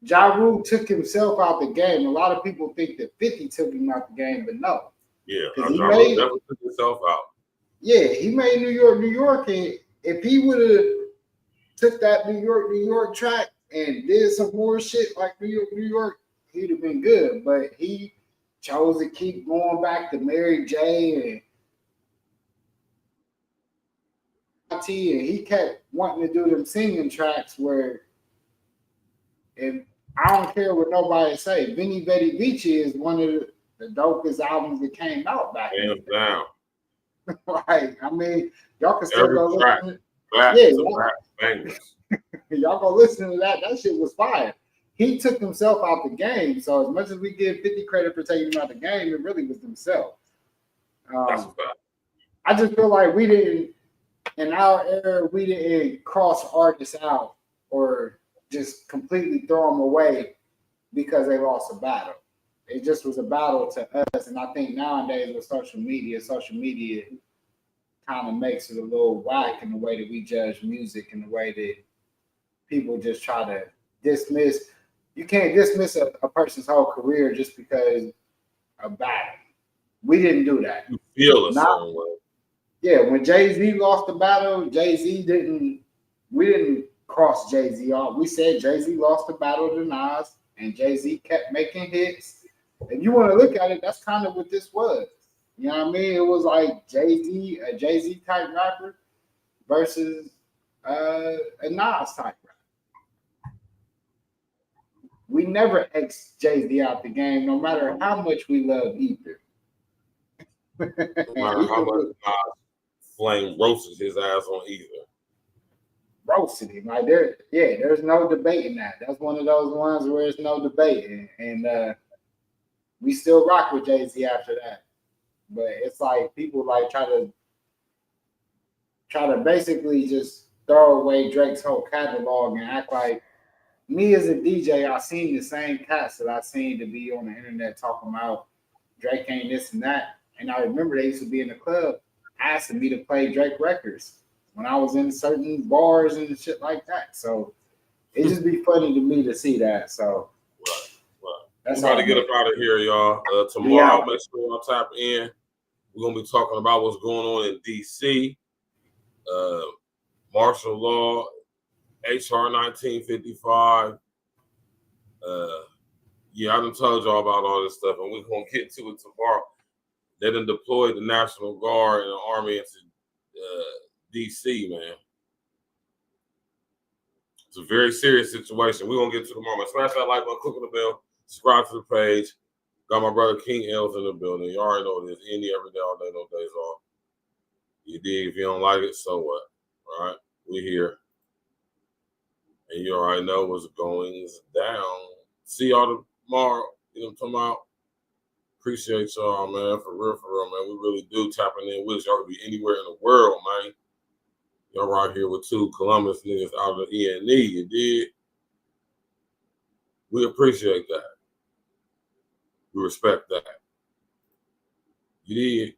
I: Ja Rule took himself out the game. A lot of people think that 50 took him out the game, but no.
D: Yeah,
I: Ja
D: Rule definitely took himself out.
I: Yeah, he made New York, and if he would have took that New York track and did some more shit like New York, he'd have been good. But he chose to keep going back to Mary J. and he kept wanting to do them singing tracks where, and I don't care what nobody say, Veni Vidi Vici is one of the dopest albums that came out back in the day.
D: Down.
I: Right. I mean, y'all can still
D: Every
I: go
D: track,
I: listen.
D: bangers.
I: Y'all go listen to that. That shit was fire. He took himself out the game. So as much as we give 50 credit for taking him out the game, it really was himself.
D: That's a fact.
I: I just feel like we didn't, in our era, we didn't cross artists out or just completely throw them away because they lost a battle. It just was a battle to us. And I think nowadays with social media kind of makes it a little whack in the way that we judge music and the way that people just try to dismiss. You can't dismiss a person's whole career just because of battle. We didn't do that.
D: You feel a certain way.
I: Yeah, when Jay-Z lost the battle, we didn't cross Jay-Z off. We said Jay-Z lost the battle to Nas, and Jay-Z kept making hits. If you want to look at it, that's kind of what this was. You know what I mean? It was like Jay-Z, a Jay-Z type rapper versus a Nas type rapper. We never X Jay-Z out the game, no matter how much we love Ether.
D: No matter how much Nas Flame roasted his ass on Ether.
I: Roasted him. Like there's no debating that. That's one of those ones where there's no debating. And we still rock with Jay-Z after that. But it's like people like try to basically just throw away Drake's whole catalog and act like me as a DJ, I seen the same cats that I seen to be on the internet talking about Drake ain't this and that. And I remember they used to be in the club asking me to play Drake records when I was in certain bars and shit like that. So it just be funny to me to see that. So
D: Right. We're about to get up out of here, y'all. Tomorrow, make sure y'all tap in. We're gonna be talking about what's going on in DC, martial law, HR 1955. I done told y'all about all this stuff, and we're gonna get to it tomorrow. They done deployed the National Guard and the Army into DC, man. It's a very serious situation. We're gonna get to tomorrow. Smash that like button, click on the bell, subscribe to the page. Got my brother King L's in the building. You already know this. E.N.E every day, all day, no days off. You dig? If you don't like it, so what? All right, we here. And you already know what's going down. See y'all tomorrow. You know what I'm talking about? Appreciate y'all, man. For real, man. We really do tapping in with us. Y'all could be anywhere in the world, man. Y'all right here with two Columbus niggas out of the E.N.E. You did? We appreciate that. We respect that. You did?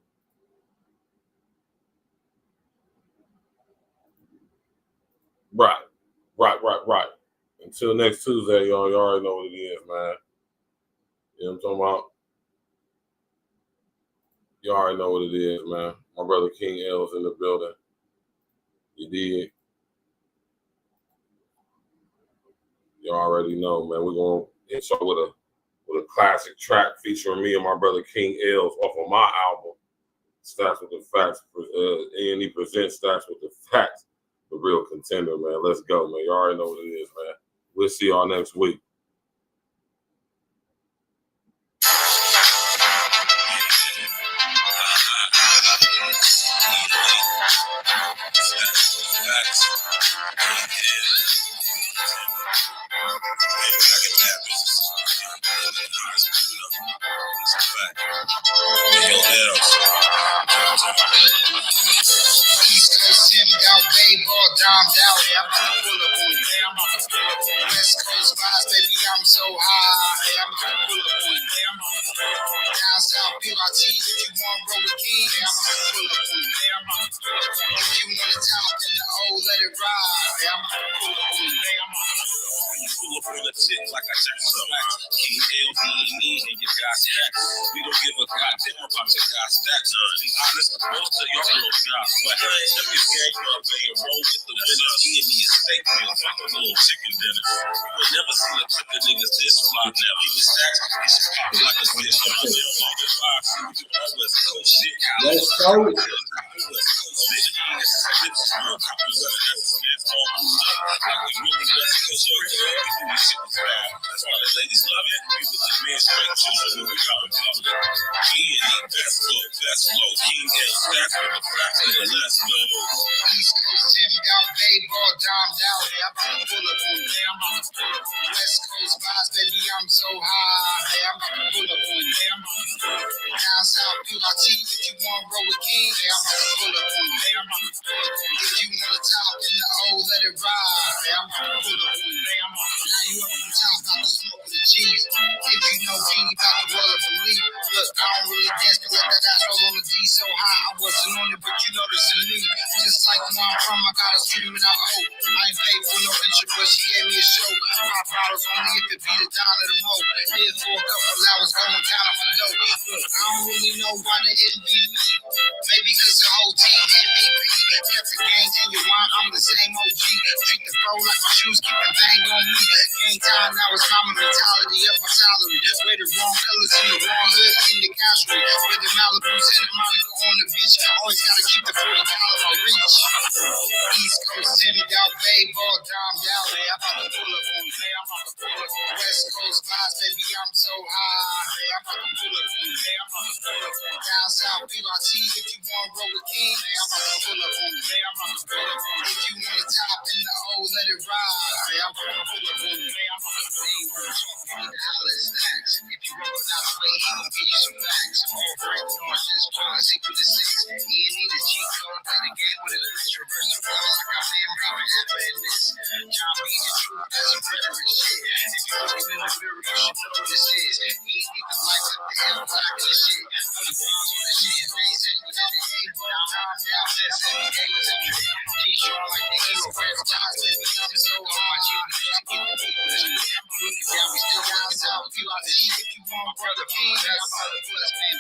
D: Right. Until next Tuesday, y'all. You already know what it is, man. You know what I'm talking about? You already know what it is, man. My brother King L's in the building. You did? You already know, man. We're gonna hit y'all with a classic track featuring me and my brother King L's off of my album, Stats with the Facts. E.N.E presents Stats with the Facts. The real contender, man. Let's go, man. You already know what it is, man. We'll see y'all next week.
A: West Coast vibes, baby, I'm so high. I'm gonna pull up on you. Down south, BYT, if you want roll with King, I'm gonna pull up on you. If you want to top in the O, let it ride. I'm gonna pull up on you.
C: up on a chick like I jack some. King E.N.E and you got stacks. We don't give a goddamn about your guys' stats. Be honest, most of your girls got flat. Every gang up and roll with the winners. E.N.E is steak meal, fuck a little chicken dinner. You will never see a clip of niggas this fly. Never even stacks, you should pop like a fish. I'm on their mother vibes. You always coach shit.
I: Let's go.
C: That's why the ladies love it. We with the men straight choosing when we out in public. E.N.E, best flow. King L, that's with the facts of the let's go.
A: East Coast Timmy out, baseball domed out. Hey, I'm about to pull up on you. Hey, I'm about to pull up. West Coast vibes, baby, I'm so high. Hey, I'm about to pull up on you. Hey, I'm about to pull up. Down south, PYT, if you want roll with King. Hey, I'm about to pull up on you. Hey, I'm about to pull up. If you want the top in the O, let it ride. Hey, I'm about to pull up on you. Hey, I'm about to. Now you up on top, about to smoke with the cheese. If you know King, you about to roll up for me. Look, I don't really dance, but let that ass roll on the D so high. I wasn't on it, but you know this is me. Just like where I'm from, I got a screaming out, oh. I ain't paid for no intro, but she gave me a show. Pop bottles only if it be the down of the mo. Here for a couple hours, going down on my dope. Look, I don't really know why they didn't be me. Maybe cause the whole team MVP. Kept the gangs in your wine, I'm the same OG. Treat the bro like my shoes, keep the bang on me. Gang time, now it's mama mentality, up my salary. Wear the wrong colors in the wrong hood, in the casual. With the Malibu, Santa Monica on the beach. Always gotta keep the 40 on my reach. East Coast, Timmy out, Bay Ball, Dom down there. I'm about to pull up on you. I'm about to pull up. West Coast vibes, baby, I'm so high. I'm about to pull up on you. I'm about to pull up. Down south, PYT, if you want roll with King. I'm about to pull up on you. I'm about to pull up. If you want the top in the O, let it ride. I'm about to pull up on you. I'm about to say, we're talking the hollers next. If you roll out the way, I'll give you some facts. All break, no shit's fun. Take for the six. E.N.E the cheat code, play the game with a list. Reverse the flow like I'm in Robin Ever in this. John B the truth, that's a murderous shit. If you're looking in the mirror, you should know what this is. E.N.E the life up the hell, black and the shit. Put the bombs on the shit, face it with the A-ball, down, that's every day was a trip. T-shirt like the hero, red ties, baby, I'm so hard, you can get the people. I'm looking down, we still down south, you out the shit. If you want brother King, that's all the plus, man,